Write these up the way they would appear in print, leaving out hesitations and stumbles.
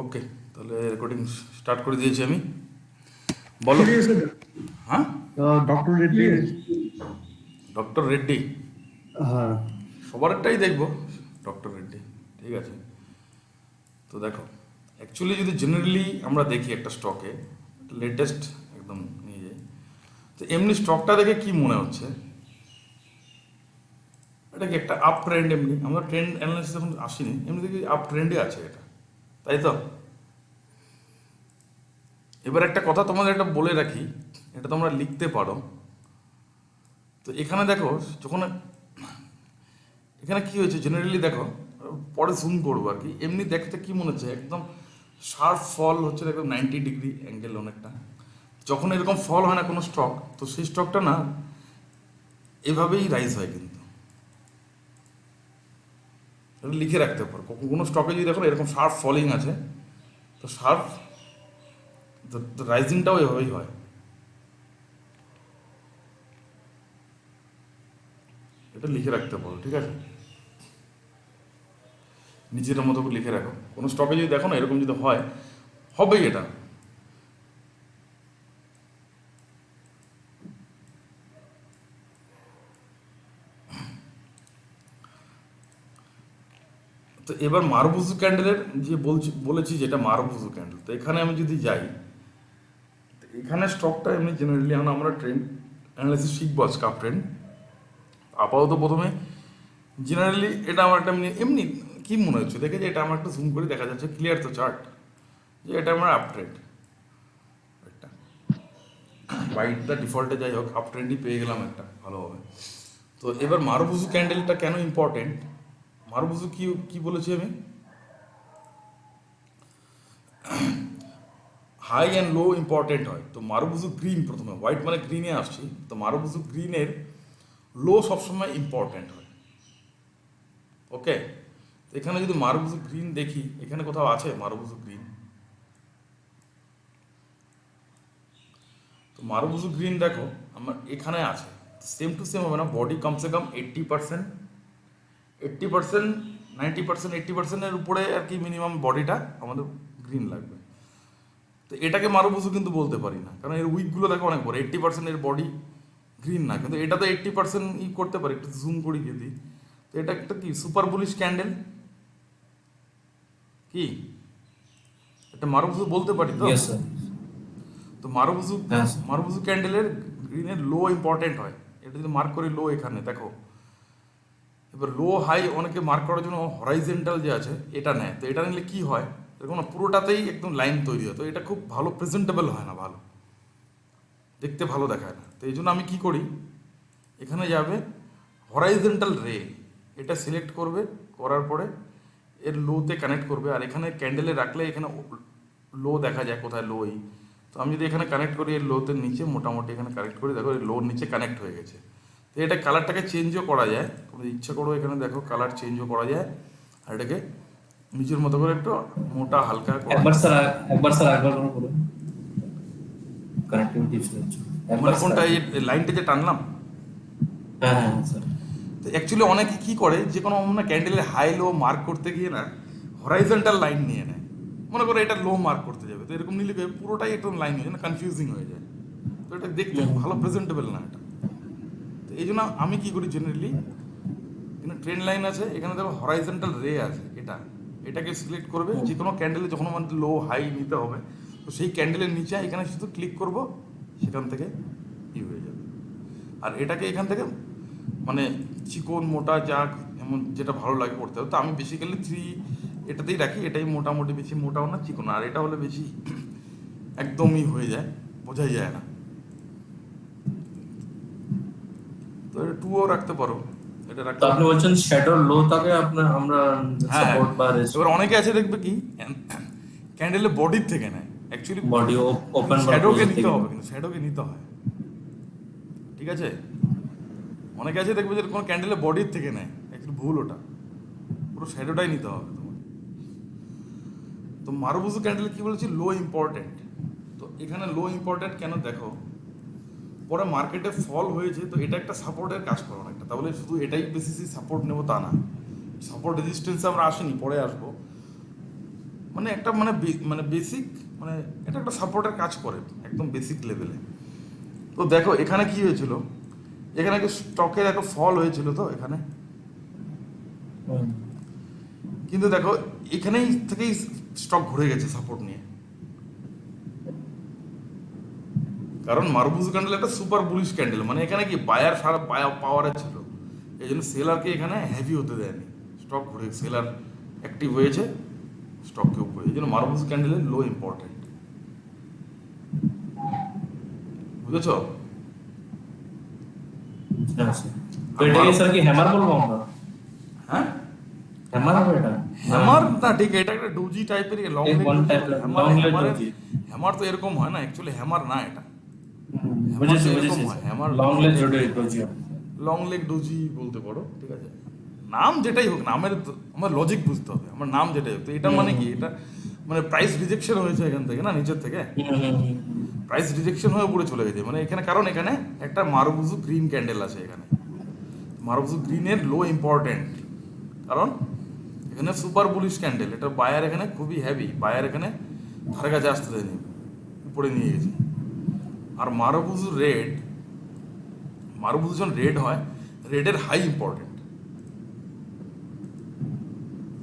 ওকে, তাহলে recording start করে দিয়েছি আমি। বলো। হ্যাঁ, ডক্টর রেড্ডি। ডক্টর রেড্ডি হ্যাঁ, সবারটাই দেখবো। ডক্টর রেড্ডি ঠিক আছে। তো দেখো, অ্যাকচুয়ালি যদি জেনারেলি আমরা দেখি একটা স্টকে লেটেস্ট একদম নিয়ে যাই, তো এমনি স্টকটা দেখে কি মনে হচ্ছে, এটা কি একটা আপ ট্রেন্ড? এমনি আমরা ট্রেন্ড অ্যানালাইসিস এখন আসিনি, এমনি দেখি আপ ট্রেন্ডে আছে এটা, তাই তো? এবার একটা কথা তোমাদের একটা বলে রাখি, এটা তোমরা লিখতে পারো। তো এখানে দেখো, যখন এখানে কি হয়েছে জেনারেলি দেখো, পরে জুম করবো আর কি, এমনি দেখতে কি মনে হচ্ছে একদম শার্প ফল হচ্ছে, একদম 90 ডিগ্রি অ্যাঙ্গেল অনেকটা। যখন এরকম ফল হয় না কোনো স্টক, তো সেই স্টকটা না এভাবেই রাইজ হয় কিন্তু। এটা লিখে রাখতে পারো, কোনো স্টকে যদি দেখো এরকম শার্প ফলিং আছে, তো শার্প রাইজিংটাও এভাবেই হয়। এটা লিখে রাখতে পারো, ঠিক আছে? নিজের মতো করে লিখে রাখো, কোনো স্টকে যদি দেখো না এরকম যদি হয়, হবেই এটা। তো এবার মারুবুজু ক্যান্ডেলের যে বলেছি যেটা মারুবুজু ক্যান্ডেল, তো এখানে আমি যদি যাই, তো এখানে স্টকটা এমনি জেনারেলি এখন আমরা ট্রেন্ড অ্যানালাইসিস শিখবো আজকে, আপ ট্রেন্ড। আপাতত প্রথমে জেনারেলি এটা আমার একটা এমনি এমনি কি মনে হচ্ছে দেখে, যে এটা আমার একটা জুম করে দেখা যাচ্ছে ক্লিয়ার তো চার্ট, যে এটা আমার আপ ট্রেন্ড একটা বাইট দা ডিফল্টে যাই হোক আপ ট্রেন্ডই পেয়ে গেলাম একটা ভালোভাবে। তো এবার মারুবুজু ক্যান্ডেলটা কেন ইম্পর্টেন্ট, মারুবুজু কি কি বলেছি আমি, হাই অ্যান্ড লো ইম্পর্টেন্ট হয়। তো মারুবুজু গ্রিন, প্রথমে হোয়াইট মানে গ্রিনে আসছি, তো মারুবুজু গ্রিনের লো সবসময় ইম্পর্টেন্ট হয়। ওকে, তো এখানে যদি মারুবুজু গ্রিন দেখি, এখানে কোথাও আছে মারুবুজু গ্রিন? তো মারুবুজু গ্রিন দেখো আমার এখানে আছে, সেম টু সেম হবে না, বডি কমসে কম 80%, 80%, 90%, 80%-এর উপরে আর কি মিনিমাম বডিটা আমাদের গ্রিন লাগবে। তো এটাকে মারুবুজু কিন্তু বলতে পারি না, কারণ এর উইকগুলো দেখো অনেক বড়, 80% এর বডি গ্রিন না, কিন্তু এটা তো 80% ই করতে পারে, একটু জুম করি যদি। তো এটা একটা কি সুপার বুলিশ ক্যান্ডেল কি, এটা মারুবুজু বলতে পারি তো? Yes sir. তো মারুবুজু, হ্যাঁ স্যার। মারুবুজু ক্যান্ডেলের গ্রিনের লো ইম্পর্টেন্ট হয়। এটা যদি মার্ক করি লো এখানে দেখো, এবার লো হাই অনেকে মার্ক করার জন্য হরাইজেন্টাল যে আছে এটা নেয়, তো এটা নিলে কি হয়, এরকম না পুরোটাতেই একদম লাইন তৈরি হয়, তো এটা খুব ভালো প্রেজেন্টেবল হয় না, ভালো দেখতে ভালো দেখায় না। তো এই জন্য আমি কি করি, এখানে যাবে হরাইজেন্টাল রে, এটা সিলেক্ট করবে, করার পরে এর লোতে কানেক্ট করবে, আর এখানে ক্যান্ডেলে রাখলে এখানে লো দেখা যায় কোথায় লো। তো আমি যদি এখানে কানেক্ট করি এর লোতে নিচে, মোটামুটি এখানে কানেক্ট করি, দেখো এর লোর নিচে কানেক্ট হয়ে গেছে। তো এটা কালারটাকে চেঞ্জও করা যায়, তোমরা ইচ্ছা করো এখানে দেখো কালার চেঞ্জও করা যায়, আর এটাকে নিজের মতো করে একটু মোটা হালকা করা একবার যায়। স্যার, একবার স্যার একবার করে বলুন, কানেক্টিভিটি ইস্যু হচ্ছে। একবার মানে স্যার। কোনটা, এই লাইনটা যে টানলাম? হ্যাঁ হ্যাঁ স্যার। তো অ্যাকচুয়ালি অনেকে কী করে, যে কোনো না ক্যান্ডেলের হাই লো মার্ক করতে গিয়ে না হরাইজন্টাল লাইন নিয়ে নেয়, মনে করো এটা লো মার্ক করতে যাবে, তো এরকম নিলে পুরোটাই একদম লাইন হয়ে যায় না, কনফিউজিং হয়ে যায়, তো এটা দেখতে ভালো প্রেজেন্টেবল না এটা। তো এই জন্য আমি কী করি জেনারেলি, এখানে ট্রেন লাইন আছে, এখানে দেখো হরাইজন্টাল রে আছে, এটাকে সিলেক্ট করবে, যে কোনো ক্যান্ডেলে যখন আমাদের লো হাই নিতে হবে, তো সেই ক্যান্ডেলের নিচে এখানে শুধু ক্লিক করব, সেখান থেকে ই হয়ে যাবে। আর এটাকে এখান থেকে মানে চিকন মোটা যা এমন যেটা ভালো লাগে করতে হবে, তো আমি বেসিক্যালি এটাতেই রাখি, এটাই মোটামুটি, বেশি মোটাও না চিকন, আর এটা হলে বেশি একদমই হয়ে যায়, বোঝাই যায় না। তো এটা টুও রাখতে পারো, এটা তো রাখতে আপনি পারো। বলছেন শ্যাডোর লো থাকে আপনার, আমরা হ্যাঁ হ্যাঁ, সাপোর্ট বা এবার অনেকে আছে দেখবে কি ক্যান্ডেলের বডির থেকে নেয়, অ্যাকচুয়ালি বডি ওপেন বা শ্যাডোকে ক্লোজ নিতে থেকে। হবে, কিন্তু শ্যাডোকে নিতে হয়, ঠিক আছে? অনেকে আছে দেখবে যে কোনো ক্যান্ডেলের বডির থেকে নেয়, অ্যাকচুয়ালি ভুল ওটা, পুরো শ্যাডোটাই নিতে হবে তোমার। তো মারুবুজু ক্যান্ডেল কি বলেছি, লো ইম্পর্টেন্ট। তো এখানে লো ইম্পর্টেন্ট কেন দেখো, পরে মার্কেটে ফল হয়েছে, তো এটা একটা সাপোর্টের কাজ করে অনেকটা, তাহলে শুধু এটাই বেসিসই সাপোর্ট নেবো তা না, সাপোর্ট রেজিস্ট্যান্সে আমরা আসিনি, পরে আসবো। মানে একটা মানে বেসিক, মানে এটা একটা সাপোর্টের কাজ করে একদম বেসিক লেভেলে। তো দেখো এখানে কি হয়েছিল, এখানে কি স্টকের একটা ফল হয়েছিল তো এখানে, হুম। কিন্তু দেখো এখানেই থেকেই স্টক ঘুরে গেছে সাপোর্ট নিয়ে, কারণ মারুবুজু ক্যান্ডেল একটা সুপার বুলিশ ক্যান্ডেল, মানে এখানে কি বায়ার সারা পাওয়ারে ছিল, এই জন্য সেলারকে এখানে হেভি হতে দেয়নি, স্টক ঘুরে সেলার অ্যাক্টিভ হয়েছে স্টককে উপরে, এই জন্য মারুবুজু ক্যান্ডেলের লো ইম্পর্টেন্ট, বুঝেছ? হ্যাঁ স্যার। তো এটাকে স্যার কি হ্যামার বলবো আমরা? হ্যাঁ, হ্যামার হবে এটা? হ্যামার না, ঠিক এটা একটা ডোজি টাইপের লং এই leg one type of long leg doji। Hammer তো এরকম হয় না, অ্যাকচুয়ালি হ্যামার না এটা, বুঝেছি এরকম বুঝেছি হয়, hammer long leg doji. Long leg doji বলতে পারো, ঠিক আছে, নাম যেটাই হোক, আমার লজিক বুঝতে হবে, আমার নাম যেটাই হোক, তো এটা মানে কি, এটা মানে প্রাইস রিজেকশন হয়েছে এখান থেকে না, নিচের থেকে প্রাইস রিজেকশন হয়ে উপরে চলে গেছে, মানে এখানে কারণ এখানে একটা মারুবুজু গ্রিন ক্যান্ডেল আছে, এখানে মারুবুজু গ্রিনের লো ইম্পর্টেন্ট, কারণ এখানে সুপার বুলিশ ক্যান্ডেল, এটা বায়ার এখানে খুবই হেভি, বায়ার এখানে ধারে কাছে আসতে দেয়নি, উপরে নিয়ে গেছে। আর মারুবুজু রেড, মারুবুজু যখন রেড হয়, রেডের হাই ইম্পর্টেন্ট,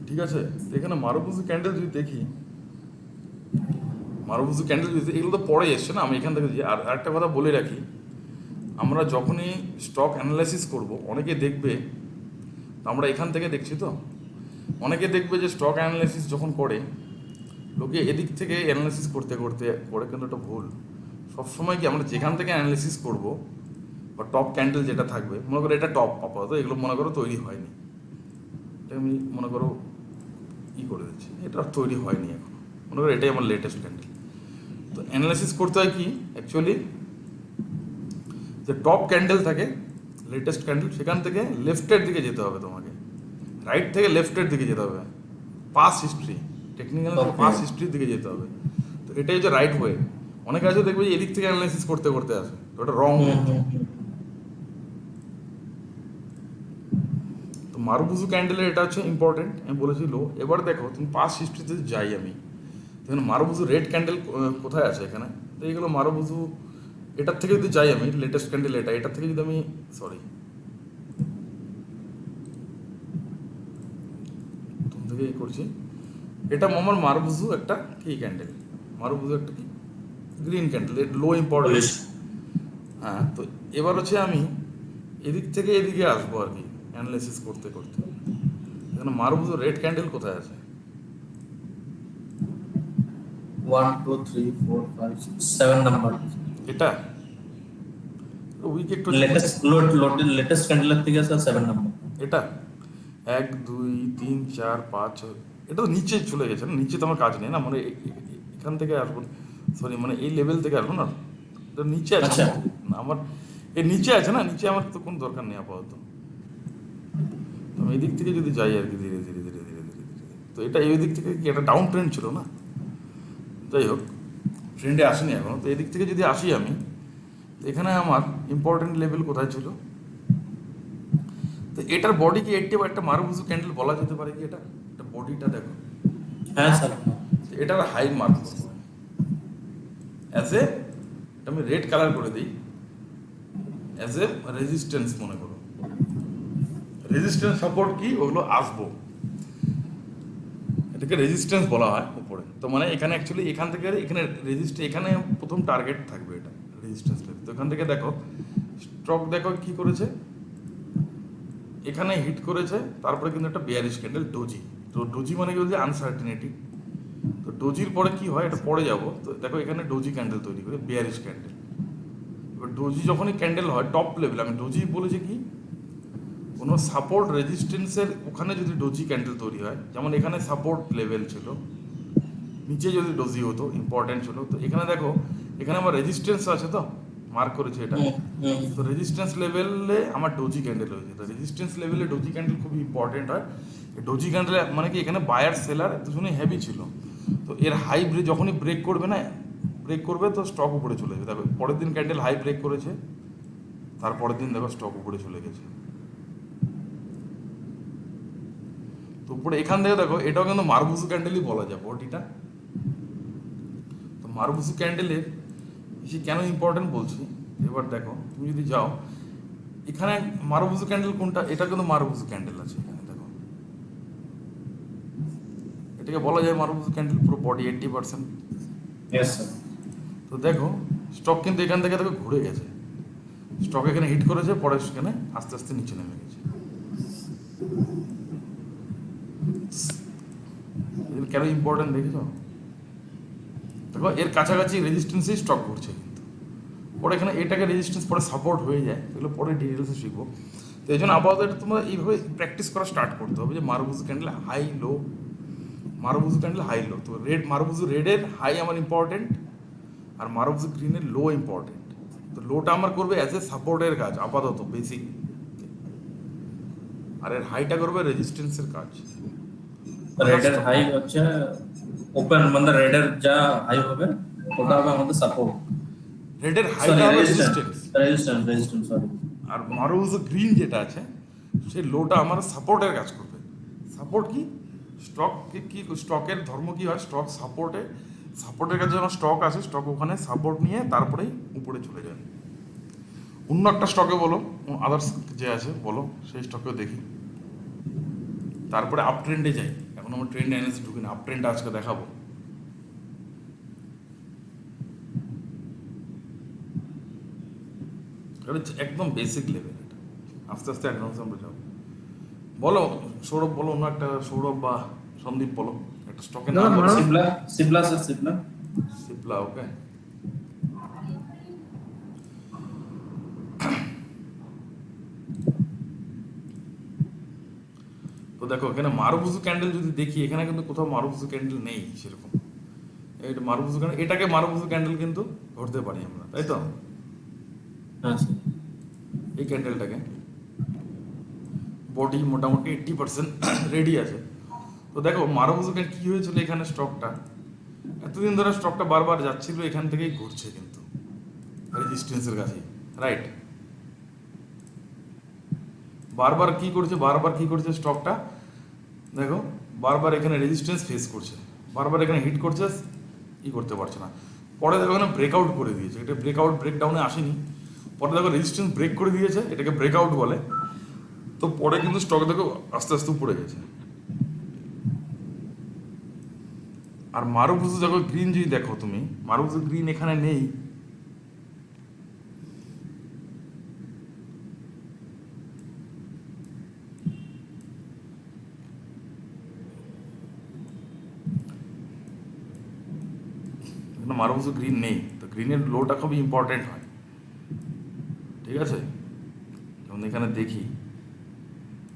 ঠিক আছে। তো এখানে মারুবুজু ক্যান্ডেল যদি দেখি, মারুবুজু ক্যান্ডেল যদি, এগুলো তো পরে এসছে না, আমি এখান থেকে আর একটা কথা বলে রাখি, আমরা যখনই স্টক অ্যানালাইসিস করব, অনেকে দেখবে, আমরা এখান থেকে দেখছি তো, অনেকে দেখবে যে স্টক অ্যানালাইসিস যখন করে, লোকে এদিক থেকে অ্যানালাইসিস করতে করতে করে, কিন্তু এটা ভুল। সবসময় কি আমরা যেখান থেকে অ্যানালাইসিস করব, বা টপ ক্যান্ডেল যেটা থাকবে, মনে করো এটা টপ আপাতত, এগুলো মনে করো তৈরি হয়নি, এটা আমি মনে করো করে দিচ্ছি, এটা তৈরি হয়নি এখন, মনে করো এটাই আমার লেটেস্ট ক্যান্ডেল। তো অ্যানালাইসিস করতে হয় কি অ্যাকচুয়ালি, যে টপ ক্যান্ডেল থাকে লেটেস্ট ক্যান্ডেল, সেখান থেকে লেফটের দিকে যেতে হবে তোমাকে, রাইট থেকে লেফটের দিকে যেতে হবে, পাস হিস্ট্রি, টেকনিক্যাল পাস হিস্ট্রির দিকে যেতে হবে। তো এটাই হচ্ছে রাইট ওয়ে। অনেকে আছে দেখবে যে এদিক থেকে অ্যানালাইসিস করতে করতে আসে, তো ওটা রং। তো মারুবুজু ক্যান্ডেলের এটা হচ্ছে ইম্পর্টেন্ট, আমি বলেছি লো। এবার দেখো তুমি পাস হিস্ট্রিতে যাই আমি, এখানে মারুবুজু রেড ক্যান্ডেল কোথায় আছে এখানে, তো এইগুলো মারুবুজু, এটার থেকে যদি যাই আমি, লেটেস্ট ক্যান্ডেল এটার থেকে যদি আমি, সরি তুমি থেকে করছি, এটা আমার মারুবুজু একটা কি ক্যান্ডেল, মারুবুজু একটা কি গ্রিন ক্যান্ডেল, এর লো ইম্পর্টেন্স। হ্যাঁ, তো এবার হচ্ছে আমি এদিক থেকে এদিকে আসবো আর কি অ্যানালাইসিস করতে করতে। এখানে মারুবুজু রেড ক্যান্ডেল কোথায় আছে, 1 2 3 4 5 6 7 নাম্বার। এটা উইক একটু লেটেস্ট ক্যান্ডেলের থেকে স্যার 7 নাম্বার। এটা 1 2 3 4 5 6, এটা তো নিচে চলে গেছে না, নিচে তো আমার কাজ নেই না, মানে এখান থেকে আসবো, সরি মানে এই লেভেল থেকে আসবো না, এটা নিচে আছে আচ্ছা। না, আমার এই নিচে আছে না, নিচে আমার তো কোনো দরকার নেই আপাতত। তো আমি এদিক থেকে যদি যাই আর কি, ধীরে ধীরে ধীরে ধীরে ধীরে ধীরে, তো এটা এই দিক থেকে কি একটা ডাউন ট্রেন্ড ছিল না, যাই হোক ট্রেন্ডে আসেনি এখনো। তো এদিক থেকে যদি আসি আমি, তো এখানে আমার ইম্পর্টেন্ট লেভেল কোথায় ছিল, তো এটার বডি কি একটা মারুবুজু ক্যান্ডেল বলা যেতে পারে কি, এটা বডিটা দেখো, হ্যাঁ স্যার। এটার হাই মার্ক করবো অ্যাজ এ, এটা আমি রেড কালার করে দিই, অ্যাজ এ রেজিস্ট্যান্স মনে করো, রেজিস্ট্যান্স সাপোর্ট কি ওগুলো আসবো, এটাকে রেজিস্ট্যান্স বলা হয় উপরে। তো মানে এখানে অ্যাকচুয়ালি এখান থেকে এখানে এখানে প্রথম টার্গেট থাকবে এটা রেজিস্ট্যান্স লেভেল। তো এখান থেকে দেখো স্টক দেখো কি করেছে, এখানে হিট করেছে, তারপরে কিন্তু একটা বেয়ারিশ ক্যান্ডেল ডোজি। তো ডোজি মানে কি বলছে আনসার্টিনিটি, তো ডোজির পরে কি হয় এটা পরে যাবো। তো দেখো এখানে ডোজি ক্যান্ডেল তৈরি করে, বেয়ারিশ ক্যান্ডেল। এবার ডোজি যখনই ক্যান্ডেল হয় টপ লেভেল, আমি ডোজি বলেছি কি, কোনো সাপোর্ট রেজিস্ট্যান্সের ওখানে যদি ডোজি ক্যান্ডেল তৈরি হয়, যেমন এখানে সাপোর্ট লেভেল ছিল, নিচে যদি ডোজি হতো ইম্পর্টেন্ট ছিল, তো এখানে দেখো এখানে আমার রেজিস্ট্যান্স আছে তো মার্ক করেছে এটা, তো রেজিস্ট্যান্স লেভেলে আমার ডোজি ক্যান্ডেল হয়েছে। তো রেজিস্ট্যান্স লেভেলে ডোজি ক্যান্ডেল খুবই ইম্পর্টেন্ট হয়। ডোজি ক্যান্ডেল মানে কি, এখানে বায়ার সেলার দুজনেই হেভি ছিল, তো এর হাই যখনই ব্রেক করবে না, ব্রেক করবে তো স্টক উপরে চলে যাবে। দেখো পরের দিন ক্যান্ডেল হাই ব্রেক করেছে, তারপরের দিন দেখো স্টক উপরে চলে গেছে। তো উপরে এখান থেকে দেখো এটাও কিন্তু মারবুজু ক্যান্ডেলই বলা যায় বডিটা। তো মারবুজু ক্যান্ডেলের সে কেন ইম্পর্টেন্ট বলছি, এবার দেখো তুমি যদি যাও এখানে মারবুজু ক্যান্ডেল কোনটা, এটা কিন্তু মারবুজু ক্যান্ডেল আছে এখানে দেখো, এটাকে বলা যায় মারবুজু ক্যান্ডেল, পুরো বডি 80%। Yes, sir. তো দেখো স্টক কিন্তু এখান থেকে দেখো ঘুরে গেছে, স্টক এখানে হিট করেছে, পরে সেখানে আস্তে আস্তে নিচে নেমে গেছে। এর কেন ইম্পর্টেন্ট দেখেছো, দেখো এর কাছাকাছি রেজিস্ট্যান্সেই স্টক ঘুরছে, কিন্তু পরে এখানে এটাকে রেজিস্ট্যান্স পরে সাপোর্ট হয়ে যায়, এগুলো পরে ডিটেলসে শিখবো। তো এই জন্য আপাতত এটা তোমার এইভাবে প্র্যাকটিস করা স্টার্ট করতে হবে যে marubozu candle high low, marubozu candle high low. তো রেড মারবুজু রেডের হাই আমার ইম্পর্টেন্ট, আর মারবুজু গ্রিনের লো ইম্পর্টেন্ট। তো লোটা আমার করবে অ্যাজ এ সাপোর্টের কাজ আপাতত বেসিক, আর এর হাইটা করবে রেজিস্ট্যান্সের কাজ। রেডের হাই হচ্ছে ওপেন, মানে রেডের যা হাই হবে ওটা হবে আমাদের সাপোর্ট, রেডের সরি হাইটা হবে রেজিস্ট্যান্স, রেজিস্ট্যান্স, রেজিস্ট্যান্স সরি। আর মারবুজু গ্রিন যেটা আছে সেই লোটা আমার সাপোর্টের কাজ করবে। সাপোর্ট কি, স্টক কি স্টকের ধর্ম কি হয়, স্টক সাপোর্টের কাছে যখন স্টক আসে, স্টক ওখানে সাপোর্ট নিয়ে তারপরেই উপরে চলে যায়। অন্য একটা স্টকে বলো, আদার্স যে আছে বলো, সেই স্টকেও দেখি, তারপরে আপ ট্রেন্ডে যাই। এখন আমরা ট্রেন্ড অ্যানালিসিস ঢুকি না, আপ ট্রেন্ড আজকে দেখাবো। এটা হচ্ছে একদম বেসিক লেভেল, এটা আস্তে আস্তে অ্যাডভান্স আমরা যাবো। বলো সৌরভ, বলো অন্য একটা, সৌরভ বা সন্দীপ বলো একটা স্টকের নাম। সিপলা, সিপলা স্যার, সিপলা। সিপলা, ওকে। তো দেখো এখানে মারুবুজু ক্যান্ডেল যদি দেখি, এখানে কিন্তু কোথাও মারুবুজু ক্যান্ডেল নেই সেরকম। এটা মারুবুজু ক্যান্ডেল, এটাকে মারুবুজু ক্যান্ডেল কিন্তু ধরতে পারি আমরা, তাই তো? হ্যাঁ স্যার। এই ক্যান্ডেলটাকে বডি মোটামুটি 80% রেডি আছে। তো দেখো মারুবুজু ক্যান্ডেল কী হয়েছিল, এখানে স্টকটা এতদিন ধরে স্টকটা বারবার যাচ্ছিল, এখান থেকেই ঘুরছে কিন্তু রেজিস্ট্যান্সের কাছে, রাইট? বারবার কি করছে স্টকটা, দেখো বারবার এখানে রেজিস্ট্যান্স ফেস করছে, বারবার এখানে হিট করছে, করতে পারছে না। পরে দেখো এখানে ব্রেকআউট করে দিয়েছে, এটা ব্রেকডাউনে আসেনি, পরে দেখো রেজিস্ট্যান্স ব্রেক করে দিয়েছে, এটাকে ব্রেকআউট বলে। তো পরে কিন্তু স্টক দেখো আস্তে আস্তে উপরে গেছে। আর মারুবুজু দেখো গ্রিন যদি দেখো তুমি, মারুবুজু গ্রিন এখানে নেই, মারুবুজু গ্রিন নেই। তো গ্রিনের লোটা খুবই ইম্পর্টেন্ট হয়, ঠিক আছে? যেমন এখানে দেখি,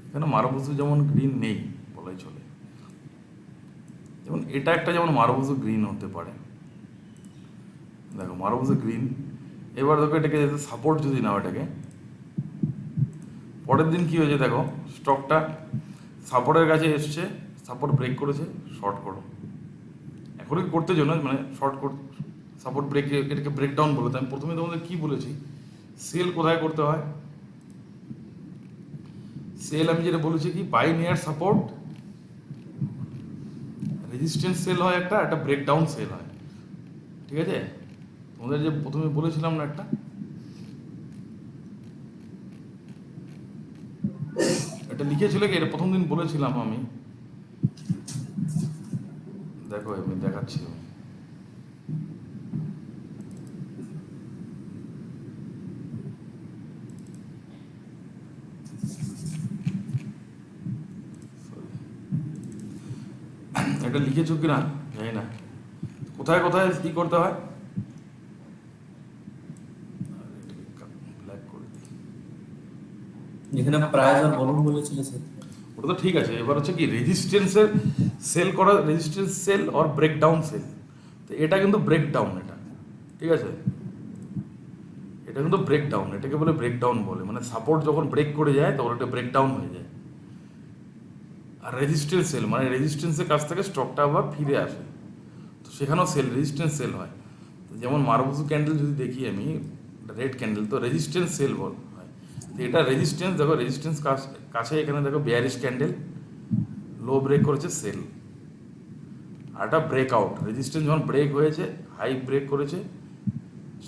এখানে মারুবুজু যেমন গ্রিন নেই বলাই চলে, যেমন এটা একটা যেমন মারুবুজু গ্রিন হতে পারে। দেখো মারুবুজু গ্রিন, এবার দেখো এটাকে যেতে সাপোর্ট যদি নাও, এটাকে পরের দিন কি হয়েছে দেখো, স্টকটা সাপোর্টের কাছে এসছে, সাপোর্ট ব্রেক করেছে, শর্ট করো। এখনই করতে জন্য মানে শর্ট করতে, সাপোর্ট ব্রেক, এটাকে ব্রেকডাউন বলে। তো আমি প্রথমে তোমাদের কি বলেছি, সেল কোথায় করতে হয়, সেল আমি যেটা বলেছি কি, buy near support, resistance sell হয় একটা ব্রেকডাউন সেল হয়, ঠিক আছে? তোমাদের যে প্রথমে বলেছিলাম না একটা, এটা লিখেছিল কি, এটা প্রথম দিন বলেছিলাম আমি, দেখো আমি দেখাচ্ছি। এটা লিখেছো কিনা জানি না, কোথায় কোথায় কি করতে হয়, ব্ল্যাক করে দিই। যেখানে প্রাইস আর ভলিউম বলেছিল স্যার, ওটা তো ঠিক আছে। এবার হচ্ছে কি, রেজিস্ট্যান্সের সেল করা, রেজিস্ট্যান্স সেল আর ব্রেকডাউন সেল। তো এটা কিন্তু ব্রেকডাউন, এটা ঠিক আছে, এটা কিন্তু ব্রেকডাউন, এটাকে বলে ব্রেকডাউন বলে, মানে সাপোর্ট যখন ব্রেক করে যায় তখন এটা ব্রেকডাউন হয়ে যায়। আর রেজিস্ট্যান্স সেল মানে রেজিস্ট্যান্সের কাছ থেকে স্টকটা আবার ফিরে আসে, তো সেখানেও সেল, রেজিস্ট্যান্স সেল হয়। তো যেমন মারুবুজু ক্যান্ডেল যদি দেখি আমি, রেড ক্যান্ডেল, তো রেজিস্ট্যান্স সেল হয়। তো এটা রেজিস্ট্যান্স দেখো, রেজিস্ট্যান্স কাছে এখানে দেখো বেয়ারিশ ক্যান্ডেল, লো ব্রেক করেছে সেল, আর একটা ব্রেকআউট, রেজিস্ট্যান্স যখন ব্রেক হয়েছে, হাই ব্রেক করেছে,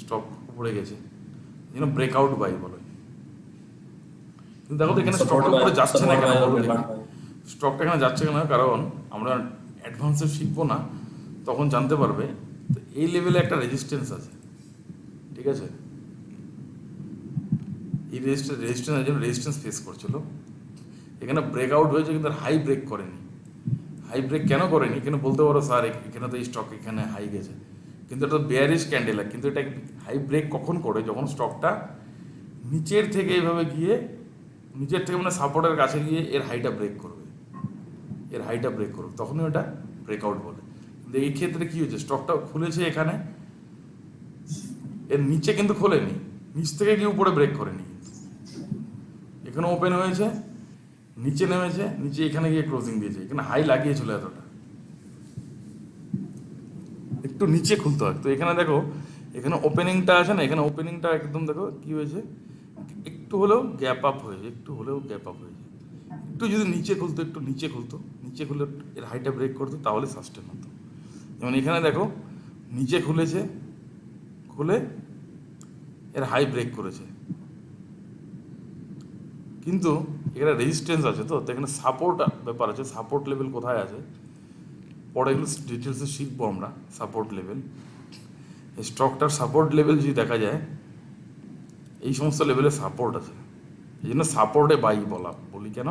স্টক উপরে গেছে, যেন ব্রেকআউট বাই বলে। কিন্তু দেখো তো এখানে স্টকটা উপরে যাচ্ছে না কেন বলো দেখি, স্টকটা এখানে যাচ্ছে কেন? কারণ আমরা অ্যাডভান্সে শিখবো না, তখন জানতে পারবে। তো এই লেভেলে একটা রেজিস্ট্যান্স আছে, ঠিক আছে, এই রেজিস্ট্যান্স জন্য রেজিস্ট্যান্স ফেস করছিল, এখানে ব্রেকআউট হয়েছে কিন্তু হাই ব্রেক করেনি। হাই ব্রেক কেন করেনি? এখানে বলতে পারো স্যার এখানে তো এই স্টক এখানে হাই গেছে, কিন্তু এটা বেয়ারিশ ক্যান্ডেল, কিন্তু এটা হাই ব্রেক কখন করে? যখন স্টকটা নিচের থেকে এইভাবে গিয়ে, নিচের থেকে মানে সাপোর্টের কাছে গিয়ে এর হাইটা ব্রেক করবে, এর হাইটা ব্রেক করবে, তখনই ওটা ব্রেকআউট বলে। কিন্তু এই ক্ষেত্রে কি হয়েছে, স্টকটা খুলেছে এখানে, এর নিচে কিন্তু খোলেনি, নিচ থেকে গিয়ে উপরে ব্রেক করেনি, এখানে ওপেন হয়েছে, নিচে নেমেছে, নিচে এখানে গিয়ে ক্লোজিং দিয়েছে, এখানে হাই লাগিয়েছিল এতটা, একটু নিচে খুলতে হয়। তো এখানে দেখো, এখানে ওপেনিংটা আছে না, এখানে ওপেনিংটা একদম দেখো কি হয়েছে, একটু হলেও গ্যাপ আপ হয়েছে, একটু হলেও গ্যাপ আপ হয়েছে, একটু যদি নিচে খুলতো, একটু নিচে খুলতো, নিচে খুলে এর হাইটা ব্রেক করতো, তাহলে সাস্টেন হতো। যেমন এখানে দেখো নিচে খুলেছে, খুলে এর হাই ব্রেক করেছে, কিন্তু এখানে রেজিস্ট্যান্স আছে, তো এখানে সাপোর্ট ব্যাপার আছে, সাপোর্ট লেভেল কোথায় আছে পরে এগুলো ডিটেলসে শিখবো আমরা। সাপোর্ট লেভেল, স্টকটার সাপোর্ট লেভেল যদি দেখা যায়, এই সমস্ত লেভেলে সাপোর্ট আছে, এই জন্য সাপোর্টে বাই বলি কেন,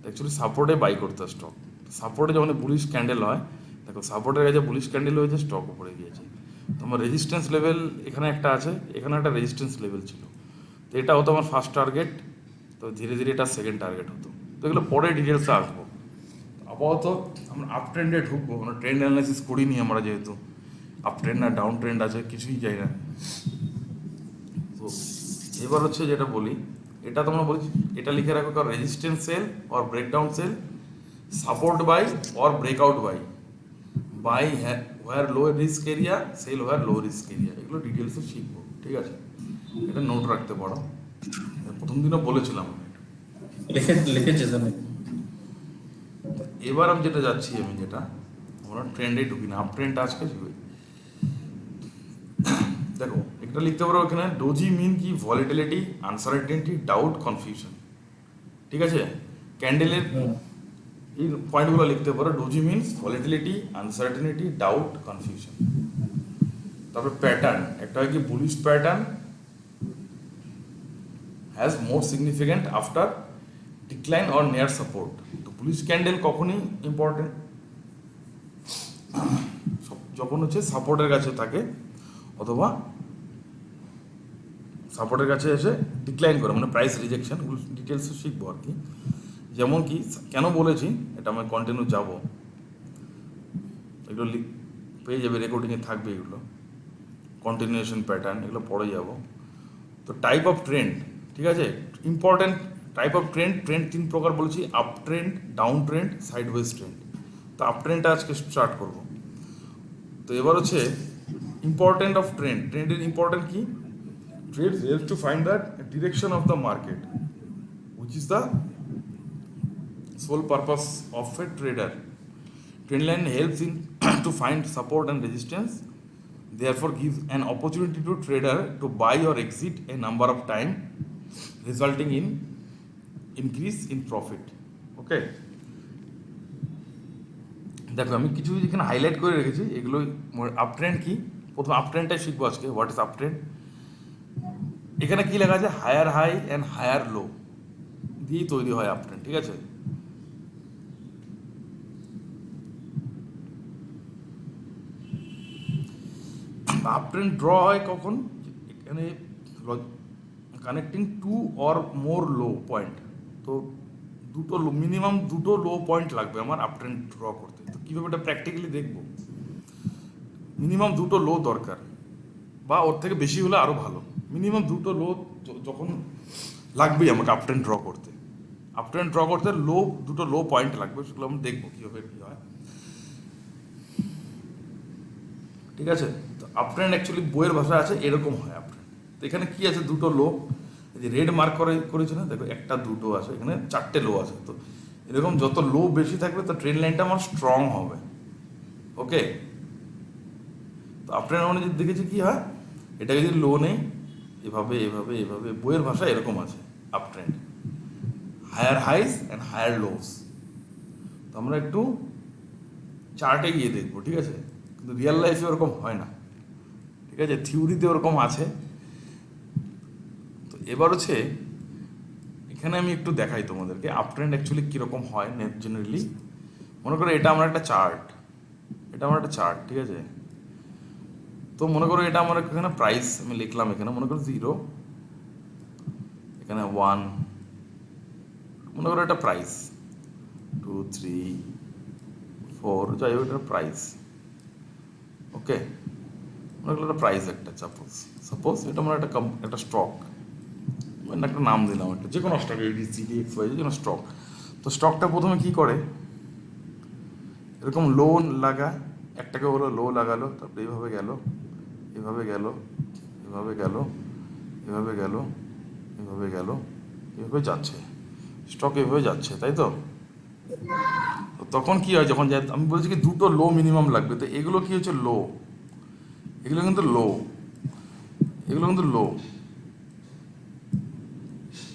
অ্যাকচুয়ালি সাপোর্টে বাই করতে হয় স্টক। সাপোর্টে যখন বুলিশ ক্যান্ডেল হয়, দেখো সাপোর্টের কাছে বুলিশ ক্যান্ডেল হয়েছে, স্টক উপরে গিয়েছে, তোমার রেজিস্ট্যান্স লেভেল এখানে একটা আছে, এখানে একটা রেজিস্ট্যান্স লেভেল ছিল, তো এটা হতো আমার ফার্স্ট টার্গেট, তো ধীরে ধীরে এটা সেকেন্ড টার্গেট হতো। তো এগুলো পরে ডিটেলসে আসবো। আপাতত আমরা আপ ট্রেন্ডে ঢুকবো, আমরা ট্রেন্ড অ্যানালাইসিস করিনি আমরা, যেহেতু আপ ট্রেন্ড না ডাউন ট্রেন্ড আছে কিছুই যাই না। তো এবার হচ্ছে যেটা বলি, এটা তোমরা বলছি, এটা লিখে রাখো, কারণ resistance sell or breakdown sell, support buy or breakout buy where low risk area, sell where low risk area, এগুলো ডিটেলসে শিখবো, ঠিক আছে, এটা নোট রাখতে পারো, প্রথম দিনও বলেছিলাম। লিখেছে জানি। এবার আমি যেটা যাচ্ছি, আমরা ট্রেন্ডে ঢুকি না, আপ ট্রেন্ড আজকে শিখবি। দেখো একটা লিখতে পারো এখানে, ডোজি মিন কি ভলিটিলিটি, আনসার্টেনিটি, ডাউট, কনফিউশন, ঠিক আছে, ক্যান্ডেলের এই পয়েন্টগুলো লিখতে পারো। Doji means volatility, uncertainty, doubt, confusion. তারপরে প্যাটার্ন, একটা হয় কি bullish pattern has more significant after decline or near support. তো বুলিশ ক্যান্ডেল কখনই ইম্পর্টেন্ট, যখন হচ্ছে সাপোর্টের কাছে থাকে, অথবা সাপোর্টের কাছে এসে ডিক্লাইন করে, মানে প্রাইস রিজেকশন, ডিটেলসে শিখবো আর কি। যেমন কি কেন বলেছি, এটা আমি কন্টিনিউ যাব, এগুলো পেয়ে যাবে, রেকর্ডিংয়ে থাকবে এগুলো, কন্টিনিউয়েশন প্যাটার্ন, এগুলো পড়ে যাব। তো টাইপ অফ ট্রেন্ড, ঠিক আছে, important type of trend, trend তিন প্রকার বলেছি, up trend, down trend, sideways trend. তো আপ ট্রেন্ডটা আজকে স্টার্ট করব। তো এবার হচ্ছে ইম্পর্টেন্ট অফ ট্রেন্ড, ট্রেন্ডের ইম্পর্টেন্ট কি, trades help to find the direction of the market, which is the sole purpose of a trader. Trend line helps in to find support and resistance, therefore gives an opportunity to trader to buy or exit a number of time, resulting in increase in profit. Okay, দেখো আমি কিছু এখানে highlight করে রেখেছি, এগুলো up trend কি, প্রথম up ট্রেন্ডটাই শিখবো আজকে, হোয়াট ইজ আপ ট্রেন্ড। এখানে কি লেখা আছে, higher high and higher low দিয়েই তৈরি হয় আপ ট্রেন্ড, ঠিক আছে। আপ ট্রেন্ড ড্র হয় কখন, এখানে connecting two or more low point, তো দুটো মিনিমাম দুটো লো পয়েন্ট লাগবে আমার আপ ট্রেন্ড ড্র করতে। তো কীভাবে এটা প্র্যাকটিক্যালি দেখবো, মিনিমাম দুটো লো দরকার, বা ওর থেকে বেশি হলে আরও ভালো, মিনিমাম দুটো লো যখন লাগবেই আমাকে আপ ট্রেন্ড ড্র করতে। আপ ট্রেন্ড ড্র করতে দুটো লো পয়েন্ট লাগবে, সেগুলো আমি দেখবো কীভাবে কী হয়, ঠিক আছে। তো আপ ট্রেন্ড অ্যাকচুয়ালি বইয়ের ভাষা আছে এরকম হয় আপ ট্রেন্ড। তো এখানে কী আছে, দুটো লো, এই যে রেড মার্ক করেছে না, দেখো একটা দুটো আছে, এখানে চারটে লো আছে। তো এরকম যত লো বেশি থাকবে তো ট্রেন লাইনটা আমার স্ট্রং হবে। ওকে, তো আপনারা মানে যদি দেখেছি কি হয়, এটাকে যদি লো নেই এভাবে এভাবে এভাবে, বইয়ের ভাষা এরকম আছে up trend, higher highs and higher lows. তো আমরা একটু চার্টে গিয়ে দেখবো, ঠিক আছে, কিন্তু রিয়েল লাইফে ওরকম হয় না, ঠিক আছে, থিওরিতে ওরকম আছে। তো এবার হচ্ছে এখানে আমি একটু দেখাই তোমাদেরকে আপ ট্রেন্ড অ্যাকচুয়ালি কীরকম হয় নেট জেনারেলি। মনে করো এটা আমার একটা চার্ট, এটা আমার একটা চার্ট, ঠিক আছে। তো মনে করো এটা আমার এখানে প্রাইস আমি লিখলাম, এখানে মনে করো 0, এখানে 1, মনে করো এটা প্রাইস 2, 3, 4, যাই হোক এটা প্রাইস। ওকে, মনে করো একটা প্রাইস, একটা সাপোজ এটা আমার একটা স্টক, একটা নাম দিলাম, একটা যে কোনো স্টক, ADCDXY যে কোনো স্টক। তো স্টকটা প্রথমে কি করে, এরকম লো লাগায়, একটাকে হলো লো লাগালো, তারপরে এইভাবে গেল, এভাবে গেল, এভাবে গেল, এভাবে গেল, এভাবে গেল, এভাবে যাচ্ছে স্টক, এভাবে যাচ্ছে, তাই তো। তো তখন কি হয়, যখন আমি বলছি কি দুটো লো মিনিমাম লাগবে, তো এগুলো কি হচ্ছে লো, এগুলো কিন্তু লো, এগুলো কিন্তু লো।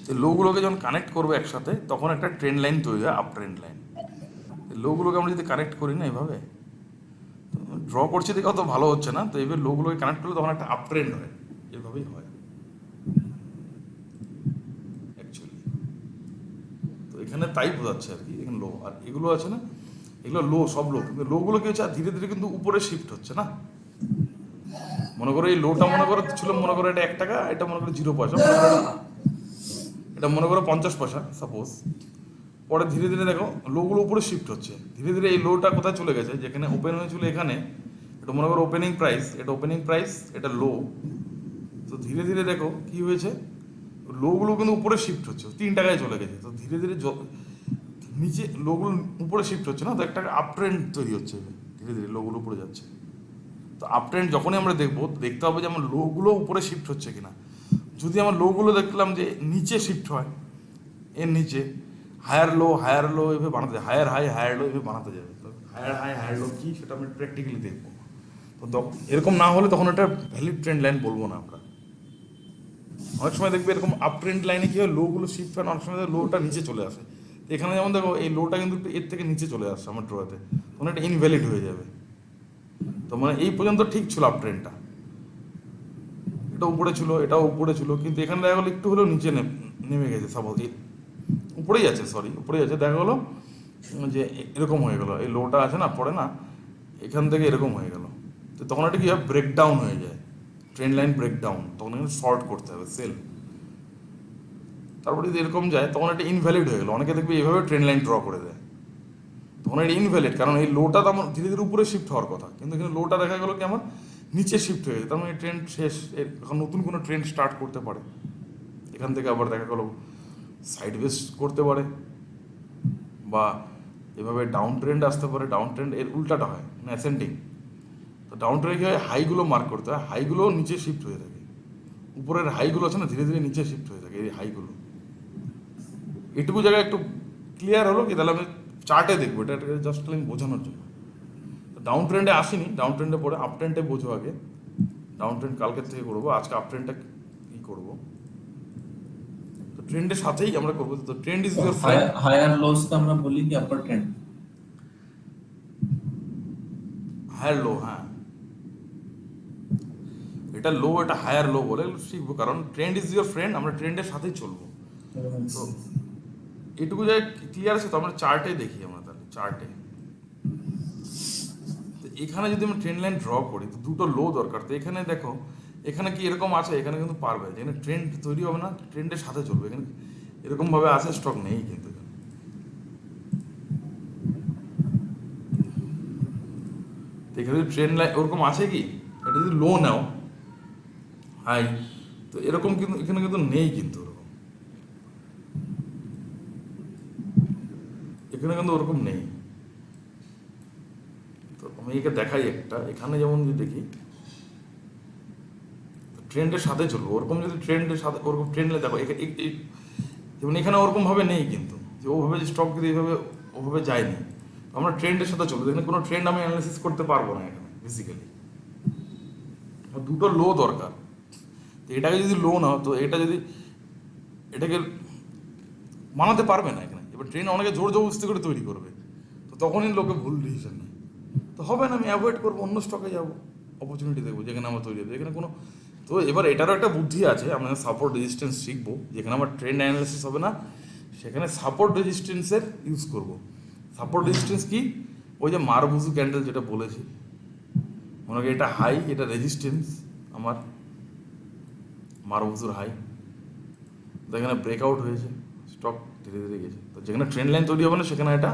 তো লোগুলোকে যখন কানেক্ট করবো একসাথে তখন একটা ট্রেন্ড লাইন তৈরি হয়, আপ ট্রেন্ড লাইন। লোগুলোকে আমরা যদি কানেক্ট করি না এভাবে, ড্র করছি দেখে অত ভালো হচ্ছে না, তো এবার লোগুলোকে কানেক্ট করলে তখন একটা আপ ট্রেন্ড হয়, এভাবেই হয় অ্যাকচুয়ালি। তো এখানে তাই বোঝাচ্ছে আর কি, এখানে লো, আর এগুলো আছে না, এগুলো লো, সব লো, কিন্তু লোগুলো কি হচ্ছে আর ধীরে ধীরে কিন্তু উপরে শিফট হচ্ছে না। মনে করো এই লোটা মনে করো ছিল, মনে করো এটা 1 টাকা, এটা মনে করো 0 পয়সা, এটা মনে করো 50 পয়সা সাপোজ। পরে ধীরে ধীরে দেখো লোগুলো উপরে শিফট হচ্ছে, ধীরে ধীরে এই লোটা কোথায় চলে গেছে, যেখানে ওপেন হয়েছিল এখানে, এটা মনে করো ওপেনিং প্রাইস, এটা ওপেনিং প্রাইস, এটা লো। তো ধীরে ধীরে দেখো কি হয়েছে, লোগুলো কিন্তু উপরে শিফট হচ্ছে, 3 টাকায় চলে গেছে। তো ধীরে ধীরে নিচে লোগুলো উপরে শিফট হচ্ছে না, তো একটা আপ ট্রেন্ড তৈরি হচ্ছে, ধীরে ধীরে লোগুলো উপরে যাচ্ছে। তো আপ ট্রেন্ড যখনই আমরা দেখবো, দেখতে হবে যে আমার লোগুলো উপরে শিফট হচ্ছে কিনা। যদি আমার লোগুলো দেখলাম যে নিচে শিফট হয়, এর নিচে হায়ার লো এভাবে বানাতে যাবে, হায়ার হাই হায়ার লো এভাবে বানাতে যাবে। তো হায়ার হাই হায়ার লো কী সেটা আমি প্র্যাকটিক্যালি দেখবো। তো এরকম না হলে তখন এটা ভ্যালিড ট্রেন্ড লাইন বলবো না আমরা। অনেক সময় দেখবে এরকম আপ ট্রেন্ড লাইনে কী হয়, লোগুলো শিফট হয়, অনেক সময় লোটা নিচে চলে আসে। তো এখানে যেমন দেখো এই লোটা কিন্তু এর থেকে নিচে চলে আসছে আমার ড্রতে, তখন এটা ইনভ্যালিড হয়ে যাবে। তো মানে এই পর্যন্ত ঠিক ছিল আপ ট্রেন্ডটা, এটা উপরে ছিল, এটাও উপরে ছিল, কিন্তু এখানে দেখা গেলো একটু হলেও নিচে নেমে গেছে, সাপোজ উপরেই আছে, উপরেই আছে, দেখা গেলো যে এরকম হয়ে গেলো, এই লোটা আছে না পড়ে না, এখান থেকে এরকম হয়ে গেল। তো তখন একটা কি হয়, ব্রেকডাউন হয়ে যায়, ট্রেন লাইন ব্রেকডাউন, তখন এখানে শর্ট করতে হবে, সেল। তারপরে যদি এরকম যায় তখন এটা ইনভ্যালিড হয়ে গেলো, অনেকে দেখবে এইভাবে ট্রেন লাইন ড্র করে দেয়, তখন এটা ইনভ্যালিড, কারণ এই লোটা তো আমার ধীরে ধীরে উপরে শিফট হওয়ার কথা, কিন্তু এখানে লোটা দেখা গেলো কি আমার নিচে শিফট হয়ে গেছে, তার মানে ট্রেন্ড শেষ, এখন নতুন কোনো ট্রেন্ড স্টার্ট করতে পারে, এখান থেকে আবার দেখা গেলো সাইডওয়েজ করতে পারে, বা এভাবে ডাউন ট্রেন্ড আসতে পারে। ডাউন ট্রেন্ড এর উল্টাটা হয়, মানে অ্যাসেন্ডিং। তো ডাউন ট্রেন্ডে কী হয়, হাইগুলো মার্ক করতে হয়, হাইগুলো নিচে শিফট হয়ে থাকে, উপরের হাইগুলো আছে না ধীরে ধীরে নিচে শিফট হয়ে থাকে, এই হাইগুলো। এটুকু জায়গায় একটু ক্লিয়ার হলো কি, তাহলে আমি চার্টে দেখবো, এটা জাস্ট আমি বোঝানোর জন্য। ডাউন ট্রেন্ডে আসিনি, ডাউন ট্রেন্ডে পরে আপ ট্রেন্ডে বোঝো আগে। ডাউন ট্রেন্ড কালকের থেকে করবো, আজকে আপ ট্রেন্ডটা কী করবো, তো ট্রেন্ডের সাথেই আমরা করবো। তো trend is your friend. Higher lows का আমরা বলি কি আপার ট্রেন্ড, হায়ার লো, হ্যাঁ এটা লো, এটা হায়ার লো বলে শিখবো, কারণ ট্রেন্ড ইজ ইউর ফ্রেন্ড, আমরা ট্রেন্ডের সাথেই চলবো। তো এটুকু জায়গায় ক্লিয়ার আছে, তো আমরা চার্টে দেখি, আমরা তাহলে চার্টে এখানে যদি আমরা ট্রেন্ড লাইন ড্র করি তো দুটো লো দরকার। তো এখানে দেখো, এখানে কি এরকম আছে, এখানে কিন্তু পারবে, যেখানে ট্রেন্ড তৈরি হবে না, ট্রেন্ডের সাথে চলবে, এখানে এরকমভাবে আছে, স্টক নেই কিন্তু এখানে যদি ট্রেন্ড লাইন ওরকম আছে কি, এটা যদি লো নাও হাই, তো এরকম কিন্তু এখানে কিন্তু নেই, কিন্তু ওরকম এখানে কিন্তু ওরকম নেই। তো আমি একে দেখাই একটা, এখানে যেমন যদি দেখি ট্রেন্ডের সাথে চলবো, ওরকম যদি ট্রেন্ডের সাথে ওরকম ট্রেন্ডে দেখো যেমন এখানে ওরকম ভাবে নেই, কিন্তু যে ওভাবে যে স্টক যদি এইভাবে ওভাবে যায়নি, আমরা ট্রেন্ডের সাথে চলবো, এখানে কোনো ট্রেন্ড আমি অ্যানালাইসিস করতে পারবো না এখানে বেসিক্যালি। দুটো লো দরকার, তো এটাকে যদি লো নাও তো এটা যদি এটাকে মানাতে পারবে না এখানে। এবার ট্রেন অনেকে জোর জবরদস্তি করে তৈরি করবে, তো তখনই লোকে ভুল ডিসিশন নেয়। তো হবে না, আমি অ্যাভয়েড করবো, অন্য স্টকে যাবো, অপরচুনিটি দেখবো যেখানে আমার তৈরি হবে, এখানে কোনো। তো এবার এটারও একটা বুদ্ধি আছে, আমরা সাপোর্ট রেজিস্ট্যান্স শিখবো, যেখানে আমার ট্রেন্ড অ্যানালাইসিস হবে না সেখানে সাপোর্ট রেজিস্ট্যান্সের ইউজ করবো। সাপোর্ট রেজিস্ট্যান্স কি? ওই যে মারবুজু ক্যান্ডেল যেটা বলেছি, মনে করি এটা হাই, এটা রেজিস্ট্যান্স আমার মারবুজুর হাই, তো এখানে ব্রেকআউট হয়েছে, স্টক ধীরে ধীরে গেছে, তো যেখানে ট্রেন্ড লাইন তৈরি হবে না সেখানে এটা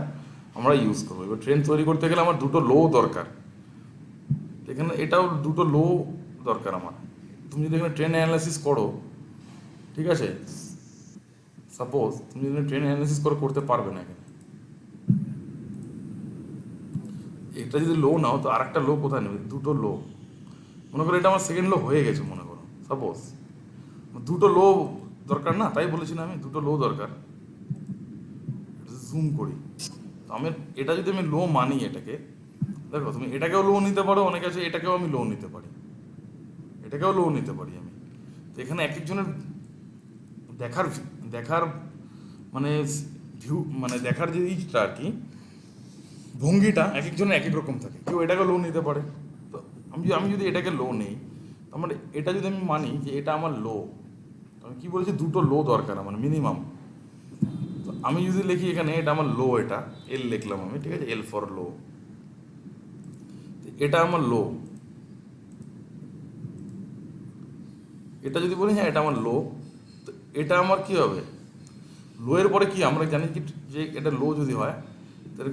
আমরা ইউজ করবো। এবার ট্রেন্ড তৈরি করতে গেলে আমার দুটো লো দরকার, এখানে এটাও দুটো লো দরকার আমার। তুমি যদি এখানে ট্রেন্ড অ্যানালাইসিস করো, ঠিক আছে, সাপোজ তুমি যদি ট্রেন্ড অ্যানালাইসিস করতে পারবে না এখানে, এটা যদি লো নাও তো আরেকটা লো কোথায় নেবে? দুটো লো, মনে করো এটা আমার সেকেন্ড লো হয়ে গেছে, মনে করো সাপোজ দুটো লো দরকার না, তাই বলেছি না আমি দুটো লো দরকার। জুম করি, তো আমি এটা যদি আমি লো মানি, এটাকে দেখো তুমি এটাকেও লো নিতে পারো, অনেক আছে এটাকেও আমি লো নিতে পারি, এটাকেও লো নিতে পারি আমি। তো এখানে এক একজনের দেখার দেখার মানে ভিউ, মানে দেখার যে ইটা আর কি, ভঙ্গিটা এক একজনের এক এক রকম থাকে। কেউ এটাকে লো নিতে পারে, তো আমি যদি এটাকে লো নেই, তার এটা যদি আমি মানি যে এটা আমার লো, আমি কি বলছি দুটো লো দরকার আমার মিনিমাম। তো আমি যদি লিখি এখানে এটা আমার লো, এটা এল লিখলাম আমি, ঠিক আছে, এল ফর লো, এটা আমার লো। এটা যদি বলি হ্যাঁ এটা আমার লো, তো এটা আমার কি হবে? লো এর পরে কি আমরা জানি কি যে এটা লো যদি হয় তাহলে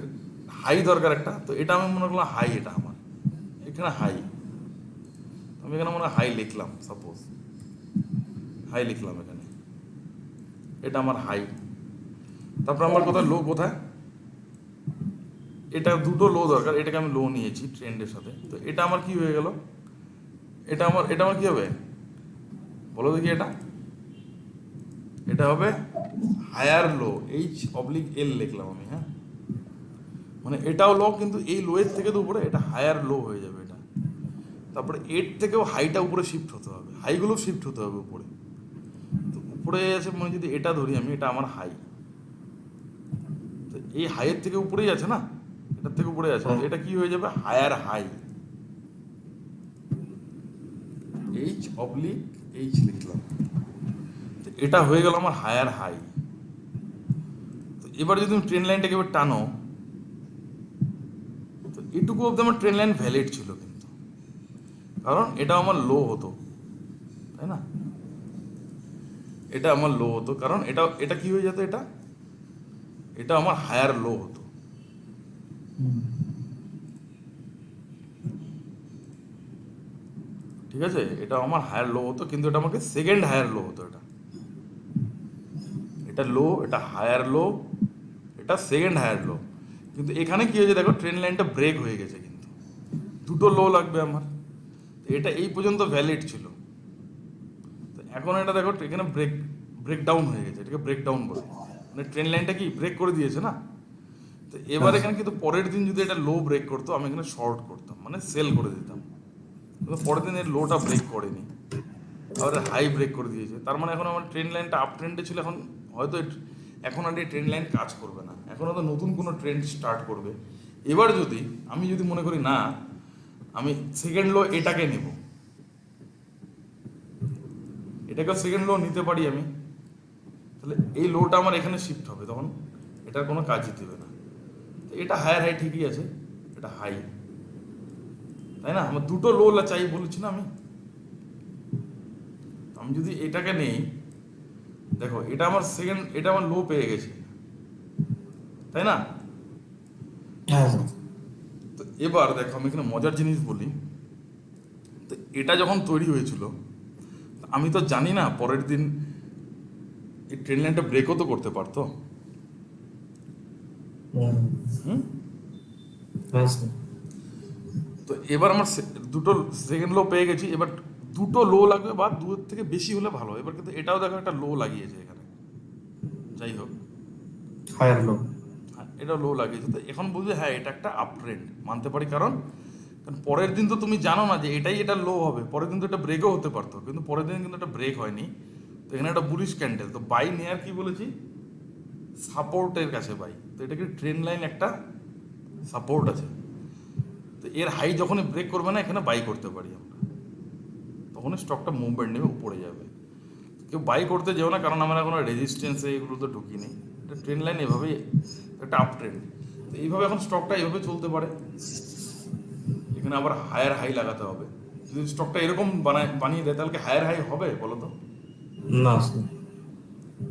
হাই দরকার একটা, তো এটা আমি মনে করলাম হাই, এটা আমার এখানে হাই, আমি এখানে মনে হয় হাই লিখলাম, সাপোজ হাই লিখলাম এখানে, এটা আমার হাই। তারপর আমার কোথায় লো, কোথায়? এটা দুটো লো দরকার, এটাকে আমি লো নিয়েছি ট্রেন্ডের সাথে, তো এটা আমার কি হয়ে গেল? এটা আমার কি হবে বলো দেখি? এটা হবে হায়ার লো, এইচ অবলিক এল লিখলাম আমি, হ্যাঁ, মানে এটাও লো কিন্তু এই লো এর থেকে তো উপরে, এটা হায়ার লো হয়ে যাবে এটা। তারপরে এর থেকেও হাইটা উপরে শিফট হতে হবে, হাইগুলো শিফট হতে হবে উপরে। তো উপরে আছে মানে যদি এটা ধরি আমি, এটা আমার হাই, তো এই হাইয়ের থেকে উপরেই আছে না, এটার থেকে উপরে আছে, তো এটা কি হয়ে যাবে? Higher high, H oblique H লিখলাম, তো এটা হয়ে গেল আমার হায়ার হাই। তো এবার যদি তুমি ট্রেন লাইনটাকে এবার টানো, তো এটুকু অব্দি আমার ট্রেন লাইন ভ্যালিড ছিল, কিন্তু কারণ এটা আমার লো হতো, তাই না? এটা আমার লো হতো কারণ এটা কি হয়ে যেত? এটা আমার হায়ার লো হতো। ঠিক আছে, এটা আমার হায়ার লো হতো, কিন্তু এটা আমাকে সেকেন্ড হায়ার লো হতো। এটা লো, এটা হায়ার লো, এটা সেকেন্ড হায়ার লো, কিন্তু এখানে কি হয়েছে দেখো, ট্রেন লাইনটা ব্রেক হয়ে গেছে, কিন্তু দুটো লো লাগবে আমার, এটা এই পর্যন্ত ভ্যালিড ছিল, তো এখন এটা দেখো এখানে ব্রেকডাউন হয়ে গেছে, এটাকে ব্রেকডাউন বলে, মানে ট্রেন লাইনটা কি ব্রেক করে দিয়েছে না। তো এবার এখানে কিন্তু পরের দিন যদি এটা লো ব্রেক করতো, আমি এখানে শর্ট করতাম, মানে সেল করে দিতাম, কিন্তু পরের দিন এর লোটা ব্রেক করেনি, আবার হাই ব্রেক করে দিয়েছে, তার মানে এখন আমার ট্রেন লাইনটা আপ ট্রেন্ডে ছিল, এখন হয়তো এখন আর এই ট্রেন লাইন কাজ করবে না, এখন হয়তো নতুন কোনো ট্রেন্ড স্টার্ট করবে। এবার যদি আমি মনে করি না, আমি সেকেন্ড লো এটাকে নেব, এটাকে সেকেন্ড লো নিতে পারি আমি, তাহলে এই লোটা আমার এখানে শিফট হবে, তখন এটার কোনো কাজই দেবে না। তো এটা হায়ার হাই ঠিকই আছে, এটা হাই, তাই না? আমার দুটো লো চাই বলেছি না আমি যদি এটাকে নেই, দেখো এটা আমার এটা আমার লো পেয়ে গেছে, তাই না? তো এবার দেখো আমি এখানে মজার জিনিস বলি, তো এটা যখন তৈরি হয়েছিল আমি তো জানি না পরের দিন এই ট্রেন লাইনটা ব্রেকও তো করতে পারতো। তো এবার আমার দুটো সেকেন্ড লো পেয়ে গেছি, এবার দুটো লো লাগবে বা দুয়ের থেকে বেশি হলে ভালো। এবার কিন্তু এটাও দেখো একটা লো লাগিয়েছে এখানে, যাই হোক হায়ার লো। এটা লো লাগিয়েছে, তো এখন বুঝবে হ্যাঁ এটা একটা আপ ট্রেন্ড মানতে পারি, কারণ কারণ পরের দিন তো তুমি জানো না যে এটাই এটা লো হবে, পরের দিন তো এটা ব্রেকও হতে পারতো, কিন্তু পরের দিন কিন্তু এটা ব্রেক হয়নি, তো এখানে একটা বুলিশ ক্যান্ডেল, তো বাই নেয়ার কি বলেছি সাপোর্টের কাছে বাই, তো এটা কি ট্রেন্ড লাইন একটা সাপোর্ট আছে, তো এর হাই যখনই ব্রেক করবে না এখানে বাই করতে পারি আমরা, তখন স্টকটা মুভমেন্ট নেবে উপরে যাবে। কেউ বাই করতে যেও না, কারণ আমরা কোনো রেজিস্ট্যান্সে এগুলো তো ঢুকিনি, এটা ট্রেন্ড লাইন এভাবেই একটা আপ ট্রেন্ড, তো এইভাবে এখন স্টকটা এইভাবে চলতে পারে। এখানে আবার হায়ার হাই লাগাতে হবে, যদি স্টকটা এরকম বানিয়ে দেয় তাহলে কি হায়ার হাই হবে বলো তো? না স্যার।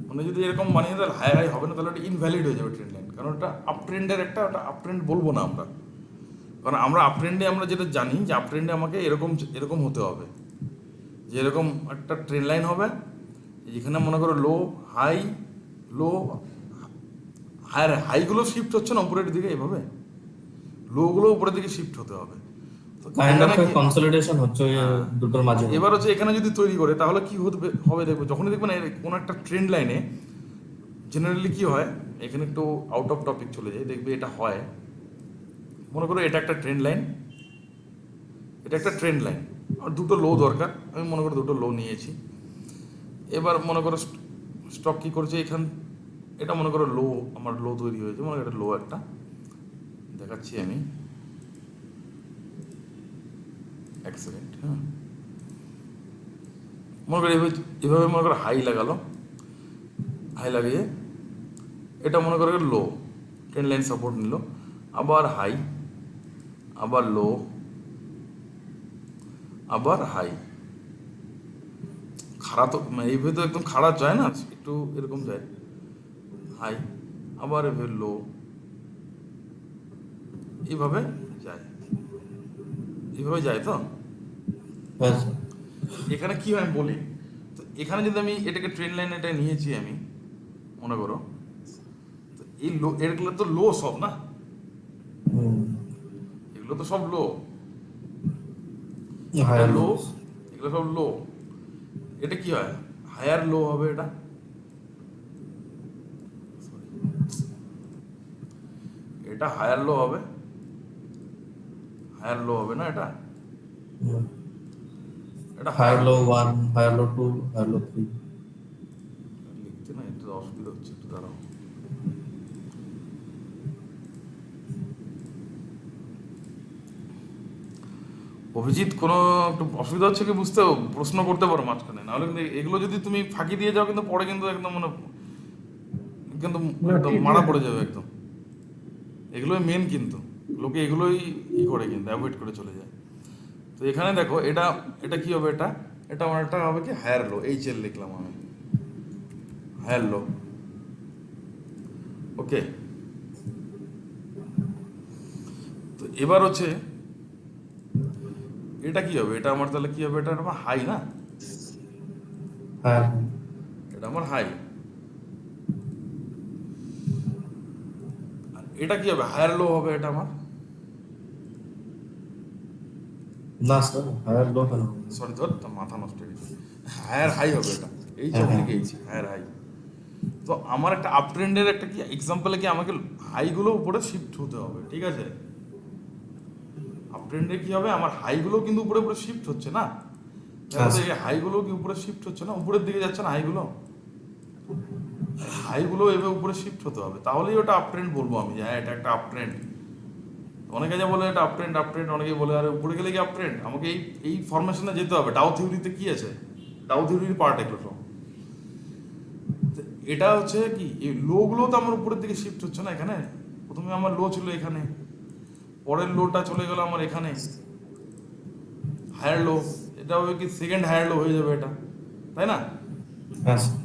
মানে যদি এরকম বানিয়ে দেয় হায়ার হাই হবে না, তাহলে এটা ইনভ্যালিড হয়ে যাবে ট্রেন্ড লাইন, কারণ এটা আপ ট্রেন্ডের একটা আপ ট্রেন্ড বলবো না আমরা, কারণ আমরা আপ ট্রেন্ডে আমরা যেটা জানি যে আপ ট্রেন্ডে আমাকে এরকম এরকম হতে হবে, যে এরকম একটা ট্রেন্ড লাইন হবে, যেখানে মনে করো লো হাই লো, হায়ার হাইগুলো শিফট হচ্ছে না উপরের দিকে, এভাবে লোগুলো উপরের দিকে শিফট হতে হবে। তো কাইন্ড অফ এখানে কি- কনসলিডেশন হচ্ছে ওই দুটোর মাঝে। এবার হচ্ছে এখানে যদি তৈরি করে তাহলে কি হবে দেখবে, যখনই দেখবেন কোনো একটা ট্রেন্ড লাইনে জেনারেলি কি হয়, এখানে একটু আউট অফ টপিক চলে যায়, দেখবে এটা হয়, মনে করো এটা একটা ট্রেন্ড লাইন, এটা একটা ট্রেন্ড লাইন, আর দুটো লো দরকার, আমি মনে করো দুটো লো নিয়েছি, এবার মনে করো স্টক কি করছে এখান, এটা মনে করো লো, আমার লো তৈরি হয়েছে, মনে করো এটা লো একটা দেখাচ্ছি আমি, এক সেকেন্ড, হ্যাঁ, মনে করো এভাবে মনে করো হাই লাগালো, হাই লাগিয়ে এটা মনে করো লো, ট্রেন্ড লাইন সাপোর্ট নিল, আবার হাই, আবার লো, আবার হাই, খাড়া তো এইভাবে তো একদম খাড়া যায় না, একটু এরকম যায়, হাই, আবার এভাবে লো, এইভাবে যায়, এইভাবে যায় তো। হ্যাঁ স্যার। এখানে কি হয় আমি বলি, তো এখানে যদি আমি এটাকে ট্রেন্ড লাইন এটা নিয়েছি আমি, মনে করো তো এই লো, এগুলো তো লো সব না, এগুলো তো সব লো, হায়ার লো, লো। এগুলো সব লো, এটা কি হয় হায়ার লো হবে, এটা এটা হায়ার লো হবে, হায়ার লো হবে না, এটা এটা higher low 1, higher low 2, higher low 3। লিখতে না একটু অসুবিধা হচ্ছে, একটু দাঁড়াও, অভিজিৎ কোনো একটু অসুবিধা হচ্ছে কি বুঝতে, প্রশ্ন করতে পারো মাঝখানে, নাহলে কিন্তু এগুলো যদি তুমি ফাঁকি দিয়ে যাও কিন্তু পরে কিন্তু একদম মানে কিন্তু একদম মারা পড়ে যাবে একদম, এগুলোই মেন, কিন্তু লোকে এগুলোই করে কিন্তু অ্যাভয়েড করে চলে যায়। তো এখানে দেখো এটা এটা কি হবে, এটা এটা আমার একটা হবে কি হায়ার লো, এইচ এল লিখলাম আমি, হায়ার লো, ওকে। তো এবার হচ্ছে এটা কি হবে, এটা আমার তাহলে কি হবে, এটা আমার হাই না, হায়ার এটা আমার হাই, আর এটা কি হবে হায়ার লো হবে, এটা আমার না স্যার, হায়ার লো কেন? সরি ধর তো মাথা নষ্ট হয়ে গেছে, হায়ার হাই হবে এটা, এই সব লিখেছি হায়ার হাই। তো আমার একটা আপ ট্রেন্ডের একটা কি এক্সাম্পলে কি আমাকে হাইগুলো উপরে শিফট হতে হবে, ঠিক আছে, আপ ট্রেন্ডে কি হবে আমার হাইগুলো কিন্তু উপরে উপরে শিফট হচ্ছে না, এই হাইগুলো কি উপরে শিফট হচ্ছে না, উপরের দিকে যাচ্ছে না হাইগুলো, হাইগুলো এভাবে উপরে শিফট হতে হবে, তাহলেই ওটা আপ ট্রেন্ড বলবো আমি, যে হ্যাঁ এটা একটা আপ ট্রেন্ড। অনেকে যা বলে এটা আপ ট্রেন্ড আপ ট্রেন্ড, অনেকে বলে আরে উপরে গেলে কি আপ ট্রেন্ড, আমাকে এই এই ফরমেশনে যেতে হবে, ডাউ থিওরিতে কি আছে, ডাউ থিওরির পার্ট এগুলো সব, তো এটা হচ্ছে কি এই লোগুলো তো আমার উপরের দিকে শিফট হচ্ছে না, এখানে প্রথমে আমার লো ছিল এখানে, পরের লোটা চলে গেল আমার এখানে হায়ার লো, এটা হবে কি সেকেন্ড হায়ার লো হয়ে যাবে এটা, তাই না, হ্যাঁ স্যার।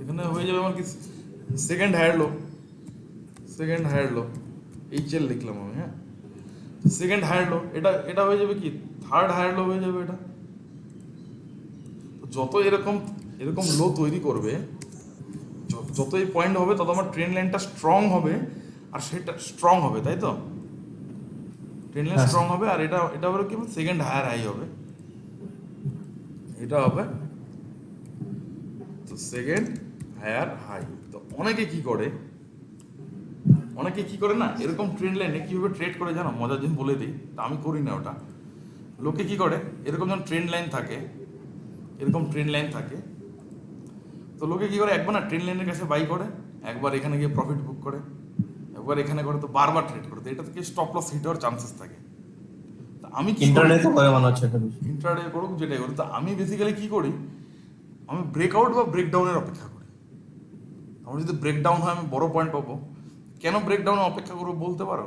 এখানে হয়ে যাবে আমার কি second higher low, second higher low, H L লিখলাম আমি, হ্যাঁ, সেকেন্ড হায়ার লো, এটা এটা হয়ে যাবে কি থার্ড হায়ার লো হয়ে যাবে এটা। তো যত এরকম এরকম লো তৈরি করবে, যত এই পয়েন্ট হবে তত আমার ট্রেন লাইনটা স্ট্রং হবে, আর সেটা স্ট্রং হবে, তাই তো ট্রেন লাইন হ্যাঁ। স্ট্রং হবে, আর এটা এটা হবে কি সেকেন্ড হায়ার হাই হবে, এটা হবে তো সেকেন্ড হায়ার হাই। তো অনেকে কি করে না, এরকম ট্রেন লাইনে কীভাবে ট্রেড করে জানো, মজার জিনিস বলে দিই, তা আমি করি না ওটা। লোকে কি করে, এরকম যখন ট্রেন লাইন থাকে, তো লোকে কি করে, একবার না ট্রেন লাইনের কাছে বাই করে, একবার এখানে গিয়ে প্রফিট বুক করে, একবার এখানে করে, তো বারবার ট্রেড করে, তো এটা থেকে স্টপ লস হিট হওয়ার চান্সেস থাকে। তা আমি কি ইন্টারনেট করে মনে হচ্ছে এটা বেশি। ইন্ট্রাডে করুক যেটাই করি, তো আমি বেসিক্যালি কি করি, আমি ব্রেকআউট বা ব্রেকডাউনের অপেক্ষা করি। আমার যদি ব্রেকডাউন হয় আমি বড় পয়েন্ট পাবো। কেন ব্রেকডাউনে অপেক্ষা করবো বলতে পারো?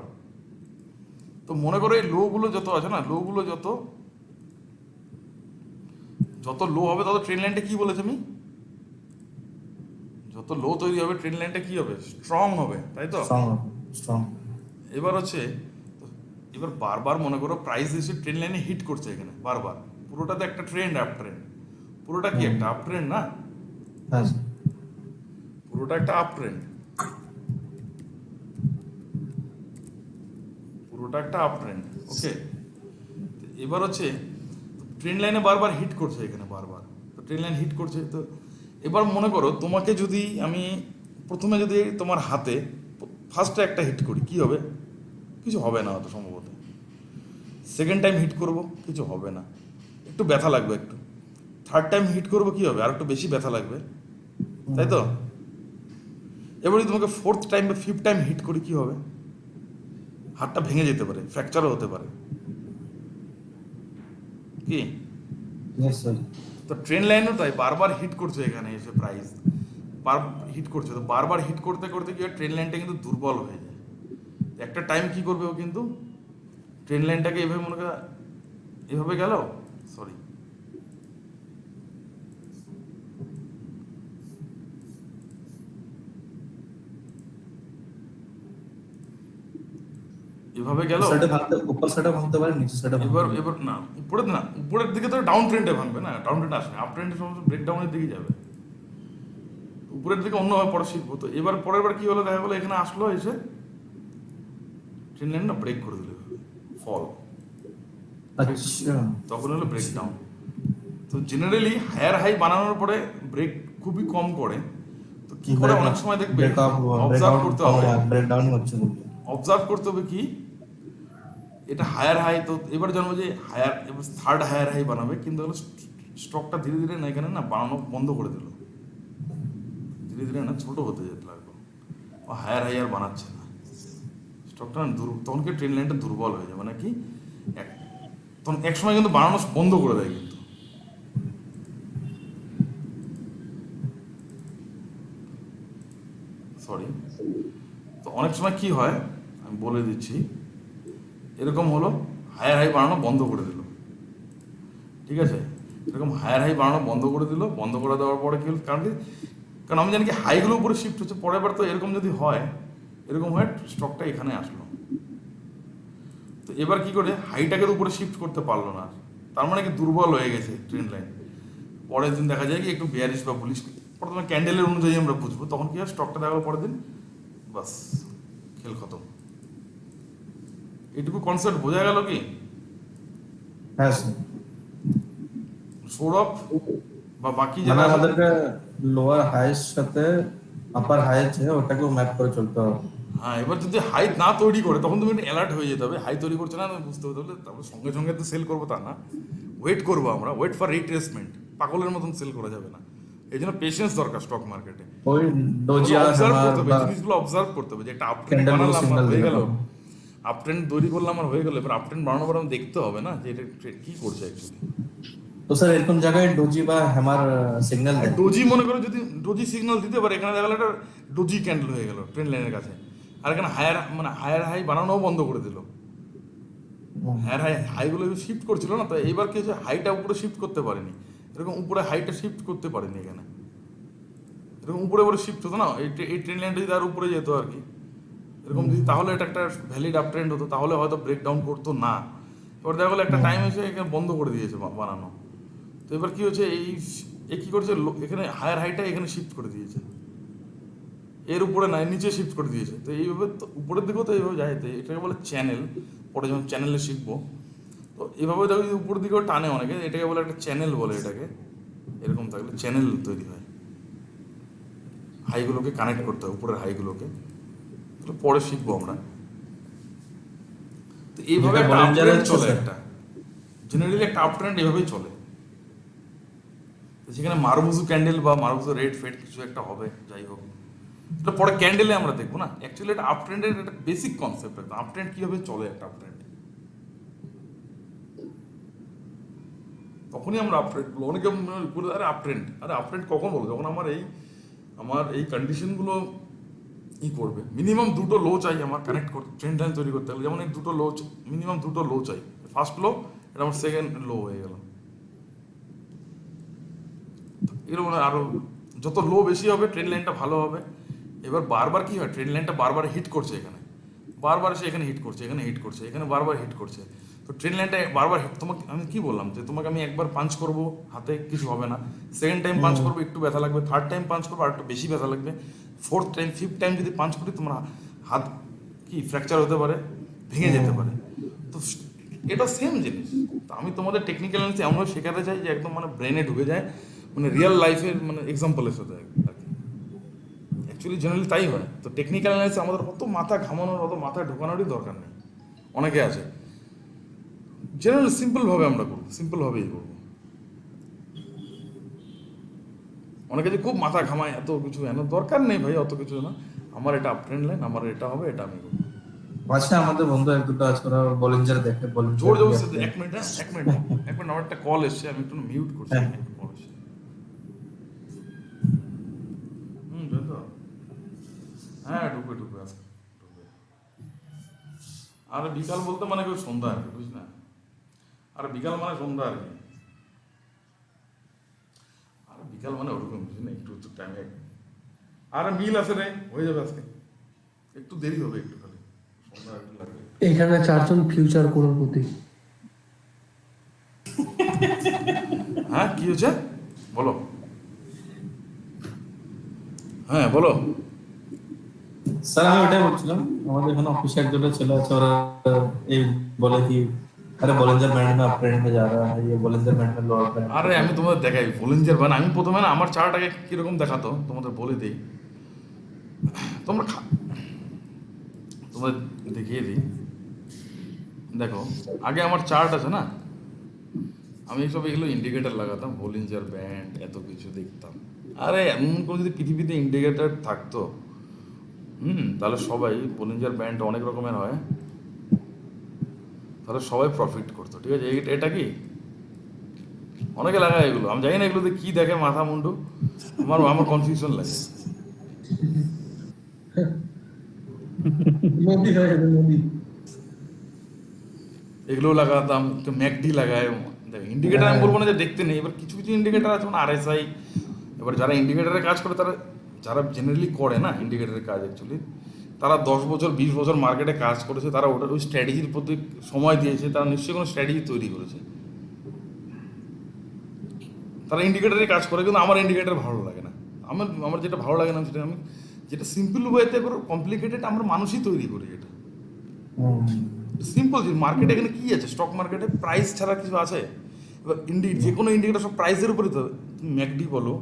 তো মনে করো এই লোগুলো যত আছে না, লোগুলো যত লো হবে তত ট্রেন লাইনটা কি বলেছে আমি, যত লো তৈরি হবে ট্রেন লাইনটা কি হবে, স্ট্রং হবে, তাই তো? স্ট্রং। এবার হচ্ছে, এবার বারবার মনে করো প্রাইস এসে ট্রেন লাইনে হিট করছে এখানে বারবার, পুরোটাতে একটা ট্রেন্ড, আপ ট্রেন্ড, পুরোটা কি একটা আপ ট্রেন্ড না, হ্যাঁ স্যার। পুরোটা একটা আপ ট্রেন্ড, পুরোটা একটা আপ ট্রেন্ড, ওকে। এবার হচ্ছে ট্রেন লাইনে বারবার হিট করছে এখানে বারবার, তো ট্রেন লাইন হিট করছে, তো এবার মনে করো তোমাকে যদি আমি প্রথমে যদি তোমার হাতে ফার্স্টে একটা হিট করি, কি হবে? কিছু হবে না অত সম্ভবত। সেকেন্ড টাইম হিট করব, কিছু হবে না, একটু ব্যথা লাগবে একটু। থার্ড টাইম হিট করব, কি হবে? আর একটু বেশি ব্যথা লাগবে, তাই তো? এবার যদি তোমাকে ফোর্থ টাইম বা ফিফথ টাইম হিট করি, কি হবে? হাতটা ভেঙে যেতে পারে, ফ্র্যাকচারও হতে পারে, কি? Yes sir. তো ট্রেন লাইনও তাই, বারবার হিট করছে এখানে এসে প্রাইস, হিট করছে, তো বারবার হিট করতে করতে কি হয়, ট্রেন লাইনটা কিন্তু দুর্বল হয়ে যায়। একটা টাইম কি করবে ও, কিন্তু ট্রেন লাইনটাকে এভাবে মনে করে এভাবে গেল, সরি, এভাবে গেল, সাইডে ভাঙতে, উপর সাইডে ভাঙতে পারে, নিচে সাইডে ভাঙতে এবার পারে। এবার না উপরের দিকে তো ডাউন ট্রেন্ডে ভাঙবে না, ডাউন ট্রেন্ড আসবে, আপ ট্রেন্ডে সমস্ত ব্রেক ডাউনের দিকে যাবে, উপরের দিকে অন্যভাবে পরে শিখবো। তো এবার পরের বার কি হলো, দেখা গেলো এখানে আসলো, এসে ট্রেন লাইন না ব্রেক করে দিল, ফল, আচ্ছা। তখন হলো ব্রেক ডাউন। তো জেনারেলি হায়ার হাই বানানোর পরে ব্রেক খুবই কম করে, তো কি করে অনেক সময় দেখবে অবজার্ভ করতে হবে, ব্রেকডাউন হচ্ছে বলতে। অবজার্ভ করতে হবে কি, এটা হায়ার হাই, তো এবার জানবো যে হায়ার, এবার থার্ড হায়ার হাই বানাবে, কিন্তু হলো স্টকটা ধীরে ধীরে না এখানে না বানানো বন্ধ করে দিল, ধীরে ধীরে না ছোট হতে যেতে লাগলো, ও হায়ার হাই আর বানাচ্ছে না, স্টকটা না তখন কি ট্রেন লাইনটা দুর্বল হয়ে যাবে, মানে কি তখন এক সময় কিন্তু বানানো বন্ধ করে দেয় কিন্তু। সরি, তো অনেক সময় কি হয় আমি বলে দিচ্ছি, এরকম হলো হায়ার হাই বানানো বন্ধ করে দিল, ঠিক আছে, এরকম হায়ার হাই বানানো বন্ধ করে দিল, বন্ধ করে দেওয়ার পরে কি হলো, কারণ আমি জানি কি হাইগুলো উপরে শিফট হচ্ছে, পরের বার তো এরকম যদি হয়, এরকম হয় স্টকটা এখানে আসলো, তো এবার কি করে হাইটাকে উপরে শিফট করতে পারলো না, তার মানে কি দুর্বল হয়ে গেছে ট্রেন লাইন। পরের দিন দেখা যায় কি একটু বিয়ারিশ বা বুলিশ, প্রথমে ক্যান্ডেলের অনুযায়ী আমরা বুঝবো, তখন কি হয় স্টকটা দেখা গেলো পরের দিন বাস খেল খতম। এইটুকু কনসেপ্ট বোঝা গেল কি? হ্যাঁ স্যার। সৌরভ বা বাকি মানে যারা আছে, আমাদেরকে লোয়ার হাইয়ের সাথে আপার হাই আছে ওটাকেও ম্যাপ করে চলতে হবে। হ্যাঁ, এবার যদি হাই না তৈরি করে তখন তুমি অ্যালার্ট হয়ে যেতে হবে, হাই তৈরি করছে না আমি বুঝতে হবে, তাহলে তারপরে সঙ্গে সঙ্গে তো সেল করবো তা না, ওয়েট করবো আমরা, ওয়েট ফর রিট্রেসমেন্ট, পাগলের মতন সেল করা যাবে না, এই জন্য পেশেন্স দরকার স্টক মার্কেটে। ওই ডোজিয়া অবজার্ভ হ্যামার করতে হবে, বা জিনিসগুলো অবজার্ভ করতে হবে যে একটা আপ ট্রেন্ড ক্যান্ডেল বানালাম সিগন্যাল আমার হয়ে দিতে গেল, হবে। আপ ট্রেন্ড তৈরি করলাম আমার হয়ে গেল, এবার আপ ট্রেন্ড বানানোর পর আমি দেখতে হবে না যে এটা কি করছে অ্যাকচুয়ালি। তো স্যার এরকম জায়গায় ডোজি বা হ্যামার সিগন্যাল দেয়। ডোজি মনে করো যদি ডোজি সিগন্যাল দিতে পারে, এখানে দেখা গেলো একটা ডোজি ক্যান্ডেল হয়ে গেল ট্রেন লাইনের কাছে, আর এখানে হায়ার হাই বানানোও বন্ধ করে দিল, হায়ার হাইগুলো শিফট করছিল না, তো এইবার কি হচ্ছে হাইটা উপরে শিফট করতে পারেনি, এরকম উপরে হাইটা শিফট করতে পারেনি এখানে, এরকম উপরে উপরে শিফট হতো না, এই ট্রেন লাইনটা যদি আর উপরে যেত আর কি, এরকম যদি, তাহলে এটা একটা ভ্যালিড আপ ট্রেন্ড হতো, তাহলে হয়তো ব্রেকডাউন করতো না। এবার দেখা গেলো একটা টাইম এসে এখানে বন্ধ করে দিয়েছে বানানো, তো এবার কি হচ্ছে এই কি করছে, এখানে হায়ার হাইটা এখানে শিফট করে দিয়েছে, এর উপরে নাই নিচে শিফট করে দিয়েছে, তো এইভাবে তো উপরের দিকেও তো এইভাবে যায়, তো এটাকে বলে চ্যানেল, পরে যখন চ্যানেলে শিখবো, তো এভাবে দেখো যদি উপরের দিকেও টানে অনেকে, এটাকে বলে একটা চ্যানেল বলে, এটাকে এরকম থাকলে চ্যানেল তৈরি হয়। হাইগুলোকে কানেক্ট করতে হয়, উপরের হাইগুলোকে। এগুলো পরে শিখবো আমরা। তো এইভাবে যেটা একটা Bollinger আপট্রেন্ড হচ্ছে চলে, স্যার। একটা জেনারেলি একটা আপট্রেন্ড এভাবেই চলে। তো সেখানে মারুবুজু ক্যান্ডেল বা মারুবুজু রেড ফেড কিছু একটা হবে, যাই হোক এটা পরে ক্যান্ডেলে আমরা দেখবো না। অ্যাকচুয়ালি এটা আপট্রেন্ডের একটা বেসিক কনসেপ্ট, একটা আপট্রেন্ড কীভাবে চলে, একটা আপট্রেন্ড তখনই আমরা আপট্রেন্ড বলবো। অনেকে বলে আরে আপট্রেন্ড, আরে আপট্রেন্ড কখন বলবো? যখন আমার এই কন্ডিশনগুলো করবে। মিনিমাম দুটো লো চাই আমার কানেক্ট করতে, ট্রেন্ড লাইন তৈরি করতে গেলে। যেমন এই দুটো লো, মিনিমাম দুটো লো চাই। ফার্স্ট লো, এটা আমার সেকেন্ড লো হয়ে গেল। এরকম আরও যত লো বেশি হবে ট্রেন লাইনটা ভালো হবে। এবার বারবার কি হয়, ট্রেন লাইনটা বারবার হিট করছে, এখানে বারবার সে এখানে হিট করছে, এখানে হিট করছে, এখানে বারবার হিট করছে। তো ট্রেন লাইনটা বারবার হিট, তোমাকে আমি কি বললাম যে তোমাকে আমি একবার পাঞ্চ করবো হাতে কিছু হবে না, সেকেন্ড টাইম পাঞ্চ করবো একটু ব্যথা লাগবে, থার্ড টাইম পাঞ্চ করবো আর একটু বেশি ব্যথা লাগবে, ফোর্থ টাইম ফিফথ টাইম যদি পাঞ্চ করি তোমার হাত কি ফ্র্যাকচার হতে পারে, ভেঙে যেতে পারে। তো এটা সেম জিনিস। তো আমি তোমাদের টেকনিক্যাল অ্যানালিসিস এমনভাবে শেখাতে চাই যে একদম মানে ব্রেনে ঢুকে যায়, মানে রিয়েল লাইফের মানে এক্সাম্পলের সাথে আর কি। অ্যাকচুয়ালি জেনারেলি তাই হয়। তো টেকনিক্যাল অ্যানালিসিস আমাদের অত মাথা ঘামানোর, অত মাথা ঢোকানোরই দরকার নেই। অনেকে আছে জেনারেল সিম্পলভাবে আমরা করবো, সিম্পলভাবেই করবো। অনেকে যে খুব মাথা ঘামায় এত কিছু, এত দরকার নেই ভাই, অত কিছু না। আমার এটা আপট্রেন্ড লাইন, আমার এটা হবে, এটা আমি করবো। আচ্ছা, আমাদের বন্ধু এক দুটো আছে, ওরা বলিঞ্জার দেখে, জোর বলিঞ্জার জবরদস্তি, এক মিনিট, হ্যাঁ এক মিনিট, এক মিনিট, আমার একটা কল এসছে, আমি একটু মিউট করছি। হ্যাঁ। কল এসছে। জানো তো? হ্যাঁ ঢুকবে ঢুকবে আজকে ঢুকবে। আর বিকাল বলতে মানে কেউ সন্ধ্যা আর কি, বুঝলি না? আর বিকাল মানে সন্ধ্যা আর কি। আর বিকাল মানে ওরকম বুঝলি না, একটু একটু টাইমে আর মিল আছে রে, হয়ে যাবে আজকে। একটু দেরি হবে, একটু খালি সন্ধ্যা একটু লাগবে। এখানে 4 জন ফিউচার করোড়পতি। হ্যাঁ কি হয়েছে বলো? হ্যাঁ বলো। স্যার আমি ওটাই বলছিলাম, আমাদের এখানে অফিসে এক দুটো ছেলে আছে, ওরা এই বলে কি আরে বলিঞ্জার ব্যান্ড में अपट्रेंड में जा रहा है, ये बॉलिंजर बैंड में लोअर बैंड। আরে আমি তোমাদের দেখাই বলিঞ্জার বান। আমি প্রথমে না আমার চার্টটাকে কিরকম দেখাতো তোমাদের বলে দিই, তোমরা তোমাদের দেখিয়ে দিই। দেখো আগে আমার চার্ট আছে না, আমি সব এগুলো ইন্ডিকেটার লাগাতাম, বলিঞ্জার ব্যান্ড এত কিছু দেখতাম। আরে এমন করে যদি পৃথিবীতে ইন্ডিকেটার থাকতো, তাহলে সবাই, বলিঞ্জার ব্যান্ড অনেক রকমের হয়, তাহলে সবাই প্রফিট করতো। ঠিক আছে, এটা কি অনেকে লাগায় এগুলো, আমি জানি না এগুলোতে কি দেখে মাথা মুন্ডু, আমার আমার কনফিউশন লাগে। মোদি হয়ে গেছে মোদি। এগুলো লাগাতাম, তো ম্যাকডি লাগায়। দেখো ইন্ডিকেটার আমি বলবো না যে দেখতে নেই, এবার কিছু কিছু ইন্ডিকেটার আছে মানে আরএসআই। এবার যারা ইন্ডিকেটারের কাজ করে, তারা যারা জেনারেলি করে না ইন্ডিকেটারের কাজ অ্যাকচুয়ালি, তারা 10 বছর 20 বছর মার্কেটে কাজ করেছে, তারা ওটার ওই স্ট্র্যাটেজির প্রতি সময় দিয়েছে, তারা নিশ্চয়ই কোনো স্ট্র্যাটেজি তৈরি করেছে। তারা ইন্ডিকেটারে কাজ করে, কিন্তু আমার ইন্ডিকেটার ভালো লাগে না। আমার আমার যেটা ভালো লাগে না সেটা আমি যেটা সিম্পল ওয়েতে করে, কমপ্লিকেটেড আমরা মানুষই তৈরি করি। এটা সিম্পল যে মার্কেটে এখানে কী আছে, স্টক মার্কেটে প্রাইস ছাড়া কিছু আছে? এবার যে কোনো ইন্ডিকেটার সব প্রাইসের উপরে তো। তুমি ম্যাকডি বলো,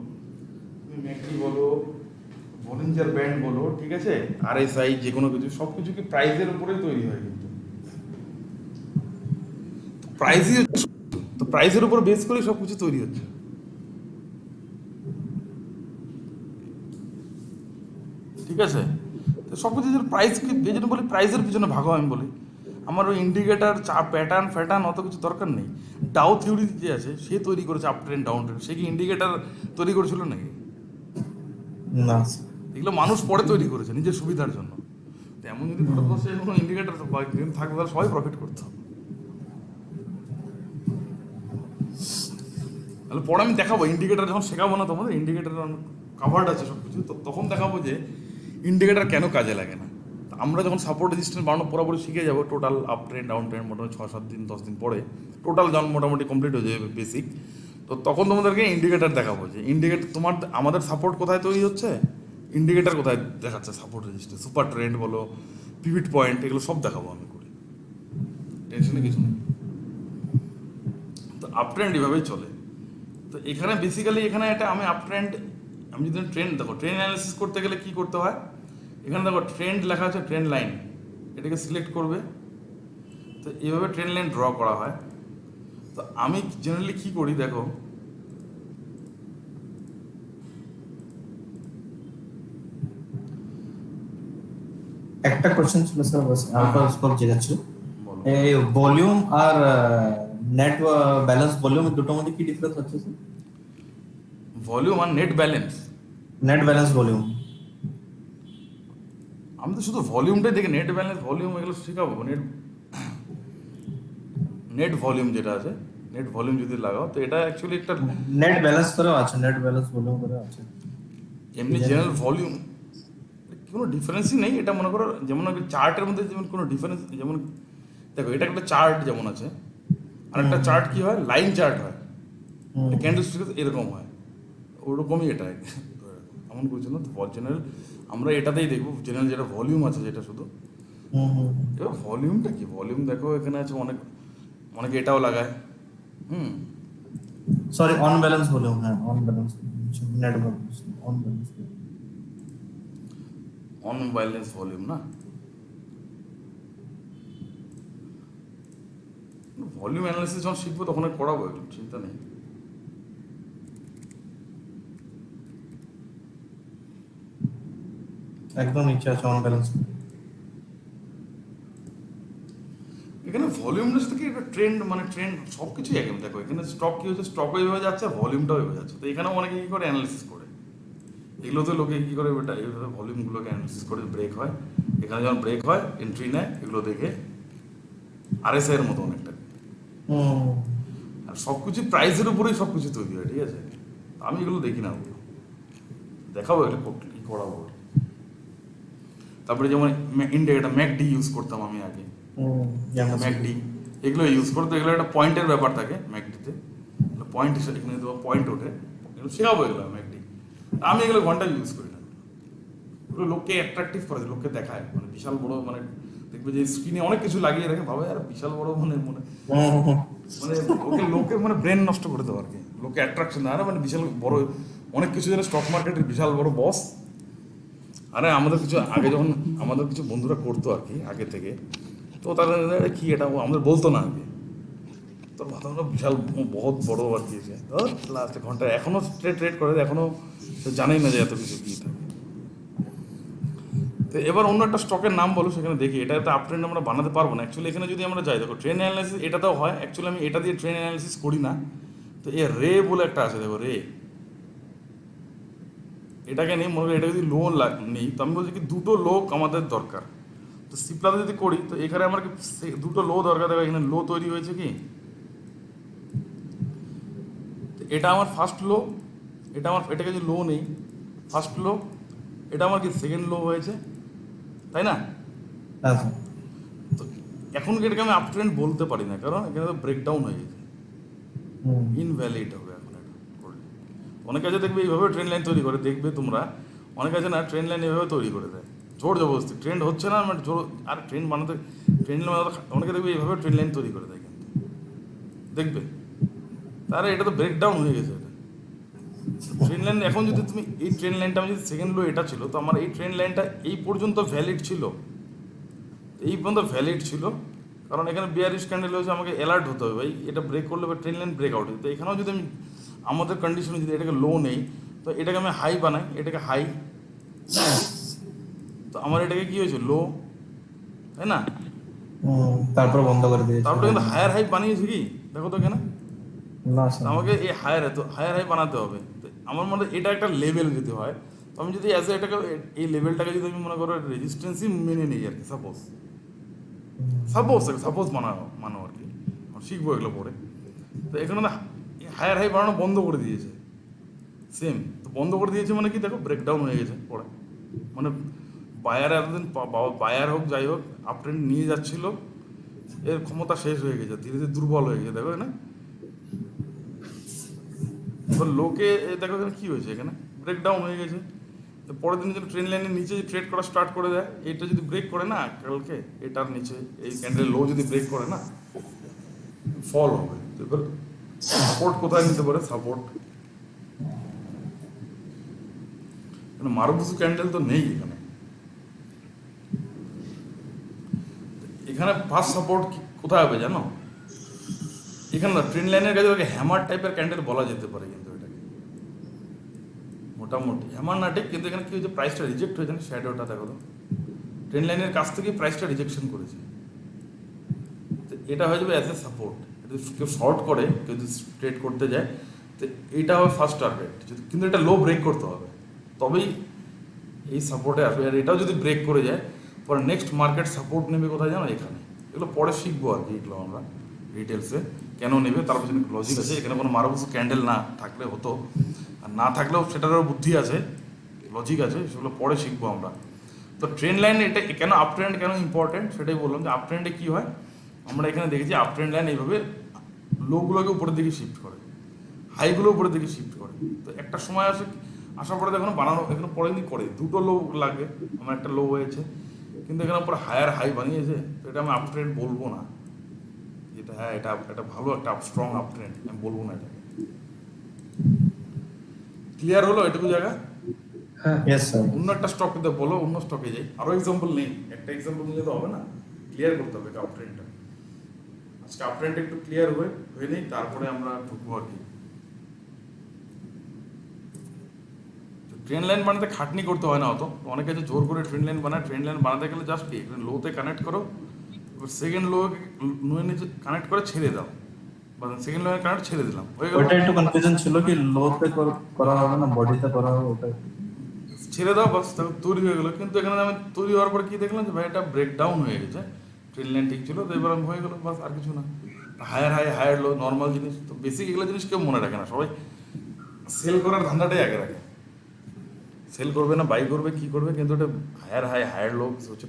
বলিঞ্জার ব্যান্ড বলো, ঠিক আছে, আরএসআই, যে কোনো কিছু, সব কিছু কি প্রাইসের উপরেই তৈরি হয়। কিন্তু প্রাইসই, তো প্রাইসের উপর বেস করেই সব কিছু তৈরি হচ্ছে। ঠিক আছে, তো সব কিছু প্রাইসকে এই জন্য বলি, প্রাইসের পিছনে ভাগো আমি বলি। আমার ওই ইন্ডিকেটার প্যাটার্ন ফ্যাটার্ন অত কিছু দরকার নেই। ডাউ থিওরি যে আছে, সে তৈরি করেছে আপ ট্রেন্ড ডাউন ট্রেন্ড, সে কি ইন্ডিকেটার তৈরি করেছিল নাকি? না, এগুলো মানুষ পরে তৈরি করেছে নিজের সুবিধার জন্য। তো এমন যদি ভারতবর্ষে কোনো ইন্ডিকেটার থাকতো তাহলে সবাই প্রফিট করতো। তাহলে পরে আমি দেখাবো ইন্ডিকেটার, যখন শেখাবো না তোমাদের, ইন্ডিকেটার কাভার্ড আছে সব কিছু, তো তখন দেখাবো যে ইন্ডিকেটার কেন কাজে লাগে না। আমরা যখন সাপোর্ট রেজিস্ট্যান্স বানানো পুরোপুরি শিখে যাবো, total up trend down trend মোটামুটি 6-7 দিন 10 দিন পরে টোটাল যখন মোটামুটি কমপ্লিট হয়ে যাবে বেসিক, তো তখন তোমাদেরকে ইন্ডিকেটার দেখাবো যে ইন্ডিকেটার আমাদের সাপোর্ট কোথায় তৈরি হচ্ছে, ইন্ডিকেটার কোথায় দেখাচ্ছে, সাপোর্ট রেজিস্ট্যান্স, সুপার ট্রেন্ড বলো, পিভিট পয়েন্ট, এগুলো সব দেখাবো আমি করে, টেনশনে কিছু নেই। তো আপ ট্রেন্ড এভাবেই চলে। তো এখানে বেসিক্যালি এখানে একটা আমি আপ ট্রেন্ড আমি যদি ট্রেন্ড দেখো, ট্রেন্ড অ্যানালিসিস করতে গেলে কি করতে হয়, এখানে দেখো ট্রেন্ড লেখা আছে, ট্রেন্ড লাইন, এটাকে সিলেক্ট করবে। তো এইভাবে ট্রেন্ড লাইন ড্র করা হয়। তো আমি জেনারেলি কি করি দেখো, একটা কোশ্চেন ছিল স্যার, বাস আপনার স্কোপ জিজ্ঞাসা। বলো। এই ভলিউম আর নেট ব্যালেন্স ভলিউম দুটোর মধ্যে কি ডিফারেন্স আছে স্যার? ভলিউম আর net balance, net balance volume. আমি তো শুধু ভলিউমটাই দেখি, নেট ব্যালেন্স ভলিউম এগুলো শেখাবো। নেট ভলিউম যেটা আছে, নেট ভলিউম যদি লাগাও তো এটা অ্যাকচুয়ালি একটা নেট ব্যালেন্স করেও আছে, নেট ব্যালেন্স ভলিউম করেও আছে। এমনি জেনারেল ভলিউম কোনো ডিফারেন্সই নেই। এটা মনে করো যেমন চার্টের মধ্যে যেমন কোনো ডিফারেন্স, যেমন দেখো এটা একটা চার্ট যেমন আছে, আর একটা চার্ট কি হয়, লাইন চার্ট হয়, ক্যান্ডেল স্টিক এরকম হয়, ওরকমই এটা এমন করছে না। তো জেনারেল আমরা এটাতেই দেখবো, জেনারেল যেটা ভলিউম আছে যেটা শুধু। এবার ভলিউমটা কি, ভলিউম দেখো এখানে আছে অনেকে এটাও লাগায়। সরি, অন ব্যালেন্স ভলিউম, হ্যাঁ on balance net balance on balance. On balance volume না, ভলিউম অ্যানালিসিস যখন শিখবো তখন আর করাবো, একটু চিন্তা নেই। একদম নিচে আছে অন ব্যালেন্স। এখানে ভলিউমটা শুধু কি একটা ট্রেন্ড, মানে ট্রেন্ড সব কিছুই একদম দেখো, এখানে স্টক কি হচ্ছে, স্টকও এইভাবে যাচ্ছে, ভলিউমটাও এইভাবে যাচ্ছে। তো এখানেও অনেকে কী করে অ্যানালিসিস করে, এগুলোতে লোকে কী করে বেটা এইভাবে ভলিউমগুলোকে অ্যানালিসিস করে ব্রেক হয়, এখানে যখন ব্রেক হয় এন্ট্রি নেয়, এগুলো দেখে আরএসআই এর মতো অনেকটা। আর সব কিছু প্রাইসের উপরেই সব কিছু তৈরি হয়, ঠিক আছে। আমি এগুলো দেখি না, ওগুলো দেখাবো, এটা কি করাবো। তারপরে যেমন ইন্ডিকেটার ম্যাকডি ইউজ করতাম আমি আগে, ম্যাকডি এগুলো ইউজ করতে, এগুলো একটা পয়েন্টের ব্যাপার থাকে ম্যাকডিতে, পয়েন্ট হিসেবে এখানে তোমার পয়েন্ট ওঠে, এগুলো শেখাবো এগুলো ম্যাকডি। আমি এগুলো ঘন্টা ইউজ করি না, এগুলো লোককে অ্যাট্রাকটিভ করে, লোককে দেখায়, মানে বিশাল বড়, মানে দেখবে যে স্ক্রিনে অনেক কিছু লাগিয়ে রাখে, ভাবে আর বিশাল বড়, মানে মানে মানে ওকে লোকের মানে ব্রেন নষ্ট করে দেওয়া আর কি, লোকে অ্যাট্রাকশন আরে মানে বিশাল বড় অনেক কিছু, যেন স্টক মার্কেটের বিশাল বড় বস। আরে আমাদের কিছু আগে যখন আমাদের কিছু বন্ধুরা করতো আর কি আগে থেকে, তো তারা কি এটা আমাদের বলতো না আর কি, তোর মাথা বিশাল বহুত বড় আর কি, লাস্টে ঘন্টা এখনও ট্রেড করে, এখনও জানেই না যে এত কিছু কী থাকে। তো এবার অন্য একটা স্টকের নাম বলো, সেখানে দেখি এটা তো আপ ট্রেন্ড আমরা বানাতে পারবো না অ্যাকচুয়ালি। এখানে যদি আমরা যাই দেখো ট্রেন্ড অ্যানালাইসিস এটাতেও হয়, অ্যাকচুয়ালি আমি এটা দিয়ে ট্রেন্ড অ্যানালাইসিস করি না। তো এ রে বলে একটা আছে, দেখো রে, এটাকে নেই মনে করি, এটা যদি লো নেই, তো আমি বলছি কি দুটো লোক আমাদের দরকার। তো সিপ্লাতে যদি করি, তো এখানে আমার কি দুটো লো দরকার, দেখো এখানে লো তৈরি হয়েছে কি, এটা আমার ফার্স্ট লো, এটা আমার এটাকে যদি লো নেই ফার্স্ট লো, এটা আমার কি সেকেন্ড লো হয়েছে, তাই না? তো এখন কি এটাকে আমি আপ ট্রেন্ড বলতে পারি না, কারণ এখানে তো ব্রেকডাউন হয়ে গেছে, ইনভ্যালিড হবে এখন এটা করলে। অনেকে আছে দেখবে এইভাবে ট্রেন লাইন তৈরি করে, দেখবে তোমরা অনেকে আছে না ট্রেন লাইন এভাবে তৈরি করে দেয়, জোর জবরদস্তি, ট্রেন্ড হচ্ছে না মানে জোর, আর ট্রেন বানাতে ট্রেন বানাতে অনেকে দেখবে এইভাবে ট্রেন লাইন তৈরি করে দেয়, কিন্তু দেখবে তাহলে এটা তো ব্রেকডাউন হয়ে গেছে। এটা ট্রেন লাইন এখন যদি তুমি এই ট্রেন লাইনটা, আমি যদি সেকেন্ড লো এটা ছিল, তো আমার এই ট্রেন লাইনটা এই পর্যন্ত ভ্যালিড ছিল, এই পর্যন্ত ভ্যালিড ছিল, কারণ এখানে বিয়ারিশ ক্যান্ডেল হয়েছে, আমাকে অ্যালার্ট হতে হবে ভাই, এটা ব্রেক করলে বা ট্রেন লাইন ব্রেক আউট হয়। তো এখানেও যদি আমি আমাদের কন্ডিশনে যদি এটাকে লো নেই, তো এটাকে আমি হাই বানাই, এটাকে হাই, তো আমার এটাকে কি হয়েছে লো, তাই না? তারপর বন্ধ করে দিয়েছে, তারপরে কিন্তু হায়ার হাই বানিয়েছে কি দেখো তো এখানে, না স্যার। আমাকে এই হায়ার হাই বানাতে হবে। তো আমার মনে হয় এটা একটা লেভেল যদি হয়, তো আমি যদি অ্যাজ এটাকে এই লেভেলটাকে যদি আমি মনে করো রেজিস্ট্যান্সই মেনে নিই আর কি, সাপোজ মানো আর কি, শিখবো এগুলো পরে। তো এখানে না হায়ার হাই বানানো বন্ধ করে দিয়েছে, সেম তো বন্ধ করে দিয়েছে মানে কি দেখো ব্রেকডাউন হয়ে গেছে পরে, মানে বায়ার এতদিন বায়ার হোক যাই হোক আপ ট্রেন্ড নিয়ে যাচ্ছিল, এর ক্ষমতা শেষ হয়ে গেছে, ধীরে ধীরে দুর্বল হয়ে গেছে, দেখো না। এবার লোকে দেখো এখানে কী হয়েছে, এখানে ব্রেকডাউন হয়ে গেছে। তো পরের দিন যদি ট্রেন লাইনের নিচে যদি ট্রেড করা স্টার্ট করে দেয়, এইটা যদি ব্রেক করে না কালকে, এটার নিচে এই ক্যান্ডেল লো যদি ব্রেক করে না, ফল হবে। তো এবার সাপোর্ট কোথায় নিতে পারে, সাপোর্ট এখানে মারুবুসু ক্যান্ডেল তো নেই এখানে। এখানে ফার্স্ট সাপোর্ট কোথায় হবে জানো? এখানে না, ট্রেন লাইনের কাছে ওকে হ্যামার টাইপের ক্যান্ডেল বলা যেতে পারে, কিন্তু এটাকে মোটামুটি হ্যামার না ঠিক, কিন্তু এখানে কি হয়েছে, প্রাইসটা রিজেক্ট হয়েছে না, শ্যাডোটা দেখো তো, ট্রেন লাইনের কাছ থেকে প্রাইসটা রিজেকশন করেছে। তো এটা হয়ে যাবে অ্যাজ এ সাপোর্ট। যদি কেউ শর্ট করে, কেউ যদি ট্রেড করতে যায়, তো এইটা হবে ফার্স্ট টার্গেট। কিন্তু এটা লো ব্রেক করতে হবে, তবেই এই সাপোর্টে আসবে। আর এটাও যদি ব্রেক করে যায়, পরে নেক্সট মার্কেট সাপোর্ট নেবে কোথায় জানো? এখানে। এগুলো পরে শিখবো আর কি, এগুলো আমরা ডিটেলসে কেন নেবে, তার পেছনে লজিক আছে। এখানে কোনো মারুবুসু ক্যান্ডেল না থাকলে হতো, আর না থাকলেও সেটারও বুদ্ধি আছে, লজিক আছে, সেগুলো পরে শিখবো আমরা। তো ট্রেন লাইন এটা কেন আপ ট্রেন্ড কেন ইম্পর্টেন্ট সেটাই বললাম, যে আপ ট্রেন্ডে কী হয়, আমরা এখানে দেখেছি আপ ট্রেন্ড লাইন এইভাবে লোগুলোকে উপরের দিকে শিফট করে, হাইগুলো উপরের দিকে শিফট করে। তো একটা সময় আসার পরে দেখুন বানানো, এখানে পরে দিন করে দুটো লো লাগে, আমার একটা লো হয়েছে, কিন্তু এখানে পরে হায়ার হাই বানিয়েছে। তো এটা আমি আপ ট্রেন্ড বলবো না, এটা হ্যাঁ এটা এটা ভালো একটা স্ট্রং আপ ট্রেন্ড, আমি বলবো না এটা। ক্লিয়ার হলো এটুকু জায়গা? হ্যাঁ, यस सर। অন্য একটা স্টকে বলো, অন্য স্টকে যাই, আরও এক্সাম্পল নেই, একটা এক্সাম্পল নিলে তো হবে না, ক্লিয়ার করতে হবে আপ ট্রেন্ডটা। আজকে আপ ট্রেন্ডটা একটু ক্লিয়ার হয়ে নেই, তারপরে আমরা ঢুকবো আর কি। ট্রেন লাইন বানাতে খাটনি করতে হয় না অত, অনেকে যে জোর করে ট্রেন লাইন বানায়, ট্রেন লাইন বানাতে গেলে জাস্ট কি লোতে কানেক্ট করো, সেকেন্ড লো নিচে কানেক্ট করে ছেড়ে দাও, বা সেকেন্ড লোয়ের কানেক্ট ছেড়ে দিলাম, হয়ে গেল। ওটা একটু কনফিউশন ছিল কি লোতে করা হবে না বডিতে করা হবে, ওটা ছেড়ে দাও, বাস তারপর তৈরি হয়ে গেলো। কিন্তু এখানে আমি তৈরি হওয়ার পরে কি দেখলাম, যে ভাই এটা ব্রেকডাউন হয়ে গেছে, ট্রেন লাইন ঠিক ছিল, তো এবার আমি হয়ে গেলো, বাস আর কিছু না। Higher high higher low normal জিনিস, তো বেসিক এগুলো জিনিস কেউ মনে রাখে না, সবাই সেল করার ধান্দাটাই আগে রাখে, সেল করবে না বাই করবে কি করবে, কিন্তু ওটা হায়ার হাই হায়ার লো কিছু হচ্ছে।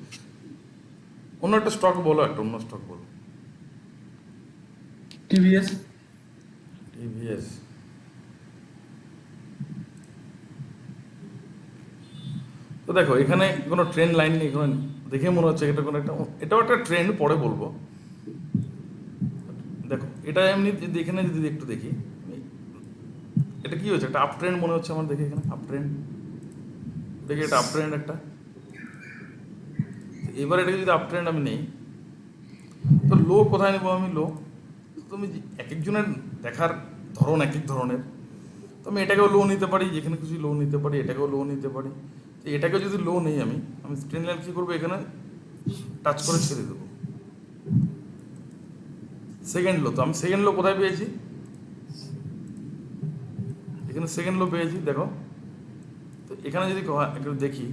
অন্য একটা স্টক বলো, একটা অন্য স্টক বলো। টিভিএস। টিভিএস, তো দেখো এখানে কোনো ট্রেন লাইন নেই, এখানে দেখে মনে হচ্ছে এটা কোনো একটা, এটাও একটা ট্রেন্ড, পরে বলবো। দেখো এটা এমনি যদি এখানে যদি একটু দেখি, এটা কি হচ্ছে, একটা আপ ট্রেন্ড মনে হচ্ছে আমার, দেখে এখানে আপ ট্রেন্ড, দেখি এটা আপ ট্রেন্ড একটা। এবার এটাকে যদি আপ ট্রেন্ড আমি নেই, তো লো কোথায় নেবো আমি? লো তুমি এক একজনের দেখার ধরন এক এক ধরনের, তো আমি এটাকেও লো নিতে পারি, যেখানে খুশি লো নিতে পারি, এটাকেও লো নিতে পারি। তো এটাকে যদি লো নেই আমি ট্রেন লাইন কী করবো, এখানে টাচ করে ছেড়ে দেবো, সেকেন্ড লো। তো আমি সেকেন্ড লো কোথায় পেয়েছি? এখানে সেকেন্ড লো পেয়েছি, দেখো। তো এখানে যদি একটু দেখি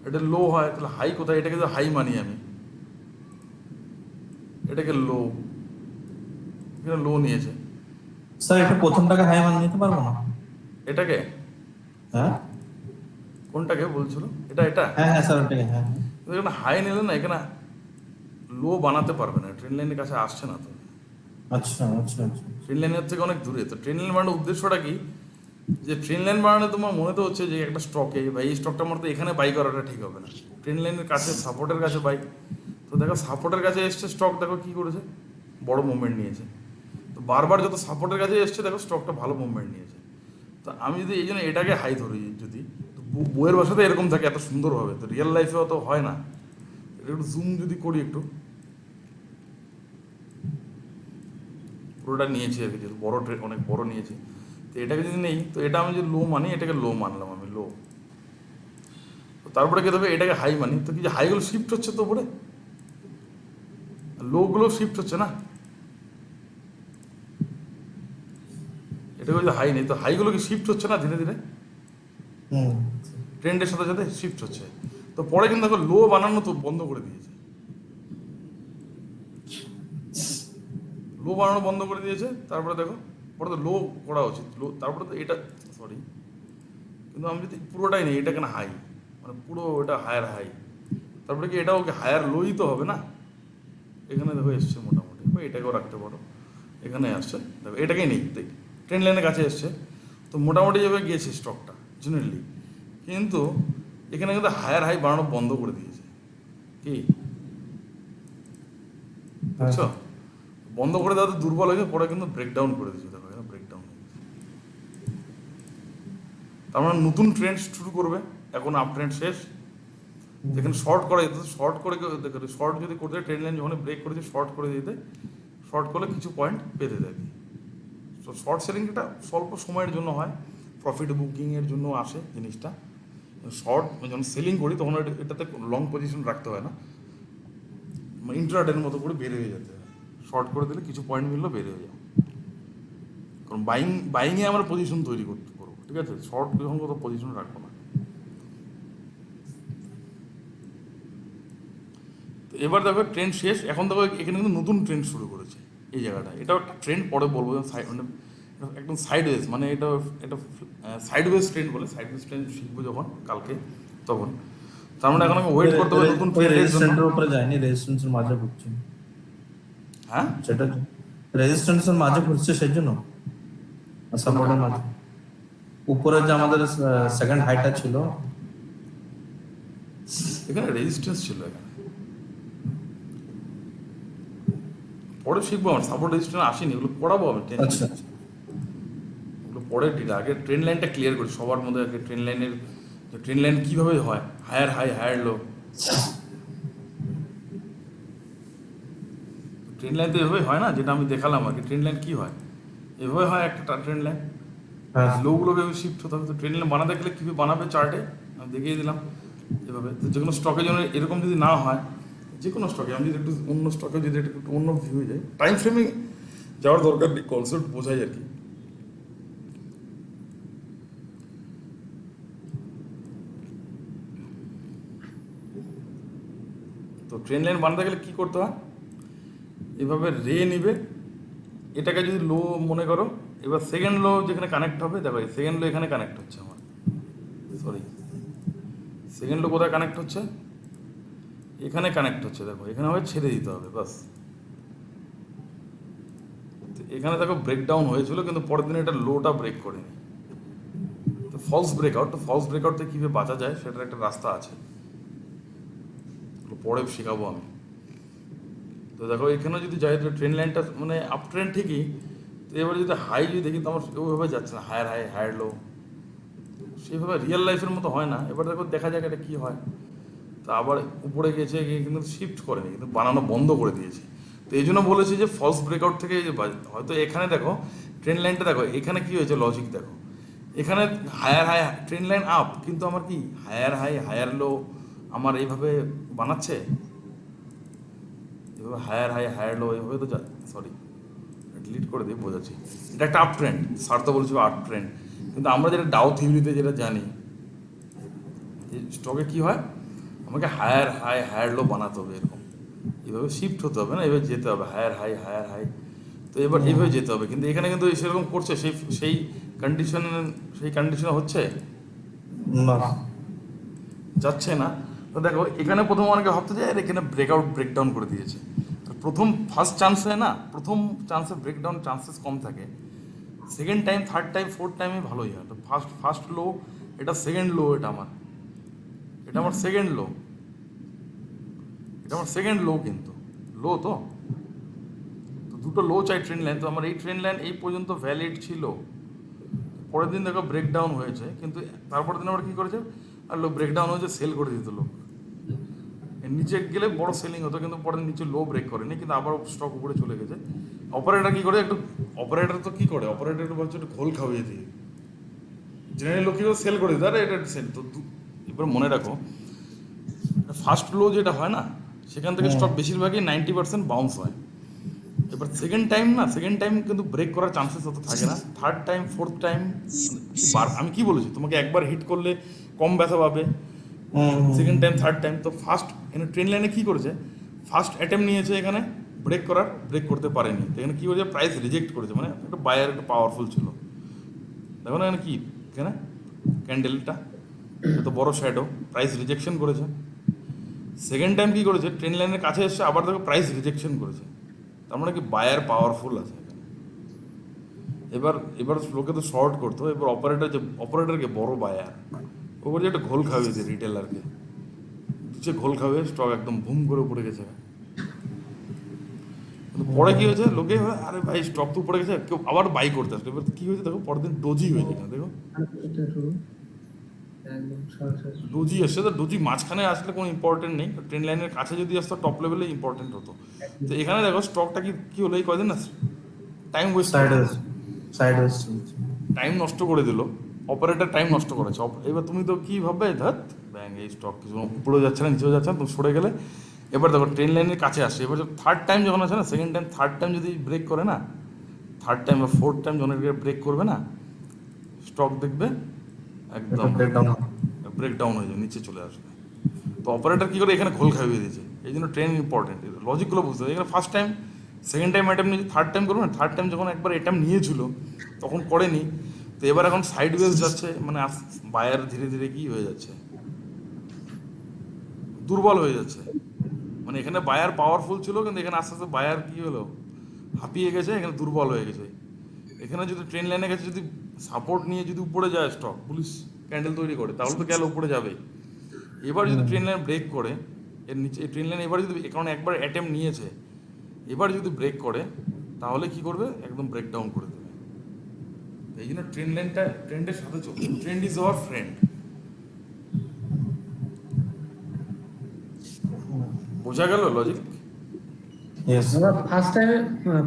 এটা লো হয়, তাহলে হাই কোথায়? এটাকে যদি হাই মানি আমি, এটাকে লো, এখানে লো নিয়েছে। স্যার এটা প্রথমটাকে হাই মান নিতে পারবো না? এটাকে হ্যাঁ কোনটাকে বলছিল? এটা এটা হ্যাঁ হ্যাঁ স্যার ওটাকে হ্যাঁ হ্যাঁ। তো এখানে হাই নিলে না, এখানে লো বানাতে পারবে না, ট্রেন লাইনের কাছে আসছে না তো, আচ্ছা আচ্ছা আচ্ছা ট্রেন লাইনের থেকে অনেক দূরে। তো ট্রেন লাইন বানানোর উদ্দেশ্যটা কি, যে ট্রেন লাইন বানানো তোমার মনে তো হচ্ছে যে একটা স্টকে বা এই স্টকটা আমার তো এখানে বাই করাটা ঠিক হবে না, ট্রেন লাইনের কাছে সাপোর্টের কাছে বাই। তো দেখো সাপোর্টের কাছে এসছে স্টক, দেখো কী করেছে, বড় মুভমেন্ট নিয়েছে। তো বারবার যত সাপোর্টের কাছে এসছে দেখো স্টকটা ভালো মুভমেন্ট নিয়েছে। তো আমি যদি এই জন্য এটাকে হাই ধরি, যদি তো বইয়ের ভাষাতে এরকম থাকে এত সুন্দরভাবে, তো রিয়েল লাইফে অত হয় না। এটা একটু জুম যদি করি, একটু পুরোটা নিয়েছি আর কি, যেহেতু বড় অনেক বড় নিয়েছি। তো এটাকে যদি নেই, তো এটা আমি যদি লো মানি, এটাকে লো মানলাম আমি, লো। তো তারপরে কি হবে, এটাকে হাই মানি, তো কি যে হাইগুলো শিফট হচ্ছে তো উপরে, লোগুলো শিফট হচ্ছে না, এটাকে যদি হাই নেই, তো হাইগুলো কি শিফট হচ্ছে না ধীরে ধীরে, হুম ট্রেন্ডের সাথে সাথে শিফট হচ্ছে। তো পরে কিন্তু দেখো লো বানানো তো বন্ধ করে দিয়েছে, লো বানানো বন্ধ করে দিয়েছে। তারপরে দেখো পরে তো লো করা উচিত, লো তারপরে তো এটা সরি, কিন্তু আমি যদি পুরোটাই নেই, এটা কেন হাই, মানে পুরো এটা হায়ার হাই, তারপরে কি এটাও কি হায়ার লোই তো হবে না। এখানে দেখো এসছে মোটামুটি, এটাকেও রাখতে পারো, এখানে আসছে দেখো, এটাকেই নেই, দেখ ট্রেন লাইনের কাছে এসছে, তো মোটামুটি যাবে গিয়েছে স্টকটা জেনারেলি। কিন্তু এখানে কিন্তু হায়ার হাই বানানো বন্ধ করে দিয়েছে, কি বুঝছো? বন্ধ করে দেওয়া তো দুর্বল হয়েছে, পরে কিন্তু ব্রেকডাউন করে দিয়েছে, দেখো এখানে ব্রেকডাউন হয়ে গেছে। তার মানে নতুন ট্রেন্ড শুরু করবে, এখন আপ ট্রেন্ড শেষ, যেখানে শর্ট করা যেত, শর্ট করে শর্ট যদি করতে ট্রেন লাইন যখন ব্রেক করেছে শর্ট করে দিতে, শর্ট করলে কিছু পয়েন্ট পেতে থাকে। তো শর্ট সেলিংটা স্বল্প সময়ের জন্য হয়, প্রফিট বুকিংয়ের জন্য আসে জিনিসটা। শর্ট যখন সেলিং করি তখন এটাতে লং পজিশন রাখতে হয় না, ইন্ট্রাডের মতো করে বের হয়ে যেতে হয়, শর্ট করে দিলে কিছু পয়েন্ট মিললো বের হয়ে যাবে। কারণ বাইংয়ে আমরা পজিশন তৈরি করতে পারবো, ঠিক আছে, শর্ট যখন কোথাও পজিশন রাখবো না। তো এবার দেখো ট্রেন্ড শেষ, এখন দেখো এখানে কিন্তু নতুন ট্রেন্ড শুরু করেছে এই জায়গাটা, এটাও একটা ট্রেন্ড পরে বলবো, মানে একদম সাইডওয়েজ, মানে এটা এটা সাইডওয়েজ ট্রেন্ড বলে, সাইডওয়েজ ট্রেন্ড শিখবো যখন কালকে তখন। তার মানে এখন আমি ওয়েট করতে হবে নতুন ওই ট্রেন্ডের জন্য। রেজিস্ট্যান্সের উপরে যায়নি, রেজিস্ট্যান্সের মাঝে ঘুরছে, হ্যাঁ সেটা রেজিস্ট্যান্সের মাঝে ঘুরছে সেই জন্য, সাপোর্টের মাঝে উপরে যে আমাদের সেকেন্ড হাইটা ছিল, এখানে রেজিস্ট্যান্স ছিল, এখানে পরে শিখবো, আমার সাপোর্ট রেজিস্ট্যান্স আসেনি, ওগুলো পড়াবো আমি আচ্ছা ওগুলো পরে ডিটা, আগে ট্রেন লাইনটা ক্লিয়ার করি সবার মধ্যে, আগে ট্রেন লাইনের ট্রেন লাইন কীভাবে হয়, higher high higher low, trend line তো এভাবে হয় না, যেটা আমি দেখালাম আর কি, ট্রেন লাইন কী হয়, এভাবে হয় একটা ট্রেন লাইন, হ্যাঁ লোগুলোকে শিফট হতে হবে। তো ট্রেন লাইন বানাতে গেলে কীভাবে বানাবে চার্টে আমি দেখিয়ে দিলাম এভাবে। তো যে কোনো স্টকের জন্য এরকম যদি না হয়, যে কোনো স্টকে আমি যদি একটু অন্য স্টকে যদি একটু অন্য ভিউ হয়ে যায়, টাইম ফ্রেমে যাওয়ার দরকার নেই, কনসেপ্ট বোঝাই আর কি। তো ট্রেন লাইন বানাতে গেলে কী করতে হয়, এভাবে রে নিবে, এটাকে যদি লো মনে করো, এবার সেকেন্ড লো যেখানে কানেক্ট হবে, দেখো এই সেকেন্ড লো এখানে কানেক্ট হচ্ছে আমার, সরি সেকেন্ড লো কোথায় কানেক্ট হচ্ছে, এখানে কানেক্ট হচ্ছে, দেখো এখানে হবে ছেড়ে দিতে হবে বাস। এখানে দেখো ব্রেকডাউন হয়েছিল, কিন্তু পরের দিন এটা লোটা ব্রেক করেনি, তো ফলস ব্রেকআউট, তো ফলস ব্রেকআউট থেকে কীভাবে বাঁচা যায় সেটার একটা রাস্তা আছে, পরে শেখাবো আমি। তো দেখো এখানে যদি যাই, তো ট্রেন লাইনটা মানে আপ ট্রেন্ড ঠিকই, তো এবার যদি হাই যদি দেখি তো আমার ওইভাবে যাচ্ছে না, হায়ার হাই হায়ার লো, সেইভাবে রিয়েল লাইফের মতো হয় না। এবার দেখো দেখা যাক এটা কী হয়। তো আবার উপরে গেছে গিয়ে কিন্তু শিফট করেনি, কিন্তু বানানো বন্ধ করে দিয়েছে। তো এই জন্য বলেছি যে ফলস ব্রেকআউট থেকে হয়তো এখানে দেখো ট্রেন লাইনটা দেখো এখানে কী হয়েছে, লজিক দেখো এখানে higher high trend line up, কিন্তু আমার কি হায়ার হাই হায়ার লো আমার এইভাবে বানাচ্ছে, এভাবে হায়ার হাই হায়ার লো এইভাবে তো সরি ডিলিট করে দিয়ে বোঝাচ্ছি, এটা একটা আপ ট্রেন্ড, স্যার তো বলেছিল আপ ট্রেন্ড, কিন্তু আমরা যেটা ডাউ থিওরিতে যেটা জানি, স্টকে কী হয়, আমাকে হায়ার হাই হায়ার লো বানাতে হবে, এরকম এভাবে শিফট হতে হবে না, এভাবে যেতে হবে হায়ার হাই হায়ার হাই, তো এবার এইভাবে যেতে হবে। কিন্তু এখানে কিন্তু সেরকম করছে, সেই কন্ডিশনে হচ্ছে না, যাচ্ছে না। তো দেখো এখানে প্রথম অনেকে ভাবতে যায় আর এখানে ব্রেকডাউন করে দিয়েছে, তো প্রথম ফার্স্ট চান্সে না, প্রথম চান্সে ব্রেকডাউন চান্সেস কম থাকে, second time third time fourth টাইমে ভালোই হয়। তো ফার্স্ট লো, এটা সেকেন্ড লো, এটা আমার সেকেন্ড লো, এটা আমার সেকেন্ড লো, কিন্তু লো তো দুটো লো চাই ট্রেন লাইন, তো আমার এই ট্রেন লাইন এই পর্যন্ত ভ্যালিড ছিল, পরের দিন দেখো ব্রেকডাউন হয়েছে, কিন্তু তারপরের দিন আবার কী করেছে, আর লো ব্রেকডাউন হয়েছে সেল করে দিত লোক, এর নিচে গেলে বড় সেলিং হতো, কিন্তু পরের নিচে লো ব্রেক করেনি, কিন্তু আবার স্টক উপরে চলে গেছে। অপারেটর কী করে, একটু অপারেটর তো কী করে, অপারেটর একটু ভাবছে একটু ঘোল খাওয়িয়ে দিয়ে, জেনারেল লোক কী করে সেল করে দিত, আরে এটা সেল তো। এবার মনে রাখো ফার্স্ট লো যেটা হয় না, সেখান থেকে স্টক বেশিরভাগই 90% বাউন্স হয়। এবার সেকেন্ড টাইম কিন্তু ব্রেক করার চান্সেস অত থাকে না, থার্ড টাইম ফোর্থ টাইম, আমি কি বলেছি তোমাকে, একবার হিট করলে কম ব্যথা পাবে, সেকেন্ড টাইম থার্ড টাইম। তো ফার্স্ট এখানে ট্রেন লাইনে কী করেছে, ফার্স্ট অ্যাটেম্প নিয়েছে এখানে ব্রেক করতে পারেনি, তো এখানে কী করেছে, প্রাইস রিজেক্ট করেছে, মানে একটা বায়ার একটু পাওয়ারফুল ছিল, দেখো না এখানে কি, এখানে ক্যান্ডেলটা এত বড় শ্যাডো, প্রাইস রিজেকশন করেছে। সেকেন্ড টাইম কী করেছে, ট্রেন লাইনের কাছে এসে আবার দেখো প্রাইস রিজেকশন করেছে, তার মানে কি বায়ার পাওয়ারফুল আছে এখানে। এবার লোকে তো শর্ট করতো, এবার অপারেটরকে বড় বায়ার ও বলছে একটা ঘোল খাওয়িয়েছে রিটেলারকে, দিচ্ছে ঘোল খাওয়িয়ে স্টক একদম বুম করে পড়ে গেছে। কিন্তু পরে কী হয়েছে, লোকে আরে ভাই স্টক তো পড়ে গেছে, কেউ আবার বাই করতে আসলো, এবার কী হয়েছে দেখো পরের দিন ডোজি হয়েছে, এখানে দেখো একদম সরাসরি। ডোজি এসছে, তো ডোজি মাঝখানে আসলে কোনো ইম্পর্টেন্ট নেই, ট্রেন লাইনের কাছে যদি আসতো টপ লেভেলে ইম্পর্টেন্ট হতো। তো এখানে দেখো স্টকটা কি হলো এই কয়দিন না, টাইম ওয়েস্ট করে সাইডওয়েজ সাইডওয়েজ চলছে। টাইম নষ্ট করে দিল, অপারেটর টাইম নষ্ট করেছে। এবার তুমি তো কি ভাববে, ধ্যাত ব্যাং এই স্টক কিছু উপরে যাচ্ছে না নিচেও যাচ্ছে না, তুমি সরে গেলে। এবার দেখো ট্রেন লাইনের কাছে আসে, এবার থার্ড টাইম যখন আছে না, সেকেন্ড টাইম থার্ড টাইম যদি ব্রেক করে না, থার্ড টাইম বা ফোর্থ টাইম যখন ব্রেক করবে না, স্টক দেখবে একদম ব্রেকডাউন। ব্রেকডাউন হয়ে যাবে, নিচে চলে আসবে। তো অপারেটর কী করে এখানে ঘোল খাইয়ে দিয়েছে, এই জন্য ট্রেন ইম্পর্টেন্ট, লজিকগুলো বুঝতে হবে। এখানে first time second time attempt নিয়ে থার্ড টাইম করবে না, থার্ড টাইম যখন একবার অ্যাটেম্প নিয়েছিল তখন করেনি। তো এবার এখন সাইড ওয়েজ যাচ্ছে, মানে বায়ার ধীরে ধীরে কি হয়ে যাচ্ছে, দুর্বল হয়ে যাচ্ছে। মানে এখানে বায়ার পাওয়ারফুল ছিল, কিন্তু এখানে আস্তে আস্তে বায়ার কি হলো, হাঁপিয়ে গেছে, এখানে দুর্বল হয়ে গেছে। এখানে যদি ট্রেন লাইনে গেছে, যদি সাপোর্ট নিয়ে যদি উপরে যায় স্টক, পুলিশ ক্যান্ডেল তৈরি করে, তাহলে তো গেল উপরে যাবে। এবার যদি ট্রেন লাইন ব্রেক করে, এর নিচে এই ট্রেন লাইন এবার যদি, কারণ একবার অ্যাটেম্প নিয়েছে, এবার যদি ব্রেক করে তাহলে কি করবে, একদম ব্রেকডাউন করে দেবে। এই জন্য ট্রেন লাইনটা ট্রেন্ডের সাথে চলছে, ট্রেন্ড ইজ আওয়ার ফ্রেন্ড। বোঝা গেল লজিক? ইয়েস। আমরা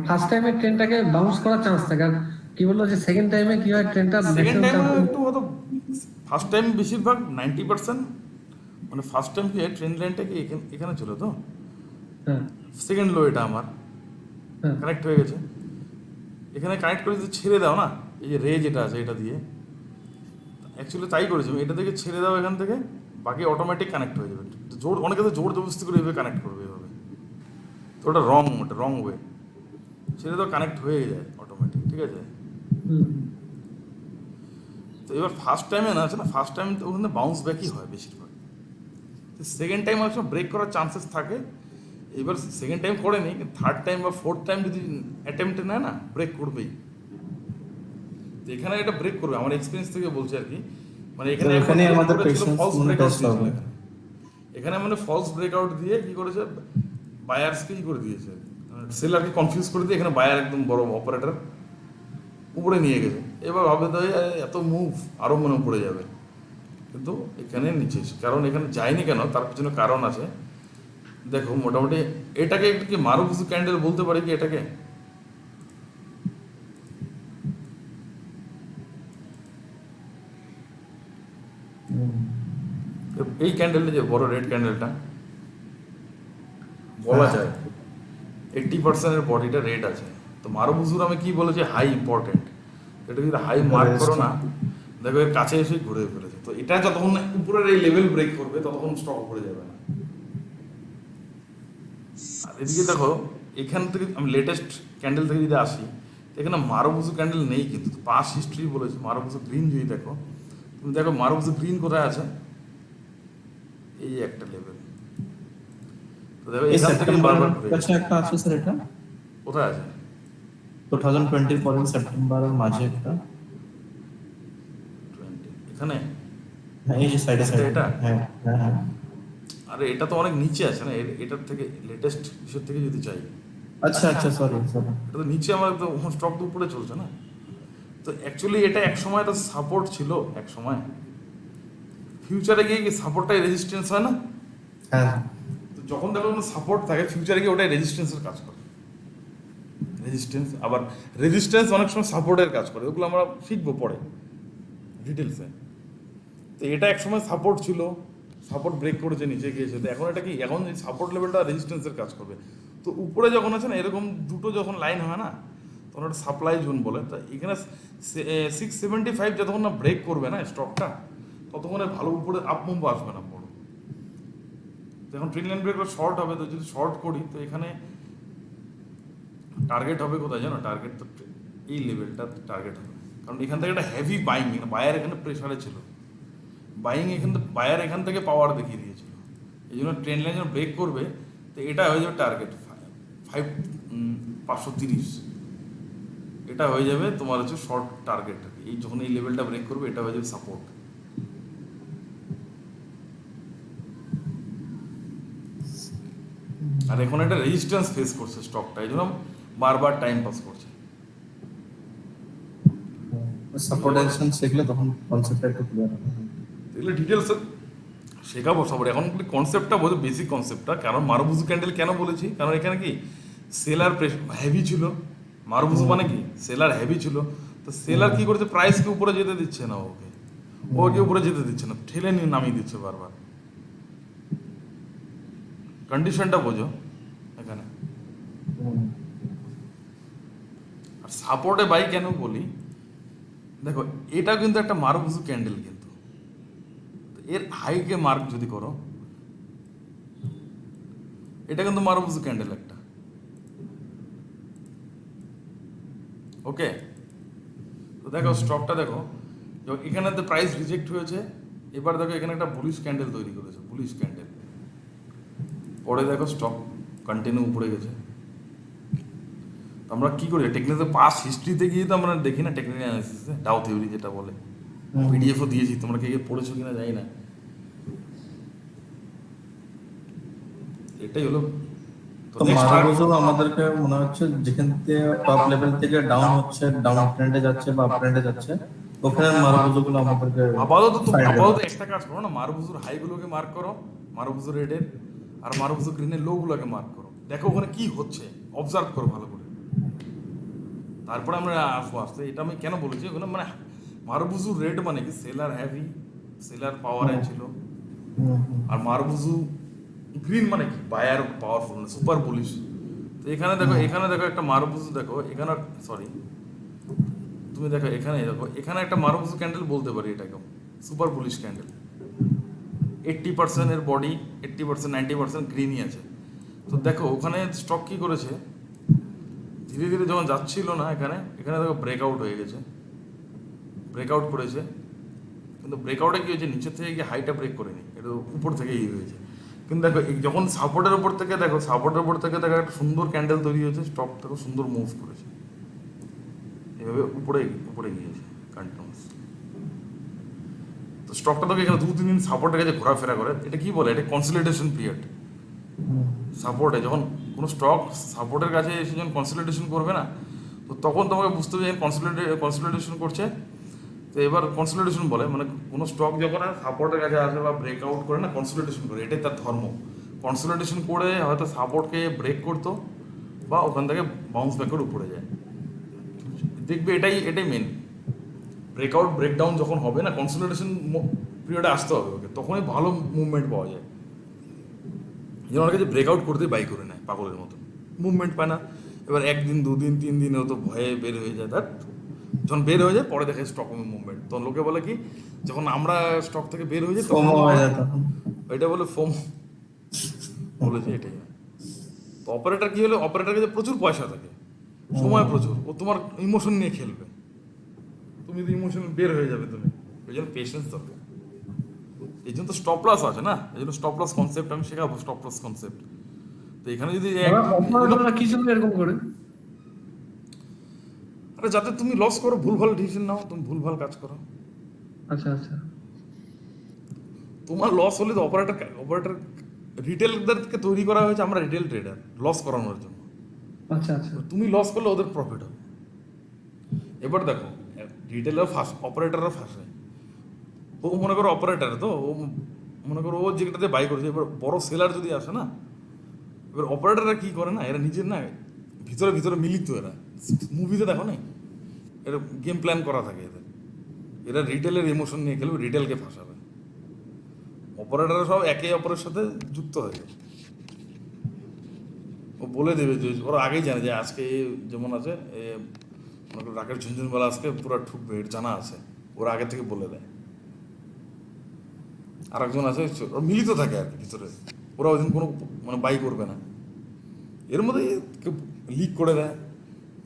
ফার্স্ট টাইমে ট্রেনটাকে বাউন্স করার চান্স থাকে, আর কি বললো যে সেকেন্ড টাইমে কি হয় ট্রেনটা সেকেন্ড টাইমে ম্যাক্সিমাম একটু হয়তো, ফার্স্ট টাইম বেশিরভাগ 90%, মানে ফার্স্ট টাইম কি ট্রেন লাইনটা কি এখানে ছিল, তো হ্যাঁ সেকেন্ড লো এটা আমার হ্যাঁ কানেক্ট হয়ে গেছে। এখানে কানেক্ট করে যদি ছেড়ে দাও না, এই যে রে যেটা আছে এটা দিয়ে, অ্যাকচুয়ালি তাই করেছি এটা থেকে ছেড়ে দাও এখান থেকে, বাকি অটোমেটিক কানেক্ট হয়ে যাবে। জোর, অনেকে তো জোর জবরদস্তি করে এভাবে কানেক্ট করবে এভাবে, তো ওটা রং ওয়ে। ছেড়ে দাও, কানেক্ট হয়ে যায় অটোমেটিক, ঠিক আছে। হুম, তো এবার ফার্স্ট টাইমে না আছে না, ফার্স্ট টাইম তো ওখানে বাউন্স ব্যাকই হয় বেশিরভাগ। সেকেন্ড টাইম অনেক সময় ব্রেক করার চান্সেস থাকে। এবার সেকেন্ড টাইম করেনি, থার্ড টাইম বা ফোর্থ টাইম যদি অ্যাটেম্পটে নেয় না, ব্রেক করবেই। তো এখানে এটা ব্রেক করবে, আমার এক্সপিরিয়েন্স থেকে বলছি আর কি। মানে এখানে তো এখানে আমাদের ফলস patience ব্রেকআউট test হবে। এখানে মানে ফলস ব্রেকআউট দিয়ে কি করেছে, বায়ার্সকে কি করে দিয়েছে, সেলারকে কনফিউজ করে দিয়ে এখানে বায়ার একদম বড় অপারেটর উপরে নিয়ে গেছে। এবার ভাবে তো এত মুভ আরও মনে পড়ে যাবে, কিন্তু এখানে নিচে, কারণ এখানে যায়নি কেন, তার পিছনে কারণ আছে। দেখো মোটামুটি এটাকে একটু কি মারুফুজু ক্যান্ডেল বলতে পারি কি এটাকে? এই ক্যান্ডেলটা যে বড় রেড ক্যান্ডেলটা বলা যায় 80%-এর বডিটা রেড আছে। তো মারুফুজুর আমি কি বলেছি, হাই ইম্পর্টেন্ট। এটা যদি হাই মার্ক করো না, দেখো এর কাছে এসে ঘুরে ফেলেছে। তো এটা যতক্ষণ উপরের এই লেভেল ব্রেক করবে ততক্ষণ স্টক উপরে যাবে না। আর এদিকে দেখো এখান থেকে আমি লেটেস্ট ক্যান্ডেল থেকে যদি আসি, এখানে মারুফুজু ক্যান্ডেল নেই, কিন্তু পাস হিস্ট্রি বলেছে মারুফুজু গ্রিন। যদি দেখো, তুমি দেখো মারুফুজু গ্রিন কোথায় আছে, এই একটা লেভেল। তো দেখো এখান থেকে বারবার ঘুরে আচ্ছা একটা আছে স্যার, এটা কোথায় আছে, 2020 পরের সেপ্টেম্বরের মাঝে একটা, 20 এখানে। হ্যাঁ এই যে সাইডে এটা, সাইডে, এটা? হ্যাঁ হ্যাঁ হ্যাঁ। আরে এটা তো অনেক নিচে আছে না, এটার থেকে লেটেস্ট বিষয়ের থেকে যদি চাই, আচ্ছা আচ্ছা সরি সরি। এটা তো নিচে, আমার তো স্টক তো উপরে চলছে না। তো অ্যাকচুয়ালি এটা এক সময় তো সাপোর্ট ছিল, এক সময়। ফিউচারে গিয়ে কি সাপোর্টটাই রেজিস্ট্যান্স হয় না? হ্যাঁ তো যখন দেখো কোনো সাপোর্ট থাকে, ফিউচারে গিয়ে ওটাই রেজিস্ট্যান্সের কাজ করে। রেজিস্ট্যান্স, আবার রেজিস্ট্যান্স অনেক সময় সাপোর্টের কাজ করে, ওগুলো আমরা শিখবো পরে ডিটেলসে। তো এটা এক সময় সাপোর্ট ছিল, সাপোর্ট ব্রেক করেছে, নিচে গিয়েছে। তো এখন এটা কি, এখন এই সাপোর্ট লেভেলটা রেজিস্ট্যান্সের কাজ করবে। তো উপরে যখন আছে না, এরকম দুটো যখন লাইন হয় না, তখন একটা সাপ্লাই জোন বলে। তা এখানে 675 যতক্ষণ না ব্রেক করবে না স্টকটা, ততক্ষণে ভালো উপরে আপ মুভ আসবে না বড়। যখন ট্রেন লাইন ব্রেক শর্ট হবে, তো যদি শর্ট করি তো এখানে টার্গেট হবে কোথায় জানো, টার্গেট তো এই লেভেলটা টার্গেট হবে। কারণ এখান থেকে একটা হেভি বাইং, বায়ার এখানে প্রেশারে ছিল, বাইং এখান থেকে, বায়ার এখান থেকে পাওয়ার দেখিয়ে দিয়েছিল। এই জন্য ট্রেন লাইন যখন ব্রেক করবে, তো এটা হয়ে যাবে টার্গেট 530। এটা হয়ে যাবে তোমার হচ্ছে শর্ট টার্গেট। এই যখন এই লেভেলটা ব্রেক করবে, এটা হয়ে যাবে সাপোর্ট। আর এখন একটা রেজিস্ট্যান্স ফেস করছে স্টকটা, এই জন্য বারবার টাইম পাস করছে। সাপোর্ট অ্যাকশন শিখলে তখন কনসেপ্টটা একটু ক্লিয়ার হবে। তো এগুলো ডিটেলস শেখাবো সবার। এখন কনসেপ্টটা বোঝো, বেসিক কনসেপ্টটা। কারণ মারুবুজু ক্যান্ডেল কেন বলেছি, কারণ এখানে কি সেলার হেভি ছিল। মারুবুজু মানে কি সেলার হেভি ছিল, তো সেলার কি করেছে, প্রাইসকে উপরে যেতে দিচ্ছে না, ওকে উপরে যেতে দিচ্ছে না, ঠেলে নিয়ে নামিয়ে দিচ্ছে বারবার। কন্ডিশনটা বোঝো এখানে। আর সাপোর্টে বাই কেন বলি, দেখো এটা কিন্তু একটা মারুবুজু ক্যান্ডেল, কিন্তু এর হাইকে মার্ক যদি করো, এটা কিন্তু মারুবুজু ক্যান্ডেল একটা, ওকে। তো দেখো স্টকটা দেখো, এখানে তো প্রাইস রিজেক্ট হয়েছে, এবার দেখো এখানে একটা বুলিশ ক্যান্ডেল তৈরি করেছে, বুলিশ ক্যান্ডেল। পরে দেখো স্টক কন্টিনিউ উপরে গেছে। তো আমরা কি করি, টেকনিক্যাল পাস হিস্ট্রিতে গিয়ে তো আমরা দেখি না, টেকনিক্যাল অ্যানালিসিসে ডাউ থিওরি যেটা বলে, পিডিএফও দিয়েছি, তোমরা কে পড়েছো কিনা জানি না। এটাই হলো। তো মারুবুজু আমাদেরকে মনে হচ্ছে যেখান থেকে টপ লেভেল থেকে ডাউন হচ্ছে, ডাউন ট্রেন্ডে যাচ্ছে বা আপ ট্রেন্ডে যাচ্ছে, ওখানে মারুবুজু গুলো আমাদেরকে আপাতত একটা কাজ করো না, মারুবুজুর হাইগুলোকে মার্ক করো, মারুবুজুর রেডের আর মারুবুজু গ্রিনের লোগুলোকে মার্ক করো, দেখো ওখানে কি হচ্ছে, অবজার্ভ করো ভালো করে। তারপরে আমরা আসবো আসতে। এটা আমি কেন বলেছি, ওখানে মানে মারুবুজু রেড মানে কি সেলার হেভি, সেলার পাওয়ারে ছিল। আর মারুবুজু গ্রিন মানে কি বায়ার পাওয়ারফুল, সুপার বুলিশ। তো এখানে দেখো একটা মারুবুজু, দেখো এখানে সরি তুমি দেখো এখানে একটা মারুবুজু ক্যান্ডেল বলতে পারি, এটাকে সুপার বুলিশ ক্যান্ডেল। 80% এর বডি, 80% 90% গ্রিনই আছে। তো দেখো ওখানে স্টক কি করেছে, ধীরে ধীরে যখন যাচ্ছিল না, এখানে দেখো ব্রেকআউট হয়ে গেছে, ব্রেকআউট করেছে। কিন্তু ব্রেকআউটে কি হয়েছে, নিচের থেকে গিয়ে হাইটা ব্রেক করেনি, এটা উপর থেকে হয়েছে। কিন্তু দেখো যখন সাপোর্টের উপর থেকে দেখো একটা সুন্দর ক্যান্ডেল তৈরি হয়েছে, স্টক দেখো সুন্দর মুভ করেছে, এভাবে উপরে গিয়েছে কন্টিনিউয়াস। তো স্টকটা দেখো এখানে 2-3 দিন সাপোর্টের কাছে ঘোরাফেরা করে, এটা কি বলে, এটা কনসলিডেশন পিরিয়ড। সাপোর্টে যখন কোনো স্টক সাপোর্টের কাছে এসে যখন কনসলিডেশন করবে না, তো তখন তোমাকে বুঝতে হবে কনসলিডেশন করছে। তো এবার কনসলিডেশন বলে মানে কোনো স্টক যখন সাপোর্টের কাছে আসে বা ব্রেকআউট করে না, কনসলিডেশন করে, এটাই তার ধর্ম। কনসলিডেশন করে হয়তো সাপোর্টকে ব্রেক করতো বা ওখান থেকে বাউন্স ব্যাক করে উপরে যায়, দেখবে এটাই মেন। ব্রেকআউট ব্রেকডাউন যখন হবে না, কনসলিডেশন পিরিয়ডে আসতে হবে ওকে, তখনই ভালো মুভমেন্ট পাওয়া যায়। যেমন অনেকে যে ব্রেকআউট করতে বাই করে নেয় পাগলের মতো, মুভমেন্ট পায় না। এবার 1 দিন 2 দিন 3 দিনে তো ভয়ে বের হয়ে যায়, তার যখন বের হয়ে যায় পরে দেখে স্টক মুভমেন্ট, তখন লোকে বলে কি, যখন আমরা স্টক থেকে বের হয়ে যাই তখন এটা বলে ফোম বলেছে, এটাই। তো অপারেটর কি হলো, অপারেটর কাছে প্রচুর পয়সা থাকে, সময় প্রচুর, ও তোমার ইমোশন নিয়ে খেলবে, তুমি তো ইমোশন বের হয়ে যাবে, তুমি ওই জন্য পেশেন্স দরকার। এই জন্য তো স্টপ লস আছে না, এই জন্য স্টপ লস কনসেপ্ট আমি শেখাবো, স্টপ লস কনসেপ্ট। তো এখানে যদি কি জন্য এরকম করে, আরে যাতে তুমি লস করো, ভুলভাল ডিসিশন নাও, তুমি ভুলভাল কাজ করো। আচ্ছা আচ্ছা, তোমার লস হলে তো অপারেটর রিটেলদেরকে তৈরি করা হয়েছে, আমরা রিটেল ট্রেডার, লস করানোর জন্য। আচ্ছা আচ্ছা, তুমি লস করলে ওদের প্রফিট হবে। এবার দেখো রিটেলার ফার্স্ট, অপারেটররা ফার্স্ট। ও মনে করো অপারেটর, তো ও মনে করো ও যেটাতে বাই করেছে, এবার বড় সেলার যদি আসে না, এবার অপারেটররা কী করে না, এরা নিজের না ভিতরে মিলিত, এরা মুভিতে দেখো না, এরা গেম প্ল্যান করা থাকে এরা রিটেলের ইমোশন নিয়ে খেলবে, রিটেলকে ফাঁসাবে। অপারেটররা সব একে অপরের সাথে যুক্ত হয়ে যায়, ও বলে দেবে যে ওরা আগেই জানে যে আজকে যেমন আছে মনে করো রাকেশ ঝুনঝুনওয়ালা আজকে পুরো ঠুকবে, এর জানা আছে, ওরা আগে থেকে বলে দেয়। আর একজন আছে ওরা মিলিত থাকে আর কি ভিতরে, ওরা ওই দিন কোনো মানে বাই করবে না। এর মধ্যে লিক করে দেয়,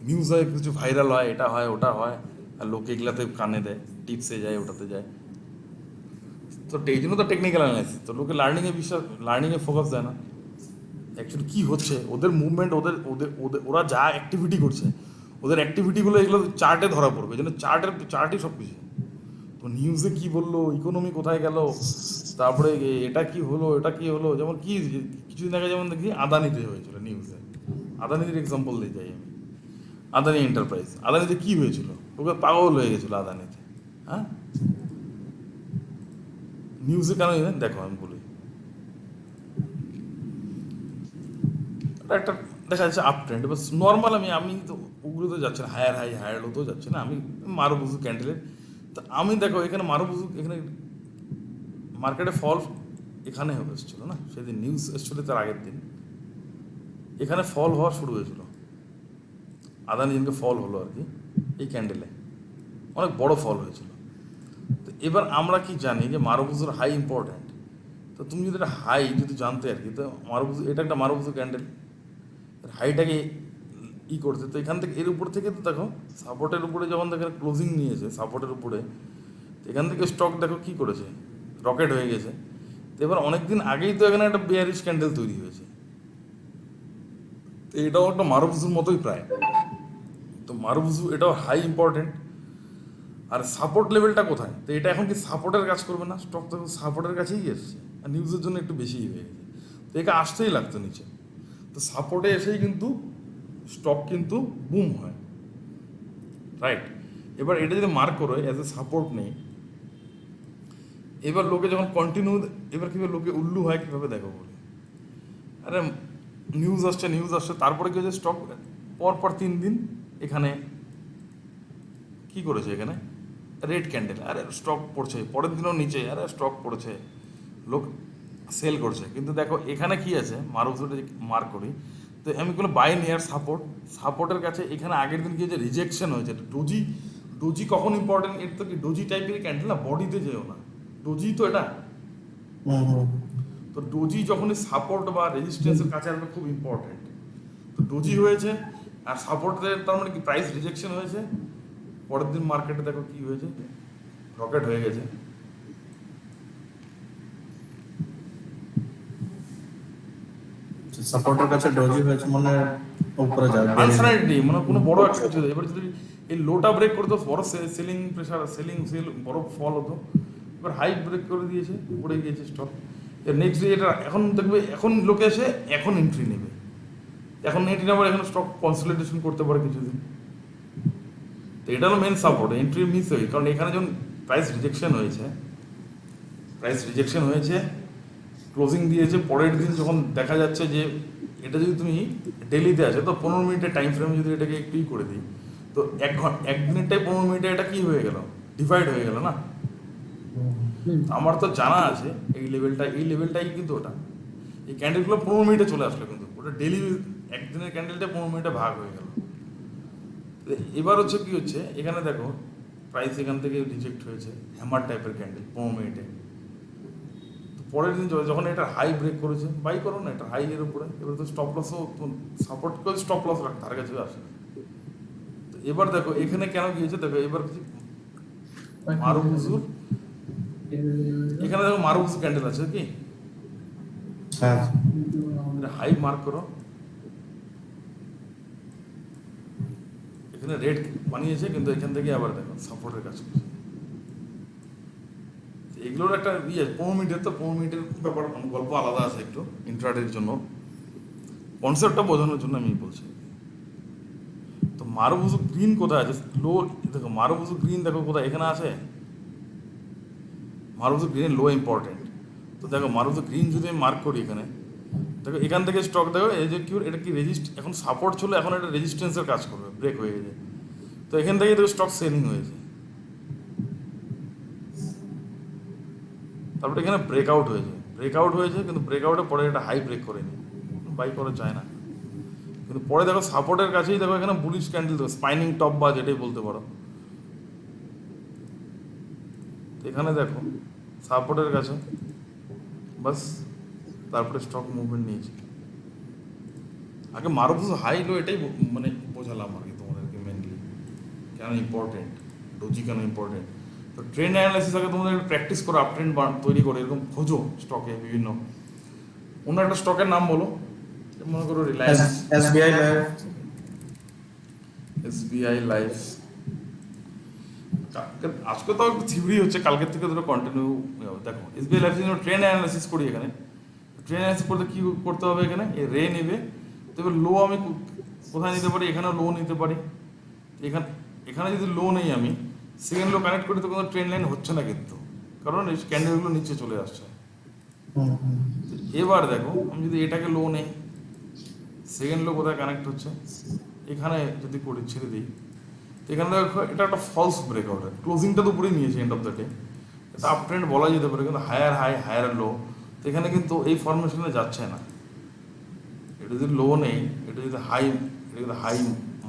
নিউজ হয়, কিছু ভাইরাল হয়, এটা হয় ওটা হয়, আর লোকে এগুলাতে কানে দেয়, টিপসে যায়, ওটাতে যায়। তো এই জন্য তো টেকনিক্যাল অ্যানালাইসিস, তো লোকে লার্নিংয়ে ফোকাস দেয় না অ্যাকচুয়ালি কী হচ্ছে ওদের মুভমেন্ট, ওরা যা অ্যাক্টিভিটি করছে, ওদের অ্যাক্টিভিটিগুলো এগুলো চার্টে ধরা পড়বে, এই জন্য চার্টই সব কিছু। তো নিউজে কি বললো, ইকোনমি কোথায় গেল, তারপরে এটা কি হলো, যেমন কি কিছুদিন আগে যেমন দেখি আদানিতে হয়েছিল নিউজে, আদানির এক্সাম্পল দিয়ে যাই আমি, আদানি এন্টারপ্রাইজ, আদানিতে কি হয়েছিল, ওকে পাগল হয়ে গেছিলো আদানিতে, হ্যাঁ নিউজে কেন ইভেন দেখো আমি বলি, এটা একটা দেখা যাচ্ছে আপ ট্রেন্ড, এবার নর্মাল আমি তো ওগুলোতে যাচ্ছি না, হায়ার হাই হায়ার লোতেও যাচ্ছি না, আমি মারুবুজু ক্যান্ডেলের। তো আমি দেখো এখানে মারুবুজু, এখানে মার্কেটে ফল এখানে এসেছিলো না, সেদিন নিউজ এসেছিলো তার আগের দিন, এখানে ফল হওয়া শুরু হয়েছিল, আদানি দিনকে ফল হলো আর কি এই ক্যান্ডেলে, অনেক বড় ফল হয়েছিল। তো এবার আমরা কি জানি যে মারুবুজুর হাই ইম্পর্ট্যান্ট, তো তুমি যদি এটা হাই যদি জানতে আর কি, তো মারুবুজু এটা একটা মারুবুজু ক্যান্ডেল, হাইটাকে করতে, তো এখান থেকে এর উপর থেকে তো দেখো সাপোর্টের উপরে যখন দেখো ক্লোজিং নিয়েছে সাপোর্টের উপরে, তো এখান থেকে স্টক দেখো কি করেছে, রকেট হয়ে গেছে। তো এবার অনেকদিন আগেই তো এখানে একটা বেয়ারিশ ক্যান্ডেল তৈরি হয়েছে, তো এটাও একটা মারুবুজুর মতোই প্রায়। তো মারুবুজু এটাও হাই ইম্পর্টেন্ট। আর সাপোর্ট লেভেলটা কোথায়, তো এটা এখন কি সাপোর্টের কাজ করবে না, স্টক তো সাপোর্টের কাছেই এসছে, আর নিউজের জন্য একটু বেশিই হয়ে গেছে, তো একে আসতেই লাগতো নিচে। তো সাপোর্টে এসেই কিন্তু স্টক কিন্তু বুম হয়, রাইট। এবার এটা যদি মার্ক করো অ্যাজ এ সাপোর্ট নেই, এবার লোকে যখন কন্টিনিউ, এবার কীভাবে লোকে উল্লু হয় কীভাবে দেখো বলে, আরে নিউজ আসছে, তারপরে কি হচ্ছে, স্টক পরপর 3 দিন এখানে কি করেছে, এখানে রেড ক্যান্ডেল, আরে স্টক পড়ছে, পরের দিনও নিচে, আরে স্টক পড়ছে, লোক সেল করছে। কিন্তু দেখো এখানে কি আছে, মারুবুজুটা মার্ক করি, তো আমি কোনো বাই নিয়ার সাপোর্টের কাছে এখানে আগের দিন কি যে রিজেকশন হয়েছে, ডোজি কখন ইম্পর্টেন্ট, এটা তো কি ডোজি টাইপের ক্যান্ডেল না, বডিতে যেও না, ডোজি তো এটা। তো ডোজি যখনই সাপোর্ট বা রেজিস্ট্যান্সের কাছে আসবে খুব ইম্পর্টেন্ট। তো ডোজি হয়েছে আর সাপোর্টের, তার মানে কি প্রাইস রিজেকশন হয়েছে, পরের দিন মার্কেটে দেখো কি হয়েছে, রকেট হয়ে গেছে। সাপোর্টের কাছে ডজি হয়েছে মানে উপরে যাবে, আনসার্টেনিটি মানে কোনো বড় একটা কিছু, এবার যদি এই লোটা ব্রেক করতো বড় সেলিং প্রেশার, সেল বড় ফল হতো, এবার হাই ব্রেক করে দিয়েছে, উপরে গিয়েছে স্টক। এর নেক্সট ডে এটা এখন দেখবে, এখন লোকে এসে এখন এন্ট্রি নেবে, এখন এন্ট্রি নেবার, এখন স্টক কনসলিডেশন করতে পারে কিছুদিন। তো এটা হলো মেন সাপোর্ট, এন্ট্রি মিস হয়ে, কারণ এখানে যখন প্রাইস রিজেকশন হয়েছে, ক্লোজিং দিয়েছে, পরের দিন যখন দেখা যাচ্ছে যে এটা যদি তুমি ডেলিতে আছে, তো 15 মিনিটের টাইম ফ্রেমে যদি এটাকে একটুই করে দিই, তো একদিনেরটাই 15 মিনিটে এটা কি হয়ে গেল, ডিভাইড হয়ে গেল না। আমার তো জানা আছে এই লেভেলটাই কিন্তু ওটা, এই ক্যান্ডেলগুলো 15 মিনিটে চলে আসলো, কিন্তু ওটা ডেলি একদিনের ক্যান্ডেলটা 15 মিনিটে ভাগ হয়ে গেল। এবার হচ্ছে কি হচ্ছে, এখানে দেখো প্রাইস এখান থেকে রিজেক্ট হয়েছে, হ্যামার টাইপের ক্যান্ডেল 15 মিনিটে। তো পরের দিন যখন এটা হাই ব্রেক করেছে, বাই করো না, এটা হাই এর উপরে, এবার তো স্টপ লসও সাপোর্ট করে স্টপ লস রাখ, তার কাছে আসে। তো এবার দেখো এখানে কেন গিয়েছে, দেখো এবার কিছু মারুবুজুর, এখানে দেখো মারুবুজু ক্যান্ডেল আছে কি, হ্যাঁ হাই মার্ক করো, এখানে রেড বানিয়েছে, কিন্তু এখান থেকে আবার দেখো সাপোর্টের কাজ করছে। এগুলোর একটা 15 মিনিটের, তো 15 মিনিটের ব্যাপার গল্প আলাদা আছে একটু ইন্ট্রাডের জন্য, কনসেপ্টটা বোঝানোর জন্য আমি বলছি। তো মারুবুজু গ্রিন কোথায় আছে, লো দেখো, মারুবুজু গ্রিন দেখো কোথায়, এখানে আছে, মারুবুজু গ্রিন লো ইম্পর্টেন্ট। তো দেখো মারুবুজু গ্রিন যদি আমি মার্ক করি এখানে, দেখো এখান থেকে স্টক দেখো এই যে কিউর, এটা কি এখন সাপোর্ট ছিল, এখন এটা রেজিস্ট্যান্সের কাজ করবে, ব্রেক হয়ে গেছে, তো এখান থেকে দেখো স্টক সেলিং হয়েছে, তারপরে এখানে ব্রেকআউট হয়েছে, কিন্তু ব্রেকআউটের পরে এটা হাই ব্রেক করেনি, বাই করা যায় না। কিন্তু পরে দেখো সাপোর্টের কাছেই দেখো এখানে বুলিশ ক্যান্ডেল, দেখো স্পাইনিং টপ বা যেটাই বলতে পারো, এখানে দেখো সাপোর্টের কাছে বাস, তারপরে স্টক মুভমেন্ট নিয়েছে। আগে মারুবুজু হাই লো এটাই মানে বোঝালাম আর কি তোমাদেরকে, মেনলি কেন ইম্পর্টেন্ট, ডোজি কেন ইম্পর্টেন্ট। তো ট্রেন্ড অ্যানালাইসিস আগে তোমাদের প্র্যাকটিস করো, আপ ট্রেন্ড তৈরি করে এরকম খোঁজো স্টকে বিভিন্ন। অন্য একটা স্টকের নাম বলো, মনে করো রিলায়েন্স, এসবিআই লাইফ। আজকে তো একটু থিওরি হচ্ছে, কালকের থেকে ধরো কন্টিনিউ দেখো। এসবিআই লাইফ ট্রেন্ড অ্যানালাইসিস করি এখানে, ট্রেন্ড অ্যানালাইসিস করতে কী করতে হবে, এখানে রে নেবে, তো এবার লো আমি কোথায় নিতে পারি, এখানেও লো নিতে পারি। এখানে যদি লো নেই আমি, সেকেন্ড লো কানেক্ট করি, তো কোনো ট্রেন লাইন হচ্ছে না, কিন্তু কারণ এই ক্যান্ডেলগুলো নিচে চলে আসছে। হুম, হুম। তো এবার দেখো আমি যদি এটাকে লো নেই, সেকেন্ড লো কোথায় কানেক্ট হচ্ছে, এখানে যদি করে ছেড়ে দিই, তো এখানে দেখো এটা একটা ফলস ব্রেকআউট, ক্লোজিংটা তো উপরেই নিয়েছে এন্ড অফ দ্য ডে, এটা আপ ট্রেন্ড বলা যেতে পারে, কিন্তু হায়ার হাই হায়ার লো, তো এখানে কিন্তু এই ফরমেশনে যাচ্ছে না। এটা যদি লো নেই, এটা যদি হাই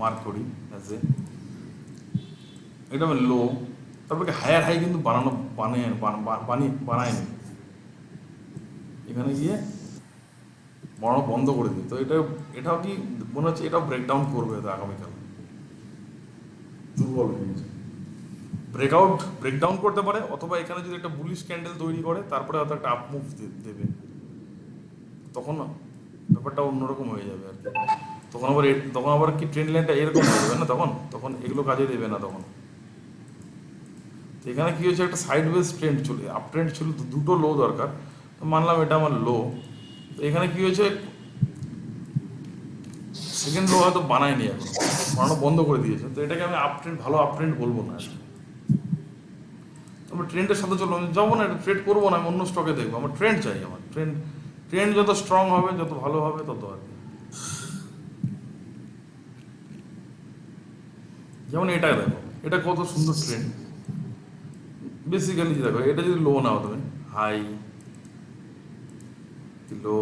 মার্ক করি অ্যাজ এ, এটা লো, তারপরে হায়ার হাই কিন্তু বানায়নি, এখানে গিয়ে বানানো বন্ধ করে দিই। তো এটাও কি মনে হচ্ছে এটাও ব্রেকডাউন করবে তো আগামীকাল, দুর্বল হয়ে গেছে। ব্রেকডাউন করতে পারে, অথবা এখানে যদি একটা বুলিশ ক্যান্ডেল তৈরি করে তারপরে হয়তো একটা আপ মুভ দেবে, তখন ব্যাপারটা অন্যরকম হয়ে যাবে আর কি। তখন আবার কি ট্রেন্ড লাইনটা এরকম হয়ে যাবে না, তখন এগুলো কাজে দেবে না তখন। তো এখানে কি হয়েছে, একটা সাইড ওয়েজ ট্রেন্ড ছিল, আপ ট্রেন্ড ছিল, দুটো লো দরকার, তো মানলাম এটা আমার লো। তো এখানে কি হয়েছে, সেকেন্ড লো হয়তো বানায়নি, এখন বানানো বন্ধ করে দিয়েছে, তো এটাকে আমি আপ ট্রেন্ড, ভালো আপ ট্রেন্ড বলবো না আর কি। আমরা ট্রেন্ডের সাথে চলবো, আমি যাবো না, এটা ট্রেড করবো না, আমি অন্য স্টকে দেখবো, আমার ট্রেন্ড চাই, আমার ট্রেন্ড যত স্ট্রং হবে, যত ভালো হবে, তত আর কি। যেমন এটা দেখো, এটা কত সুন্দর ট্রেন্ড, বেসিক্যালি দেখো, এটা যদি লো নাও তুমি, হাই লো,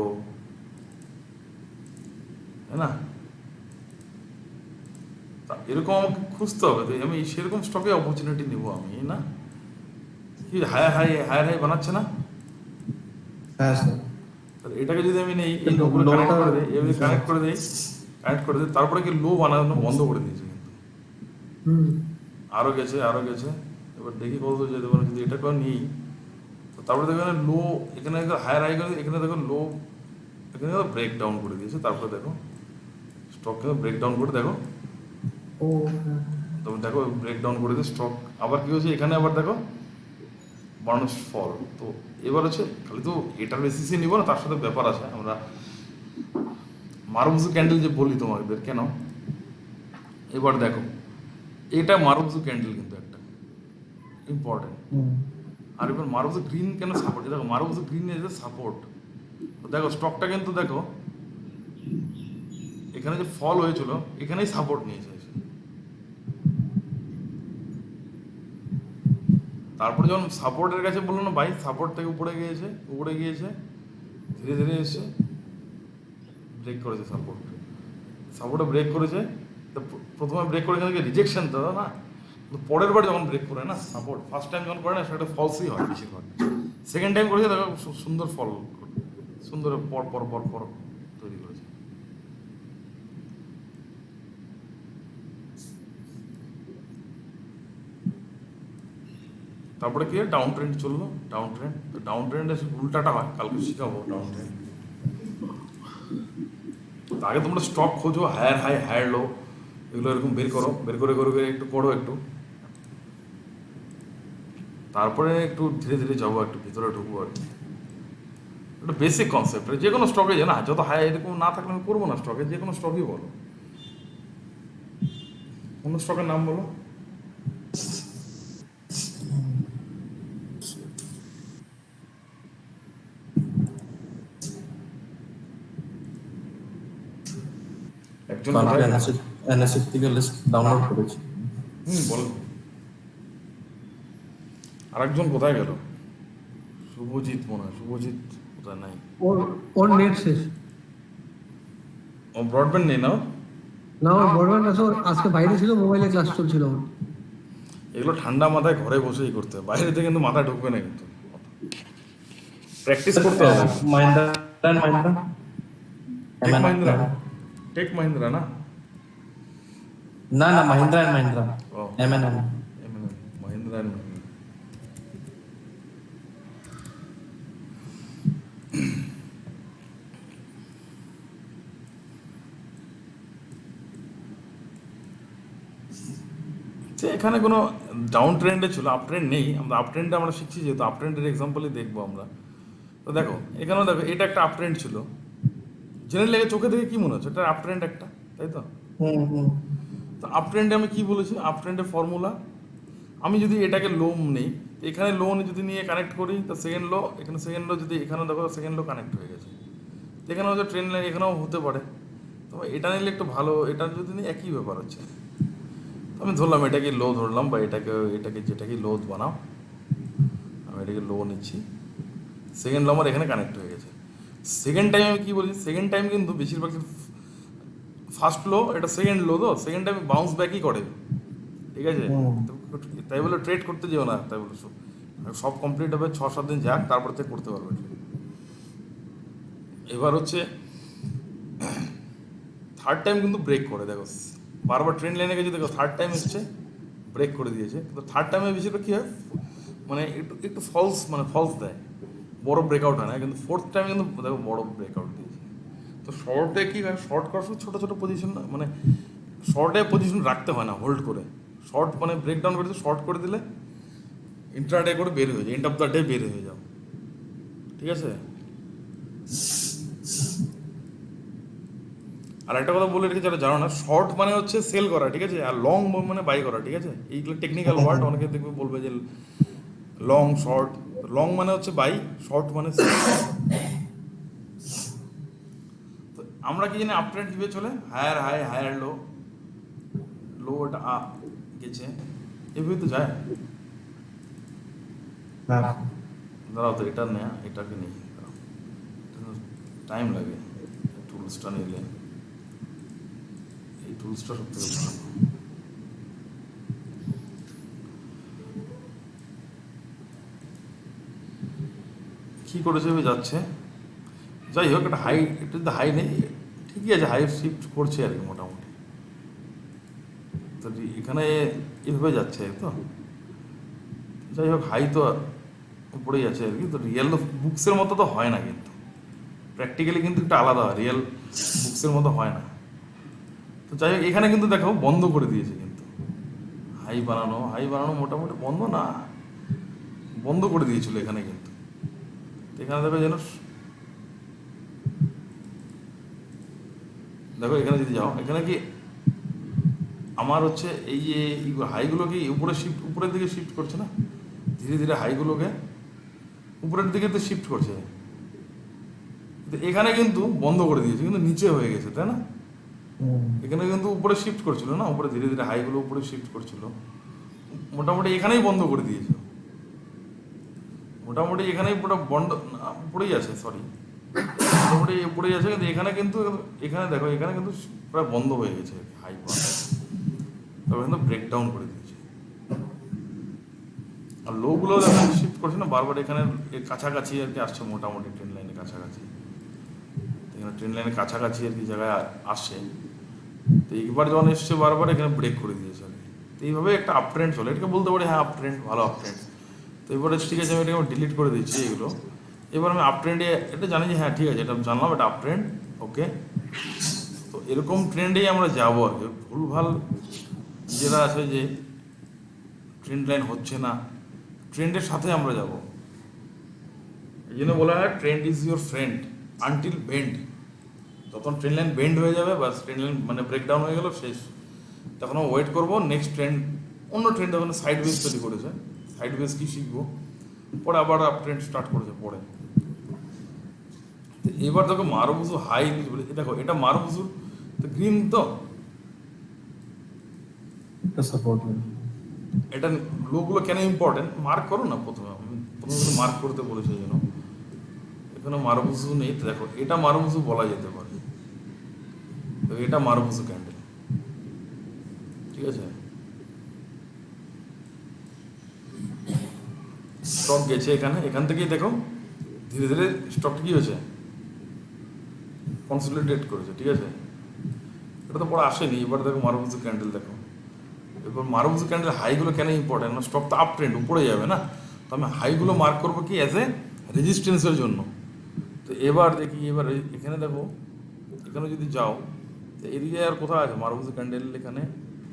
তাই না, তা এরকম আমাকে খুঁজতে হবে, তো আমি সেরকম স্টকে অপরচুনিটি নেবো আমি, না কি হায়ার হাই বানাচ্ছে না, হ্যাঁ স্যার। তাহলে এটাকে যদি আমি নেই, এই কিন্তু লোগুলো লোটা- কানেক্ট করে দিই, এভাবে কানেক্ট করে দিই, তারপরে কি লো বানানো বন্ধ করে দিয়েছে কিন্তু, হুম। আরও গেছে। এবার দেখি কত দূর যেতে পারে, যদি এটাকেও নিই, তো তারপরে দেখো লো, এখানে হায়ার হাই করে, এখানে দেখো লো, এখানে দেখো ব্রেক ডাউন করে দিয়েছে, তারপরে দেখো স্টক কিন্তু ব্রেক ডাউন করে দেখো, ও হ্যাঁ। তবে দেখো ব্রেক ডাউন করে দিয়ে স্টক আবার কি হয়েছে, এখানে আবার দেখো মানুষ ফল। তো এবার হচ্ছে খালি তো এটার বেসিসে নিব না, তার সাথে ব্যাপার আছে, আমরা মারুবুজু ক্যান্ডেল যে বলি তোমাদের কেন, এবার দেখো এটা মারুবুজু ক্যান্ডেল কিন্তু একটা ইম্পর্টেন্ট। হুম। আর এবার মারুবুজু গ্রিন কেন সাপোর্ট, দেখো মারুবুজু গ্রিন এজ এ সাপোর্ট, দেখো স্টকটা কিন্তু দেখো এখানে যে ফল হয়েছিল, এখানেই সাপোর্ট নিয়েছে এসে। তারপরে যখন সাপোর্টের কাছে বললো না ভাই, সাপোর্ট থেকে উপরে গিয়েছে, ধীরে ধীরে এসে ব্রেক করেছে, সাপোর্টে ব্রেক করেছে। তো প্রথমে ব্রেক করে এখানে রিজেকশন তো না, কিন্তু পরের বার যখন ব্রেক করে না সাপোর্ট, ফার্স্ট টাইম যখন করে না সেটা ফলসই হয় বেশিরভাগ, সেকেন্ড টাইম করেছে দেখো সুন্দর ফল, সুন্দর পর পর পর পর তৈরি করেছে। তারপরে কি ডাউন ট্রেন্ড চললো, ডাউন ট্রেন্ডে উল্টাটা হয়, কালকে শিখাবো ডাউন ট্রেন্ড। আগে তোমরা স্টক খোঁজো, হায়ার হাই হায়ার লো, এগুলো এরকম বের করে একটু পড়ো একটু, তারপরে একটু ধীরে ধীরে যাবো, একটু ভিতরে ঢুকবো আর কি। একটা বেসিক কনসেপ্ট, যে কোনো স্টকে না, যত হাই এরকম না থাকলে আমি করবো না স্টকে, যে কোনো স্টকই বলো, কোন স্টকের নাম বলো। একজন কোথায় গেল? এনএসএফ থেকে লিস্ট ডাউনলোড করেছি। বলো। আরেকজন কোথায় গেল? শুভজিৎ মনে হয়, শুভজিৎ কোথায় নাই, ওর ওর নেট শেষ। ও ব্রডব্যান্ড নেই না ওর? না, ওর বড় আছে, ওর আজকে বাইরে ছিল, মোবাইলে ক্লাস চলছিল ওর। এগুলো ঠান্ডা মাথায় ঘরে বসেই করতে হবে, বাইরে থেকে কিন্তু মাথায় ঢুকবে না, কিন্তু প্র্যাকটিস করতে হবে। মাহিন্দ্রা অ্যান্ড মাহিন্দ্রা, টেক মাহিন্দ্রা না, না না মাহিন্দ্রা অ্যান্ড মাহিন্দ্রা, ও এমএনএম। মাহিন্দ্রা and মাহিন্দ্রা। যে এখানে কোনো ডাউন ট্রেন্ডে ছিল, আপ ট্রেন্ড নেই, আমরা আপ ট্রেন্ডে আমরা শিখছি, যেহেতু আপ ট্রেন্ডের এক্সাম্পলই দেখবো আমরা। তো দেখো এখানেও দেখো এটা একটা আপ ট্রেন্ড ছিল, জেনারেলি চোখে দেখে কি মনে হচ্ছে, এটা আপ ট্রেন্ড একটা, তাই তো? হুম হুম। তো আপ ট্রেন্ডে আমি কি বলেছি, আপ ট্রেন্ডের ফর্মুলা, আমি যদি এটাকে লো নেই, এখানে লো যদি নিয়ে কানেক্ট করি তো সেকেন্ড লো, এখানে সেকেন্ড লো, যদি এখানে দেখো সেকেন্ড লো কানেক্ট হয়ে গেছে, এখানে হচ্ছে ট্রেন লাইন, এখানেও হতে পারে। তো এটা নিলে একটু ভালো, এটা যদি নিই একই ব্যাপার হচ্ছে। তো আমি ধরলাম এটাকে লো ধরলাম, বা এটাকে যেটাকে লো বানাও, আমি এটাকে লো নিচ্ছি, সেকেন্ড লো আমার এখানে কানেক্ট হয়ে গেছে। সেকেন্ড টাইম আমি কী বলছি, সেকেন্ড টাইম কিন্তু বেশিরভাগ ফার্স্ট লো, এটা সেকেন্ড লো, তো সেকেন্ড টাইম বাউন্স ব্যাকই করে, ঠিক আছে। হুম। তো তাই বলে ট্রেড করতে যেও না, তাই বলে সব কমপ্লিট হবে, 6-7 দিন যাক, তারপর থেকে করতে পারবে trade। এবার হচ্ছে থার্ড টাইম কিন্তু ব্রেক করে, দেখো বারবার ট্রেন লাইনে গেছে, দেখো থার্ড টাইম এসছে ব্রেক করে দিয়েছে, কিন্তু থার্ড টাইমে বেশিরভাগ কী হয়, মানে একটু একটু ফলস দেয়, বড় ব্রেকআউট হয় না, কিন্তু ফোর্থ টাইমে কিন্তু দেখো বড় ব্রেকআউট দিয়েছে। তো শর্টে কী হয়, শর্ট করার সময় ছোটো ছোটো পজিশন, মানে শর্টে পজিশন রাখতে হয় না, হোল্ড করে শর্ট মানে ব্রেকডাউন করে শর্ট করে দিলে ইন্ট্রাডে করে বের হয়ে যায়, এন্ড অফ দ্য ডে বের হয়ে যাও, ঠিক আছে। আর একটা কথা বলে রেখে যারা জানো না, শর্ট মানে হচ্ছে সেল করা, ঠিক আছে, আর লং মানে বাই করা, ঠিক আছে। এইগুলো টেকনিক্যাল ওয়ার্ড, অনেকে দেখবে বলবে যে লং শর্ট, লং মানে হচ্ছে বাই, শর্ট মানে সেল। তো আমরা কি জানি আপ ট্রেন্ড কীভাবে চলে, হায়ার হাই হায়ার লো, লো এটা আপ গেছে, এভাবে তো যায়। হ্যাঁ। দাঁড়াও তো, এটা নেয়া, এটাকে নেই, টাইম লাগে টুলসটা নিলে, এই টুলসটা সব থেকে ভালো। কী করেছে যাচ্ছে, যাই হোক, একটা হাই, এটা যদি হাই নেই ঠিকই আছে, হাই শিফট করছে আর কি মোটামুটি। তো এখানে এভাবে যাচ্ছে তো, যাই হোক হাই তো উপরেই আছে আর কি। তো রিয়েল বুকসের মতো তো হয় না, কিন্তু প্র্যাকটিক্যালি কিন্তু একটু আলাদা হয়, রিয়েল বুকসের মতো হয় না। তো যাই হোক এখানে কিন্তু দেখো বন্ধ করে দিয়েছে, কিন্তু হাই বানানো মোটামুটি বন্ধ না, বন্ধ করে দিয়েছিল এখানে, কিন্তু এখানে দেখো যেন, দেখো এখানে যদি যাও, এখানে কি আমার হচ্ছে এই যে হাইগুলোকে উপরের দিকে শিফট করছে না, ধীরে ধীরে হাইগুলোকে উপরের দিকে তো শিফট করছে, এখানে কিন্তু বন্ধ করে দিয়েছে, কিন্তু নিচে হয়ে গেছে, তাই না। এখানে কিন্তু উপরে শিফট করছিল না, উপরে ধীরে ধীরে হাইগুলো উপরে শিফট করছিল, মোটামুটি এখানেই বন্ধ করে দিয়েছে, মোটামুটি এখানেই পুরো বন্ধ, উপরেই আছে, সরি মোটামুটি উপরেই আছে, কিন্তু এখানে দেখো এখানে কিন্তু প্রায় বন্ধ হয়ে গেছে হাই পাওয়া, তবে কিন্তু ব্রেকডাউন করে দিয়েছে। আর লোগুলো দেখো শিফট করছে না বারবার, এখানে কাছাকাছি আর কি আসছে, মোটামুটি ট্রেন লাইনের কাছাকাছি, এখানে ট্রেন লাইনের কাছাকাছি আর কি জায়গায় আসছে। তো একবার যখন এসছে বারবার এখানে ব্রেক করে দিয়েছে আর কি। তো এইভাবে একটা আপ ট্রেন্ড চলে, এটাকে বলতে পারি হ্যাঁ আপ ট্রেন্ড, ভালো আপ ট্রেন্ড। তো এবারে ঠিক আছে, আমি এটাকে ডিলিট করে দিচ্ছি এগুলো। এবার আমি আপ ট্রেন্ডে এটা জানি যে হ্যাঁ ঠিক আছে, এটা জানলাম এটা আপ ট্রেন্ড, ওকে। তো এরকম ট্রেন্ডেই আমরা যাবো আর কি, ভুলভাল যেটা আছে যে ট্রেন্ড লাইন হচ্ছে না, ট্রেন্ডের সাথে আমরা যাব। এই জন্য বলা হয় trend is your friend until bend. যখন ট্রেন লাইন বেন্ড হয়ে যাবে বা ট্রেন লাইন মানে ব্রেকডাউন হয়ে গেল শেষ, তখন ওয়েট করবো নেক্সট ট্রেন্ড, অন্য ট্রেন্ড ওখানে সাইড বেস তৈরি করেছে, সাইড বেস কি শিখবো, পরে আবার আপ ট্রেন্ড স্টার্ট করেছে পরে। তো এবার দেখো মারুবুজু হাই, দেখো এটা মারুবুজুর তো গ্রিন, তো এটা লোগুলো কেন ইম্পর্টেন্ট মার্ক করো না, প্রথমে মার্ক করতে বলেছে যেন, এখানে মারুবুজু নেই, তো দেখো এটা মারুবুজু বলা যেতে পারে, তো এটা মারুবুজু ক্যান্ডেল, ঠিক আছে। স্টক গেছে এখান থেকেই দেখো ধীরে ধীরে স্টকটা কি হয়েছে, কনসলিডেট করেছে, ঠিক আছে। এটা তো পরে আসেনি, এবার দেখো মারুবুজু ক্যান্ডেল, দেখো এবার মারুবুজু ক্যান্ডেল হাইগুলো কেন ইম্পর্টেন্ট, স্টক তো আপ ট্রেন্ড উপরে যাবে না, তো আমি হাইগুলো মার্ক করবো কি অ্যাজ এ রেজিস্ট্যান্সের জন্য। তো এবার দেখি, এবার এখানে দেখো, এখানে যদি যাও তো এদিকে আর কোথায় আছে মারুবুজু ক্যান্ডেল, এখানে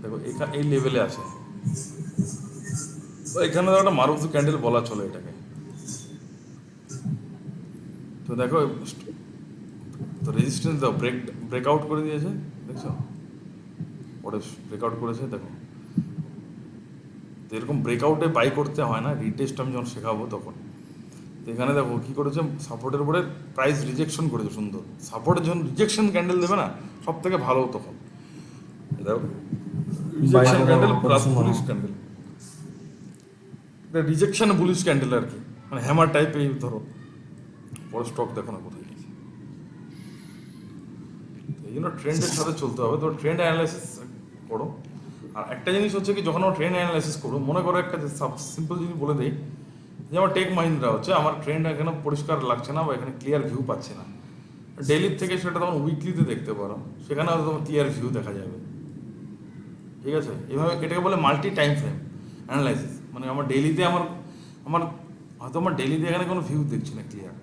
দেখো এই লেভেলে আছে, তো এখানে দেখো একটা মারুবুজু ক্যান্ডেল বলা চলে এটাকে। তো দেখো তো রেজিস্ট্যান্স দাও, ব্রেকআউট করে দিয়েছে, দেখছো পরে ব্রেকআউট করেছে, দেখো তো এরকম ব্রেকআউটে বাই করতে হয় না, রিটেস্ট আমি যখন শেখাবো তখন। তো এখানে দেখো কী করেছে, সাপোর্টের উপরে প্রাইস রিজেকশন করেছে সুন্দর। সাপোর্টের যখন রিজেকশন ক্যান্ডেল দেবে না সব থেকে ভালো তখন। দেখো rejection candle plus bullish candle, এটা রিজেকশন বুলিশ ক্যান্ডেল আর কি, মানে হ্যামার টাইপ। এই ধরো পরে স্টক দেখো না কোথায় গেছে। এই জন্য ট্রেন্ডের সাথে চলতে হবে। তো ট্রেন্ড অ্যানালাইসিস করো। আর একটা জিনিস হচ্ছে কি, যখন ট্রেন্ড অ্যানালাইসিস করো, মনে করো একটা সিম্পল জিনিস বলে দিই, যে আমার টেক মাহিন্দ্রা হচ্ছে, আমার ট্রেন্ড এখানে পরিষ্কার লাগছে না বা এখানে ক্লিয়ার ভিউ পাচ্ছে না। ডেইলির থেকে সেটা তখন উইকলিতে দেখতে পারো, সেখানে হয়তো তোমার ক্লিয়ার ভিউ দেখা যাবে। ঠিক আছে, এভাবে এটাকে বলে মাল্টি টাইম ফ্রেম অ্যানালাইসিস। মানে আমার ডেইলিতে আমার হয়তো আমার ডেইলিতে এখানে কোনো ভিউ দেখছি না ক্লিয়ার,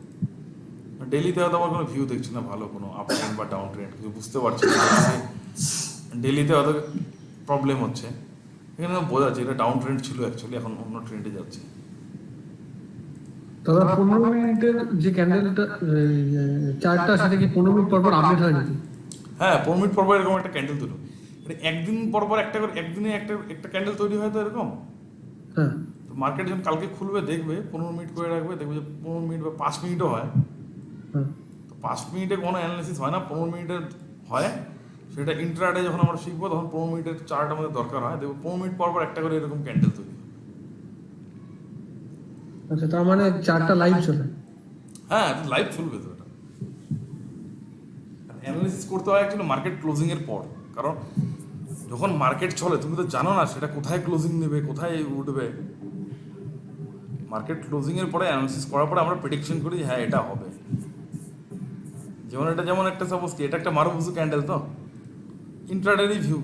ডেইলিতে হয়তো আমার কোনো ভিউ দেখছি না ভালো, কোনো আপ ট্রেন্ড বা ডাউন ট্রেন্ড কিছু বুঝতে পারছি না। ডেইলিতে হয়তো প্রবলেম হচ্ছে, এখানে বোঝা যাচ্ছে এটা ডাউন ট্রেন্ড ছিল অ্যাকচুয়ালি, এখন অন্য ট্রেন্ডে যাচ্ছে। দাদা 15 মিনিটের যে ক্যান্ডেলটা চার্টটা, সেটা কি 15 মিনিট পর পর আপডেট হয় নাকি? হ্যাঁ, 15 মিনিট পর পর এরকম একটা ক্যান্ডেল তৈরি, এটা একদিন পর পর একটা করে, একদিনে একটা একটা ক্যান্ডেল তৈরি হয় তো এরকম। হ্যাঁ, তো মার্কেট যখন কালকে খুলবে দেখবে 15 মিনিট করে রাখবে, দেখবে যে 15 মিনিট বা 5 মিনিটও হয়। হ্যাঁ। তো 5 মিনিটে কোনো অ্যানালিসিস হয় না, 15 মিনিটের হয়। সেটা ইন্ট্রাডে যখন আমরা শিখবো তখন 15 মিনিটের চার্ট আমাদের দরকার হয়। দেখবো 15 মিনিট পর পর একটা করে এরকম ক্যান্ডেল তৈরি হবে। আচ্ছা, তার মানে চার্টটা লাইভ চলে? হ্যাঁ, লাইভ চলবে তো এটা। অ্যানালিসিস করতে হয় অ্যাকচুয়ালি মার্কেট ক্লোজিং এর পর, কারণ যখন মার্কেট চলে তুমি তো জানো না সেটা কোথায় ক্লোজিং নেবে, কোথায় উঠবে। মার্কেট ক্লোজিং এর পরে অ্যানালিসিস করার পরে আমরা প্রেডিকশন করি হ্যাঁ এটা হবে। যেমন একটা সাপোজ কি, এটা একটা মারুবুজু ক্যান্ডেল, তো ইন্ট্রাডেরই ভিউ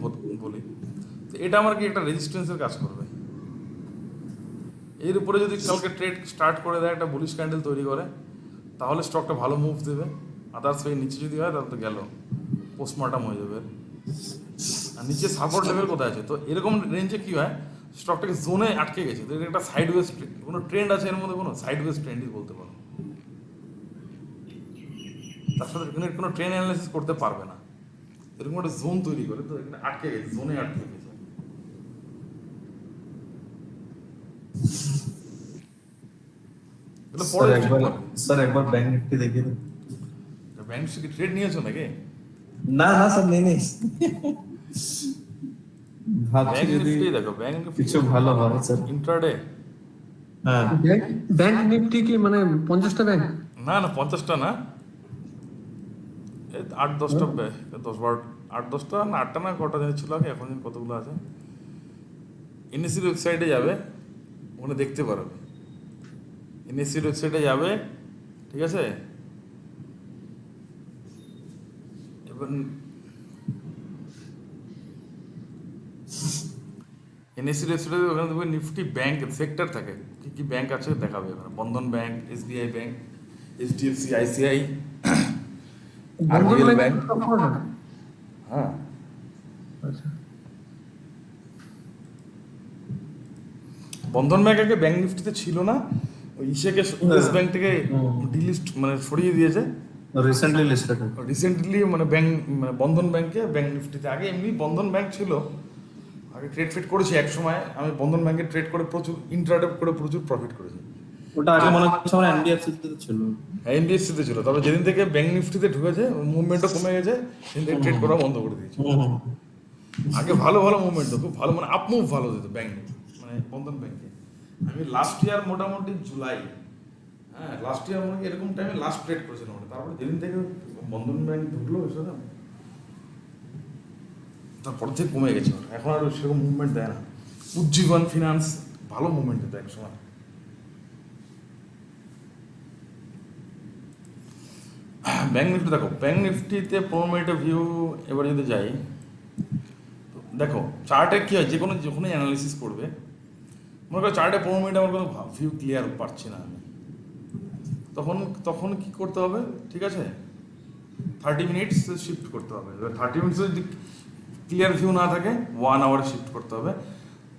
বলি, তো এটা আমার কি একটা রেজিস্ট্যান্সের কাজ করবে। এর উপরে যদি কালকে ট্রেড স্টার্ট করে দেয়, একটা বুলিশ ক্যান্ডেল তৈরি করে, তাহলে স্টকটা ভালো মুভ দেবে। আদার্স এই নিচে যদি হয় তাহলে তো গেল, পোস্টমর্টম হয়ে যাবে। আর নিচে সাপোর্ট লেভেল কোথায় আছে, তো এরকম রেঞ্জে কি হয়, স্টকটাকে জোনে আটকে গেছে, তো এটা একটা সাইডওয়েজ কোনো ট্রেন্ড আছে এর মধ্যে, কোনো সাইডওয়েজ ট্রেন্ডই বলতে পারো। তার সাথে এখানে কোনো ট্রেন্ড অ্যানালাইসিস করতে পারবে না, এরকম একটা জোন তৈরি করে, তো এখানে আটকে গেছে, জোনে আটকে গেছে। এগুলো স্যার পরে একবার ব্যাংক নিফটি দেখিয়ে দিন। ব্যাংক কি ট্রেড নিয়েছো নাকি? না না স্যার, নেই ভাবছি ব্যাংক যদি নিফটি দেখো, ব্যাংক নিফটি কিছু ভালো হয় স্যার। ইন্ট্রাডে। হ্যাঁ, ব্যাংক নিফটি কি মানে 50টা ব্যাংক? না না, 50টা না, এই 8-10টা 10-12, 8-10টা না, 8টা না, কটা জানি ছিল আগে, এখন জানি কতগুলো আছে। এনএসসির ওয়েবসাইটে যাবে, ওখানে দেখতে পারবে। এনএসসির ওয়েবসাইটে যাবে, ঠিক আছে। এবার এনএসসির ওয়েবসাইটে ওখানে দেখবে নিফটি ব্যাংক সেক্টর থাকে, কী কী ব্যাংক আছে দেখাবে ওখানে। Bandhan bank, SBI bank, HDFC, ICI, Bandhan RBL bank bank. সবকটা? হ্যাঁ, আচ্ছা। বন্ধন ব্যাংক আগে ব্যাংক নিফটিতে ছিল না, ওই ইসেকে ইয়েস ব্যাংক থেকে ডিলিস্ট মানে সরিয়ে দিয়েছে রিসেন্টলি লিস্টেড। রিসেন্টলি, মানে ব্যাংক মানে বন্ধন ব্যাংকে ব্যাংক নিফটিতে। আগে এমনি বন্ধন ব্যাংক ছিল, আগে ট্রেড ফেড করেছি এক সময় আমি বন্ধন ব্যাংকে, ট্রেড করে প্রচুর ইন্ট্রাডে করে প্রচুর প্রফিট করেছি। ওটা আগে মনে হচ্ছে আমার এনবিএফসি তে ছিল। হ্যাঁ, এনবিএফসিতে ছিল, তবে যেদিন থেকে ব্যাংক নিফটিতে ঢুকেছে মুভমেন্টও কমে গেছে, সেদিন থেকে ট্রেড করা বন্ধ করে দিয়েছে। আগে ভালো ভালো মুভমেন্ট হতো, খুব ভালো, মানে আপ মুভ ভালো দিত ব্যাংক, মানে বন্ধন ব্যাংকে। আমি লাস্ট ইয়ার মোটামুটি জুলাই, হ্যাঁ লাস্ট ইয়ার মনে এরকম টাইমে লাস্ট ট্রেড করেছিলাম। তারপরে যেদিন থেকে বন্ধন ব্যাংক ঢুকলো এসে, তারপর থেকে কমে গেছে, এখন আর সেরকম মুভমেন্ট দেয় না। উজ্জীবন ফিনান্স ভালো মুভমেন্ট দিত এক সময়। ব্যাংক নিফটি দেখো, ব্যাংক নিফটিতে 15 মিনিটের ভিউ এবার যদি যাই, দেখো চার্টে কী হয়, যে কোনো যখনই অ্যানালিসিস করবে, মনে করো চার্টে 15 মিনিট আমার কোনো ভিউ ক্লিয়ার পাচ্ছি না আমি, তখন কি করতে হবে, ঠিক আছে, 30 মিনিটস শিফট করতে হবে। এবার 30 মিনিটস যদি ক্লিয়ার ভিউ না থাকে 1 আওয়ারে শিফট করতে হবে।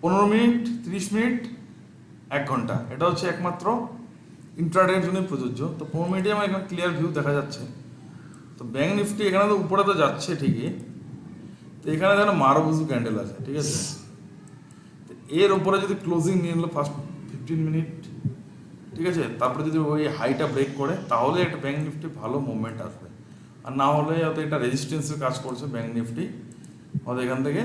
15 মিনিট, 30 মিনিট, 1 ঘন্টা, এটা হচ্ছে একমাত্র ইন্ট্রাডের জন্য প্রযোজ্য। তো 15 মিনিটে আমার এখানে ক্লিয়ার ভিউ দেখা যাচ্ছে। তো ব্যাংক নিফটি এখানে তো উপরে তো যাচ্ছে ঠিকই, তো এখানে যেন মারুবুজু ক্যান্ডেল আছে, ঠিক আছে। তো এর উপরে যদি ক্লোজিং নিয়ে নিলো ফার্স্ট 15 মিনিট, ঠিক আছে, তারপরে যদি ওই হাইটা ব্রেক করে তাহলে একটা ব্যাঙ্ক নিফটি ভালো মুভমেন্ট আসবে। আর না হলে হয়তো এটা রেজিস্ট্যান্সের কাজ করছে ব্যাঙ্ক নিফটি, হয়তো এখান থেকে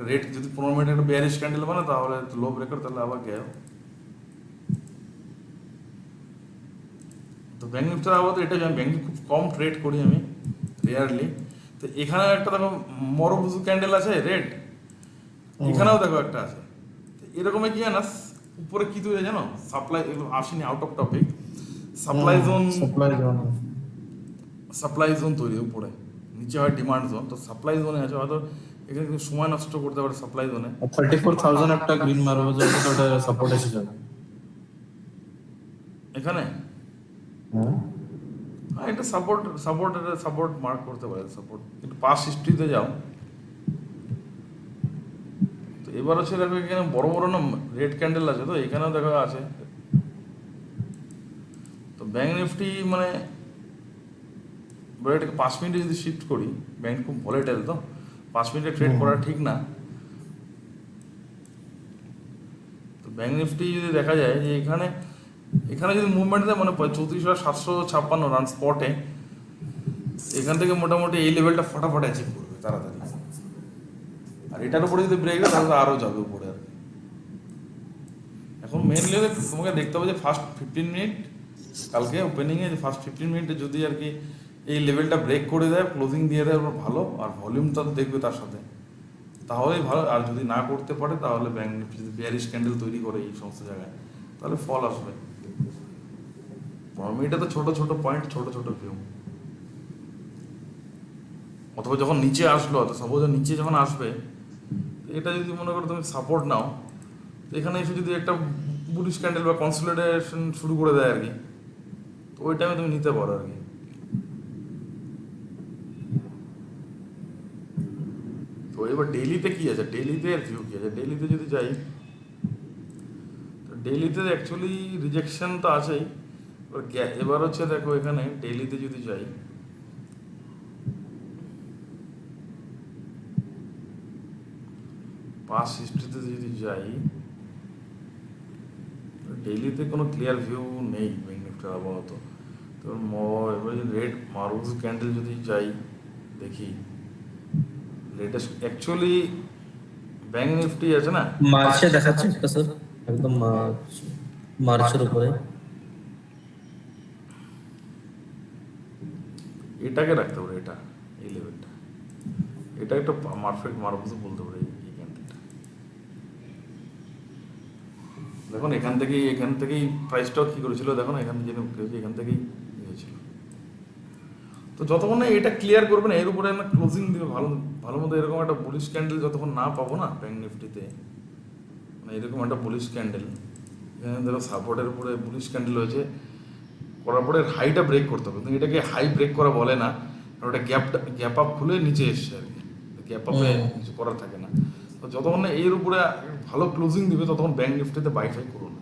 রেট যদি 15 মিনিট একটা বেয়ারিশ ক্যান্ডেল বানা তাহলে লো ব্রেকার, তাহলে আবার গেল। তো ব্যাঙ্ক নিফটির আবার এটা আমি ব্যাঙ্ক খুব কম ট্রেড করি আমি, রেয়ারলি। তো এখানে একটা দেখো মরবুজু ক্যান্ডেল আছে রেড, এখানেও দেখো একটা আছে। তো এরকমই কি জানাস উপরে কি তৈরি জানো, সাপ্লাই, এগুলো আসেনি, out of topic, supply zone, supply zone তৈরি উপরে, নিচে হয় ডিমান্ড জোন। তো সাপ্লাই জোনে আছে, হয়তো এখানে কিন্তু সময় নষ্ট করতে পারে সাপ্লাই জোনে। 34,000 একটা গ্রিন মারবো যে ওটা সাপোর্ট এসে যাবে এখানে হ্যাঁ। হ্যাঁ, এটা সাপোর্ট, সাপোর্ট মার্ক করতে পারে, সাপোর্ট। একটু পাস হিস্ট্রিতে যাও। তো এবার হচ্ছে দেখো এখানে বড় বড় না রেড ক্যান্ডেল আছে, তো এখানেও দেখা আছে। তো ব্যাঙ্ক নিফটি মানে এটাকে 5 মিনিটে যদি শিফট করি, ব্যাঙ্ক খুব ভলেটাইল, তো 5 মিনিটে ট্রেড করা ঠিক না। তো ব্যাঙ্ক নিফটি যদি দেখা যায় যে এখানে যদি মুভমেন্ট দেয় মানে 34,756 রান স্পটে, এখান থেকে মোটামুটি এই লেভেলটা ফটাফট অ্যাচিভ করবে তাড়াতাড়ি। আর এটার উপরে যদি ব্রেক দেয় তাহলে আরও যাবে উপরে আর কি। এখন মেনলি তোমাকে দেখতে হবে যে ফার্স্ট 15 মিনিট, কালকে ওপেনিংয়ে যে ফার্স্ট 15 মিনিটে যদি আর কি এই লেভেলটা ব্রেক করে দেয়, ক্লোজিং দিয়ে দেয়, ভালো। আর ভলিউমটা দেখবে তার সাথে, তাহলেই ভালো। আর যদি না করতে পারে তাহলে ব্যাঙ্ক নিফটি যদি বেয়ারিশ ক্যান্ডেল তৈরি করে এই সমস্ত জায়গায়, তাহলে ফল আসবে। 15 মিনিটে তো ছোট ছোট পয়েন্ট, ছোট ছোট ভিউ। অথবা যখন নিচে আসলো, তো সাপোজ নিচে যখন আসবে, এটা যদি মনে করো তুমি সাপোর্ট নাও, তো এখানে এসে যদি একটা বুলিশ ক্যান্ডেল বা কনসলিডেশন শুরু করে দেয় আর কি, তো ওই টাইমে তুমি নিতে পারো আর কি। তো এবার ডেইলিতে কি আছে, ডেইলিতে এর ভিউ কি আছে, ডেইলিতে যদি যাই, তো ডেইলিতে অ্যাকচুয়ালি রিজেকশন তো আছেই। এবার হচ্ছে দেখো এখানে ডেইলিতে যদি যাই, পাস হিস্ট্রিতে যদি যাই, ডেইলিতে কোনো ক্লিয়ার ভিউ নেই ব্যাঙ্ক নিফটির আপাতত। তো এবার যদি রেড মারুজ ক্যান্ডেল যদি যাই দেখি, লেটেস্ট অ্যাকচুয়ালি ব্যাঙ্ক নিফটি আছে না মার্চে দেখাচ্ছে একটা স্যার, একদম মার্চের উপরে। এটাকে রাখতে পারে, এটা এই লেভেলটা, এটা একটা পারফেক্ট মারুজ বলতে পারে এই ক্যান্ডেলটা। দেখুন এখান থেকেই প্রাইসটাও কী করেছিল, দেখুন এখান থেকেই হয়েছিল। তো যতক্ষণ না এটা ক্লিয়ার করবে না, এর উপরে না ক্লোজিং দিবে ভালো ভালো মতো, এরকম একটা বুলিশ ক্যান্ডেল যতক্ষণ না পাবো না ব্যাঙ্ক নিফটিতে, মানে এরকম একটা বুলিশ ক্যান্ডেল, এখানে দেখো সাপোর্টের উপরে বুলিশ ক্যান্ডেল হয়েছে, করার পরে হাইটা ব্রেক করতে হবে। কিন্তু এটাকে হাই ব্রেক করা বলে না, কারণ ওটা গ্যাপ আপ খুলে নিচে এসছে আর কি, গ্যাপ আপে কিছু করার থাকে না। তো যতক্ষণ না এর উপরে ভালো ক্লোজিং দিবে ততক্ষণ ব্যাঙ্ক নিফটিতে বাইফাই করুন।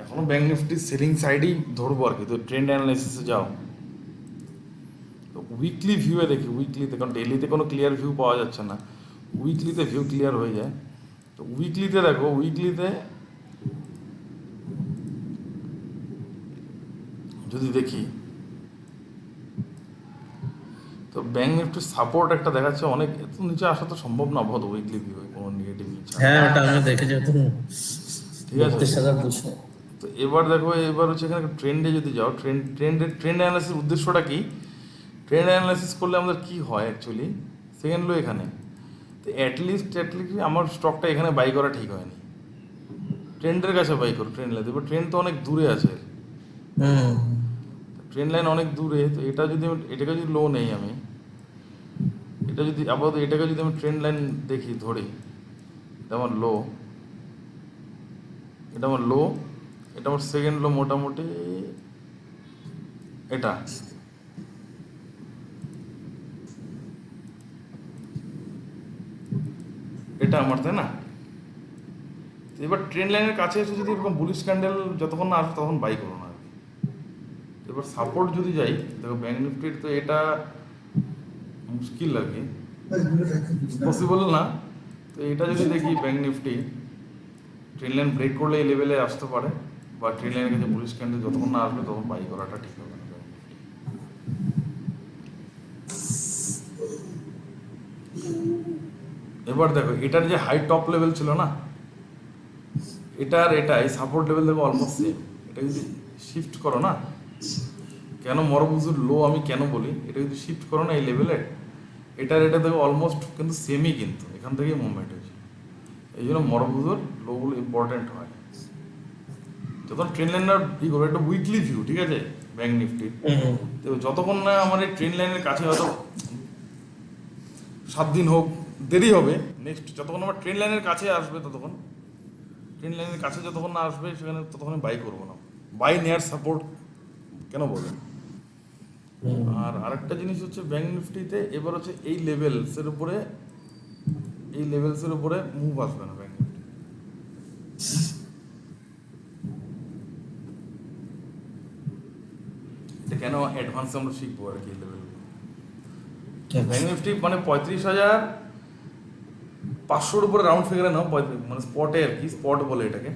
এখনও ব্যাঙ্ক নিফটি সেলিং সাইডেই ধরবো আর কি। তো ট্রেন্ড অ্যানালাইসিসে যাও, তো উইকলি ভিউয়ে দেখি, উইকলিতে, কারণ ডেইলিতে কোনো ক্লিয়ার ভিউ পাওয়া যাচ্ছে না, উইকলিতে ভিউ ক্লিয়ার হয়ে যায়। তো উইকলিতে দেখো, উইকলিতে যদি দেখি, তো ব্যাঙ্ক নিফটির সাপোর্ট একটা দেখাচ্ছে, অনেক এত নিচে আসা তো সম্ভব না বহুত উইকলি ভিউ কোনো নেগেটিভ ইচ্ছা। হ্যাঁ ওটা আমি দেখেছি, ঠিক আছে। তো এবার দেখো, এবার হচ্ছে এখানে ট্রেন্ডে যদি যাও, ট্রেন্ড অ্যানালাইসিস উদ্দেশ্যটা কি, ট্রেন্ড অ্যানালাইসিস করলে আমাদের কি হয় অ্যাকচুয়ালি, সেকেন্ড লো এখানে, তো অ্যাটলিস্ট আমার স্টকটা এখানে বাই করা ঠিক হয়নি, ট্রেন্ডের কাছে বাই করো ট্রেন্ড লাইন। এবার ট্রেন্ড তো অনেক দূরে আছে, ট্রেন্ড লাইন অনেক দূরে। তো এটাকে যদি লো নেই আমি, এটা যদি আপাতত এটাকে যদি আমি ট্রেন্ড লাইন দেখি, ধরি এটা আমার লো, এটা আমার সেকেন্ড লো মোটামুটি এটা আমার, তাই না? এবার ট্রেন্ড লাইনের কাছে এসে যদি এরকম বুলিশ ক্যান্ডেল যতক্ষণ না আসবে তখন বাই করো না আর কি। এবার সাপোর্ট যদি যাই, দেখো ব্যাঙ্ক নিফটির তো এটা মুশকিল আর কি, পসিবল না। তো তো এটা যদি দেখি bank Nifty trend line break করলে এই লেভেলে আসতে পারে, বা ট্রেন লাইনের কাছে বুলিশ ক্যান্ডেল যতক্ষণ না আসবে তখন বাই করাটা ঠিক হবে না ব্যাংক নিফটি। এবার দেখো এটার যে হাই টপ লেভেল ছিল না, এটার এটা এই সাপোর্ট লেভেল দেখো অলমোস্ট সেম। এটা যদি শিফট করো না, কেন মরবুজুর লো আমি কেন বলি, এটা যদি শিফট করো না এই লেভেলে, এটার এটা দেখো অলমোস্ট কিন্তু সেমই, কিন্তু এখান থেকেই মুভমেন্ট হয়েছে। এই জন্য মরবুজুর লোগুলো ইম্পর্টেন্ট হয় যখন ট্রেন লাইনার ই করবে। একটা উইকলি ভিউ, ঠিক আছে, ব্যাংক নিফটির। তো যতক্ষণ না আমার এই ট্রেন লাইনের কাছে হয়তো 7 দিন হোক, দেরি হবে, নেক্সট যতক্ষণ আমার ট্রেন লাইনের কাছে আসবে ততক্ষণ, ট্রেন লাইনের কাছে যতক্ষণ না আসবে সেখানে ততক্ষণ বাই করবো না। বাই নেয়ার সাপোর্ট কেন বলবেন। আর আরেকটা জিনিস হচ্ছে ব্যাংক নিফটিতে এবার হচ্ছে এই লেভেলসের উপরে, এই লেভেলসের উপরে মুভ আসবে না ব্যাংক নিফটি। এটা কেন অ্যাডভান্সে আমরা শিখবো আর কি লেভেল। ব্যাংক নিফটি মানে 35,500 উপরে রাউন্ড ফিগারে নাও, মানে স্পটে আর কি, স্পট বলে এটাকে।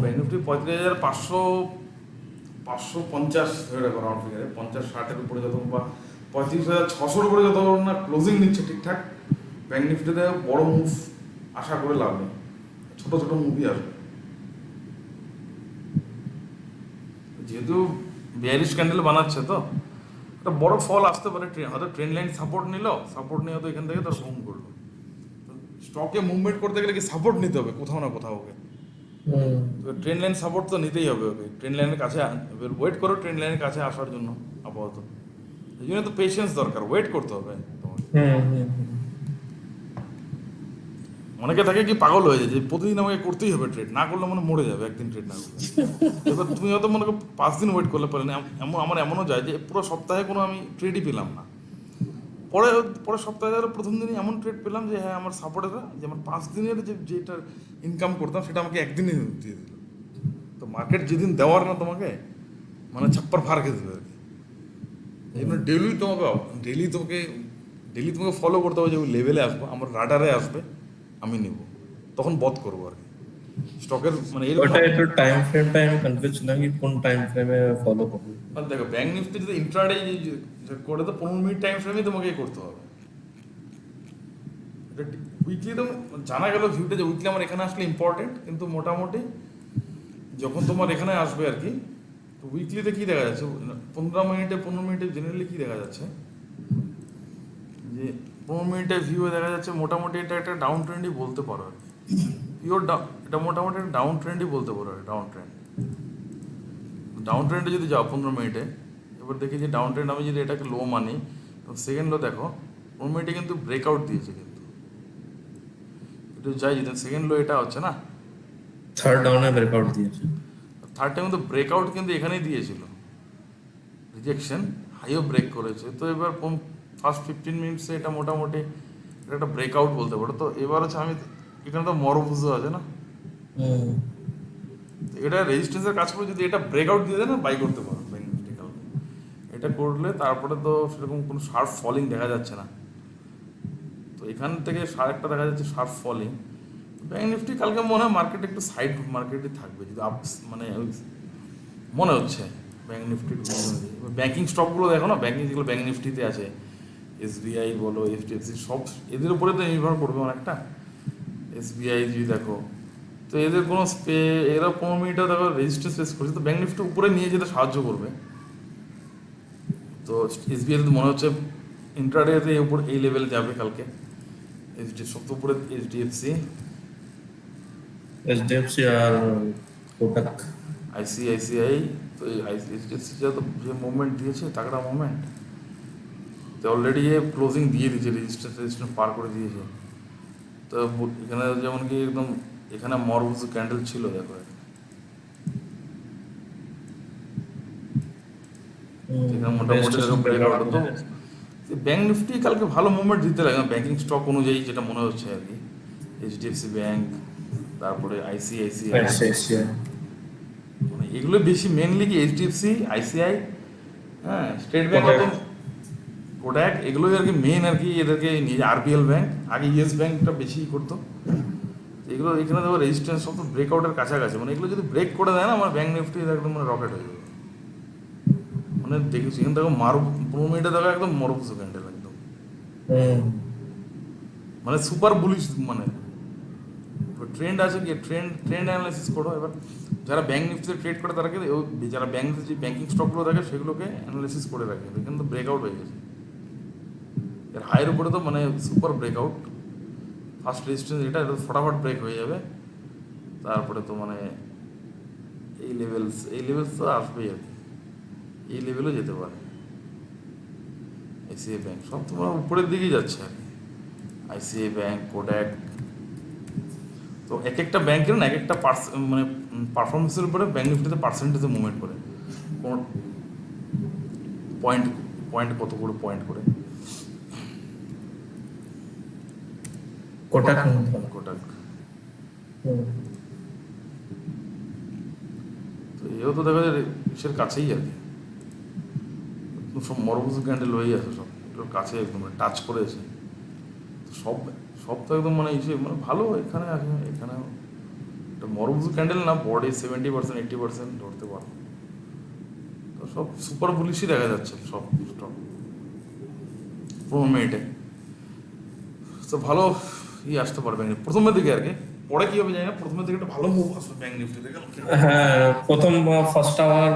ব্যাংক নিফটি 35,550 ধরে রাখো রাউন্ড ফিগারে, 50-60-এর উপরে যতক্ষণ, বা 35,600 উপরে যতক্ষণ না ক্লোজিং নিচ্ছে ঠিকঠাক, ব্যাংক নিফটিতে বড় মুভ আশা করে লাভ নেই, ছোট ছোট মুভই আসবে। যেহেতু বিয়ারিশ ক্যান্ডেল বানাচ্ছে, তো একটা বড় ফল আসতে পারে। হয়তো ট্রেন লাইন সাপোর্ট নিল, সাপোর্ট নিয়ে হয়তো এখান থেকে তার বুম করলো। স্টকে মুভমেন্ট করতে গেলে কি সাপোর্ট নিতে হবে কোথাও না কোথাও ওকে, তো ট্রেন লাইন সাপোর্ট তো নিতেই হবে ওকে। ট্রেন লাইনের কাছে ওয়েট করো, ট্রেন লাইনের কাছে আসার জন্য আপাতত। এই জন্য তো পেশেন্স দরকার, ওয়েট করতে হবে তোমার। অনেকে থাকে কি পাগল হয়ে যায় যে প্রতিদিন আমাকে করতেই হবে ট্রেড, না করলে মনে মরে যাবে একদিন ট্রেড না করলে। এবার তুমি হয়তো মনে করো 5 দিন ওয়েট করলে পারলে না, আমার এমনও যায় যে পুরো সপ্তাহে কোনো আমি ট্রেডই পেলাম না, পরে সপ্তাহে ধরো প্রথম দিনই এমন ট্রেড পেলাম যে হ্যাঁ আমার সাপোর্টাররা, যে আমার 5 দিনের যেটা ইনকাম করতাম সেটা আমাকে একদিনই দিয়ে দিল। তো মার্কেট যেদিন দেওয়ার না তোমাকে, মানে ছাপ্পার ফার খেতে দেবে আর কি। এই জন্য ডেলি তোমাকে ফলো করতে হবে যে ওই লেভেলে আসবো, আমার রাডারে আসবে, আমি নেব, তখন বধ করবো আর কি স্টকের। মানে ওটা একটু টাইম ফ্রেমটা আমি কনফিউজ ছিলাম কি কোন টাইম ফ্রেমে ফলো করব। দেখো ব্যাংক নিফটি যদি ইন্ট্রাডে করে, তো 15 মিনিট টাইম ফ্রেমে তোমাকে করতে হবে। উইকলি তো জানা গেল ভিউটা যে উইকলি আমার এখানে আসলে ইম্পর্টেন্ট, কিন্তু মোটামুটি যখন তোমার এখানে আসবে আর কি, তো উইকলিতে কি দেখা যাচ্ছে 15 মিনিটে জেনারেলি কি দেখা যাচ্ছে, যে 15 মিনিটের ভিউ দেখা যাচ্ছে মোটামুটি এটা একটা ডাউন ট্রেন্ডই বলতে পারো আর কি। পিওর এটা মোটামুটি একটা ডাউন ট্রেন্ডই বলতে পারো, ডাউন ট্রেন্ডে যদি যাও 15 মিনিটে, এবার দেখি যে ডাউন ট্রেন্ড আমি যদি এটাকে লো মানি, তো সেকেন্ড লো দেখো 15 মিনিটে কিন্তু ব্রেকআউট দিয়েছে, কিন্তু একটু যাই যদি সেকেন্ড লো এটা হচ্ছে না, থার্ড ডাউনে ব্রেকআউট দিয়েছে। থার্ড টাইম কিন্তু ব্রেকআউট কিন্তু এখানেই দিয়েছিল, রিজেকশন, হাইও ব্রেক করেছে। তো এবার ফার্স্ট 15 মিনিটসে এটা মোটামুটি এটা একটা ব্রেকআউট বলতে পারো। তো এবার হচ্ছে আমি এখানে তো মরবুজো আছে না, এটা রেজিস্ট্যান্সের কাজ করে, যদি এটা ব্রেকআউট দিয়ে দেয় না বাই করতে পারো ব্যাংক নিফটি কালকে। এটা করলে তারপরে তো সেরকম কোনো শার্প ফলিং দেখা যাচ্ছে না, তো এখান থেকে একটা দেখা যাচ্ছে শার্প ফলিং। ব্যাংক নিফটি কালকে মনে হয় মার্কেট একটু সাইড মার্কেটে থাকবে, যদি আপস মানে মনে হচ্ছে ব্যাংক নিফটির। ব্যাংকিং স্টকগুলো দেখো না, ব্যাংকিং যেগুলো ব্যাংক নিফটিতে আছে, এসবিআই বলো, এইচডিএফসি, সব এদের উপরে তো নির্ভর করবে অনেকটা। এসবিআই যদি দেখো, তো এদের কোনো এরা 15 মিনিটও দেখো রেজিস্ট্যান্স ফেস করছে, তো ব্যাংক নিফটি উপরে নিয়ে যেতে সাহায্য করবে। তো এসবিআই তো মনে হচ্ছে ইন্ট্রাডেতে উপর এই লেভেলে যাবে কালকে। সব উপরে এইচডিএফসি আর কোটাক, আইসিআইসিআই। তো এই এইচডিএফসি যে মুভমেন্ট দিয়েছে তাগড়া মুভমেন্ট, তো অলরেডি ক্লোজিং দিয়ে দিয়েছে, রেজিস্ট্যান্স পার করে দিয়েছে। তো এখানে যেমন কি একদম এখানে মরবুজ ক্যান্ডেল ছিল দেখো, এখানে মোটামুটি ব্রেকআউট। তো ব্যাংক নিফটি কালকে ভালো মুভমেন্ট দিতে লাগে ব্যাংকিং স্টক অনুযায়ী, যেটা মনে হচ্ছে আর কি। এইচডিএফসি ব্যাংক, তারপরে আইসিআইসিআই, মানে এগুলো বেশি মেনলি কি এইচডিএফসি, আইসিআই, হ্যাঁ, স্টেট ব্যাংক, কোডাক এগুলোই আর কি মেন আর কি এদেরকে নিয়ে আরবিএল ব্যাংক আগে ইয়েস ব্যাংকটা বেশি করতো। এগুলো এখানে দেখো রেজিস্ট্যান্স সব তো ব্রেকআউটের কাছাকাছি, মানে এগুলো যদি ব্রেক করে দেয় না আমার ব্যাংক নিফটি একদম মানে রকেট হয়ে যাবে। মানে দেখেছি এখানে দেখো 15 মিনিটে দেখো একদম মরুভূমি ক্যান্ডেল একদম মানে সুপার বুলিশ। মানে ট্রেন্ড আছে কি ট্রেন্ড অ্যানালাইসিস করো। এবার যারা ব্যাংক নিফটিতে ট্রেড করে তারা কিন্তু যারা ব্যাংক যে ব্যাংকিং স্টকগুলো থাকে সেগুলোকে অ্যানালাইসিস করে রাখে। এখানে তো ব্রেকআউট হয়ে গেছে, এর হাইয়ের উপরে তো মানে সুপার ব্রেকআউট। ফার্স্ট রেজিস্ট্যান্স এটা ফটাফট ব্রেক হয়ে যাবে, তারপরে তো মানে এই লেভেলস তো আসবেই আর কি, এই লেভেলও যেতে পারে। আইসিআই ব্যাংক সব তোমার উপরের দিকেই যাচ্ছে আর কি, আইসিআই ব্যাংক, কোডাক। তো এক একটা ব্যাংকের না এক একটা মানে পারফরমেন্সের উপরে ব্যাংক নিফটিতে পার্সেন্টেজে মুভমেন্ট করে, কোন পয়েন্ট কত করে পয়েন্ট করে। কোটাক কোটাক তো এও তো দেখা যায় ইসের কাছেই আর কি, সব মরুভূমি ক্যান্ডেল হয়ে আছে, সব এটার কাছে একদম টাচ করেছে সব। সব তো একদম মানে ইসে মানে ভালো এখানে আছে। এখানে একটা মরুভূমি ক্যান্ডেল না, বডি 70% 80% ধরতে পারো। তো সব সুপার বুলিশই দেখা যাচ্ছে সব স্টক 15 মিনিটে। তো ভালো আসতে পারে ব্যাংক নিফটি প্রথমের দিকে আর কি, পরে কি হবে জানি না। প্রথমের দিকে একটা ভালো মুভ আসবে ব্যাংক নিফটি থেকে। হ্যাঁ, প্রথম ফার্স্ট আওয়ার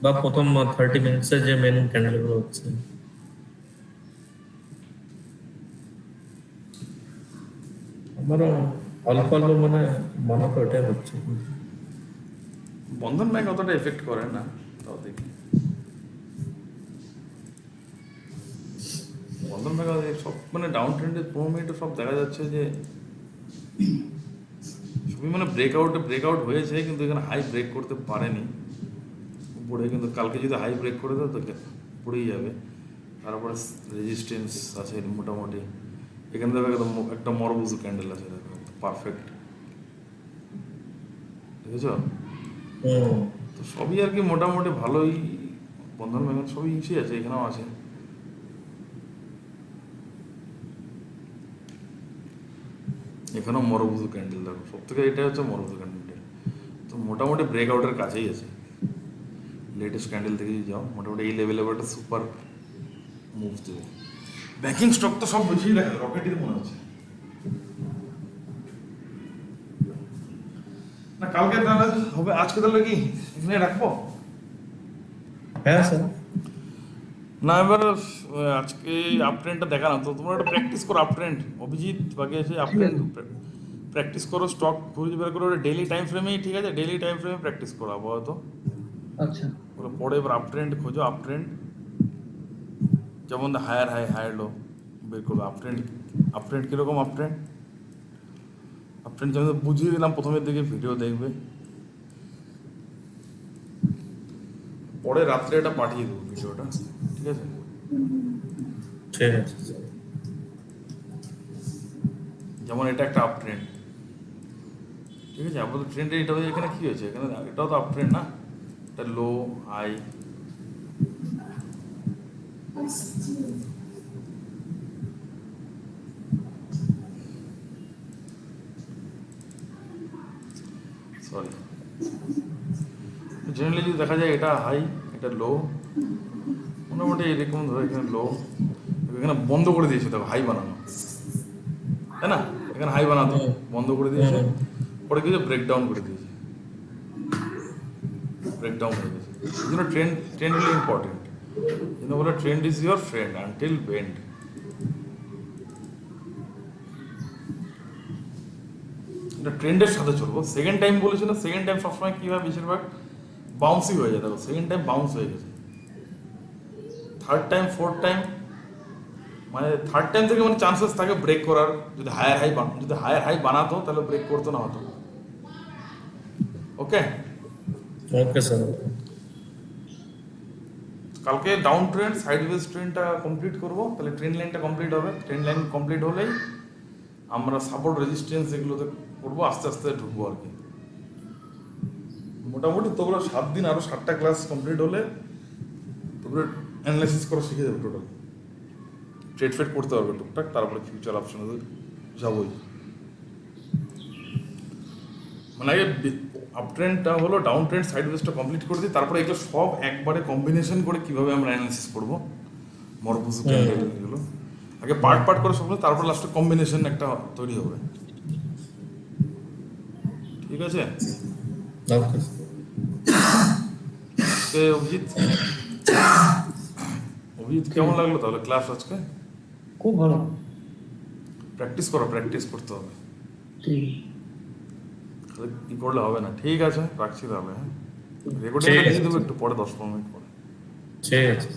বা প্রথম 30 মিনিটসে যে মেন ক্যান্ডেলগুলো হচ্ছে আমারও অল্প অল্প মনে তো ওটাই হচ্ছে। বন্ধন ব্যাংক অতটা এফেক্ট করে না, তাও দেখি বন্ধন ব্যাংক সব মানে ডাউন ট্রেন্ডে 15 মিনিটে সব দেখা যাচ্ছে যে সবই মানে ব্রেকআউট হয়েছে, কিন্তু এখানে হাই ব্রেক করতে পারেনি উপরে। কিন্তু কালকে যদি হাই ব্রেক করে দেয় তো পড়েই যাবে। তারপরে রেজিস্ট্যান্স আছে মোটামুটি, এখানে দেখো একদম একটা মরুভূমি ক্যান্ডেল আছে, দেখো পারফেক্ট, দেখেছ? তো সবই আর কি মোটামুটি ভালোই, বন্ধন ব্যাংক সবই ইসে আছে, এখানেও আছে। এখানেও মরুভূমি ক্যান্ডেল দেখো, সব থেকে এটা হচ্ছে মরুভূমি ক্যান্ডেল। তো মোটামুটি ব্রেকআউটের কাছেই আছে, লেটেস্ট ক্যান্ডেল থেকে যাও মোটামুটি এই লেভেলে একটা সুপার মুভ দেবে। ব্যাংকিং স্টক তো সব বেশি দেখা রকেটই মনে হচ্ছে না। কালকে তাহলে হবে, আজকে তাহলে কি এখানে রাখবো? হ্যাঁ স্যার। না এবার আজকে আপ ট্রেন্ডটা দেখালাম, তো তোমরা একটা প্র্যাকটিস করো আপ ট্রেন্ড। অভিজিৎ বাকি আছে আপ ট্রেন্ড প্র্যাকটিস করো, স্টক খুঁজে বের করো ডেইলি টাইম ফ্রেমেই, ঠিক আছে? ডেইলি টাইম ফ্রেমে প্র্যাকটিস করো আপাতত। আচ্ছা, পরে এবার আপ ট্রেন্ড খোঁজো, আপ ট্রেন্ড যেমন হায়ার হাই হায়ার লো বের করবে। আপ ট্রেন্ড কীরকম আপ ট্রেন্ড যেমন বুঝিয়ে দিলাম প্রথমের দিকে, ভিডিও দেখবে। পরে রাত্রে এটা পাঠিয়ে দেবো ভিডিওটা, ঠিক আছে? ঠিক আছে স্যার। যেমন এটা একটা আপ ট্রেন্ড, ঠিক আছে? আপাতত ট্রেন্ডে এটা এখানে কী হয়েছে, এখানে এটাও তো আপ ট্রেন্ড না, এটা লো হাই। সরি, জেনারেলি যদি দেখা যায় এটা হাই এটা লো, মোটামুটি এরকম ধরো এখানে লো, এখানে বন্ধ করে দিয়েছে দেখো হাই বানানো, তাই না? এখানে হাই বানাতো বন্ধ করে দিয়েছে, পরে কিছু ব্রেকডাউন করে দিয়েছে, ব্রেকডাউন হয়ে গেছে। এই জন্য ট্রেন্ড হলো ইম্পর্টেন্ট, এই জন্য বলে trend is your friend until bend. এটা ট্রেন্ডের সাথে চলবো। সেকেন্ড টাইম বলেছিল, সেকেন্ড টাইম সবসময় কী হয়, বেশিরভাগ বাউন্সই হয়ে যায়, দেখো সেকেন্ড টাইম বাউন্স হয়ে গেছে। থার্ড টাইম ফোর্থ টাইম মানে থার্ড টাইম থেকে মানে চান্সেস থাকে ব্রেক করার, যদি হায়ার হাই বানাতো তাহলে ব্রেক করতো না হতো। ওকে ওকে স্যার। কালকে ডাউন ট্রেন্ড সাইডওয়েজ ট্রেন্ডটা কমপ্লিট করবো, তাহলে ট্রেন্ড লাইনটা কমপ্লিট হবে। ট্রেন্ড লাইন কমপ্লিট হলেই আমরা সাপোর্ট রেজিস্ট্যান্স এগুলোতে করবো, আস্তে আস্তে ঢুকবো আর কি। মোটামুটি তোমরা 7 দিন আরও 7টা ক্লাস কমপ্লিট হলে তোমরা অ্যানালাইসিস করা শিখে যাবে টোটাল। ট্রেড ফেড করতে পারবে টুকটাক, তারপরে ফিউচার অপশনে যাবোই। মানে আগে আপ ট্রেন্ডটা হলো, ডাউন ট্রেন্ড, সাইড ওয়েজটা কমপ্লিট করে দিই, তারপরে এগুলো সব একবারে কম্বিনেশন করে কিভাবে আমরা অ্যানালিসিস করবো মরবুজু ক্যান্ডেল এগুলো আগে পার্ট পার্ট করে সব, তারপর লাস্টে কম্বিনেশন একটা তৈরি হবে। ঠিক আছে? ওকে অভিজিৎ, অভিজিৎ কেমন লাগলো তাহলে ক্লাস আজকে? খুব ভালো। প্র্যাকটিস করো, প্র্যাকটিস করতে হবে, ঠিক খালি কি করলে হবে না। ঠিক আছে, রাখছি তাহলে। হ্যাঁ, রেকর্ডিং ঠিক আছে। দিয়ে দেবো একটু পরে, 10-15 মিনিট পরে। ঠিক আছে।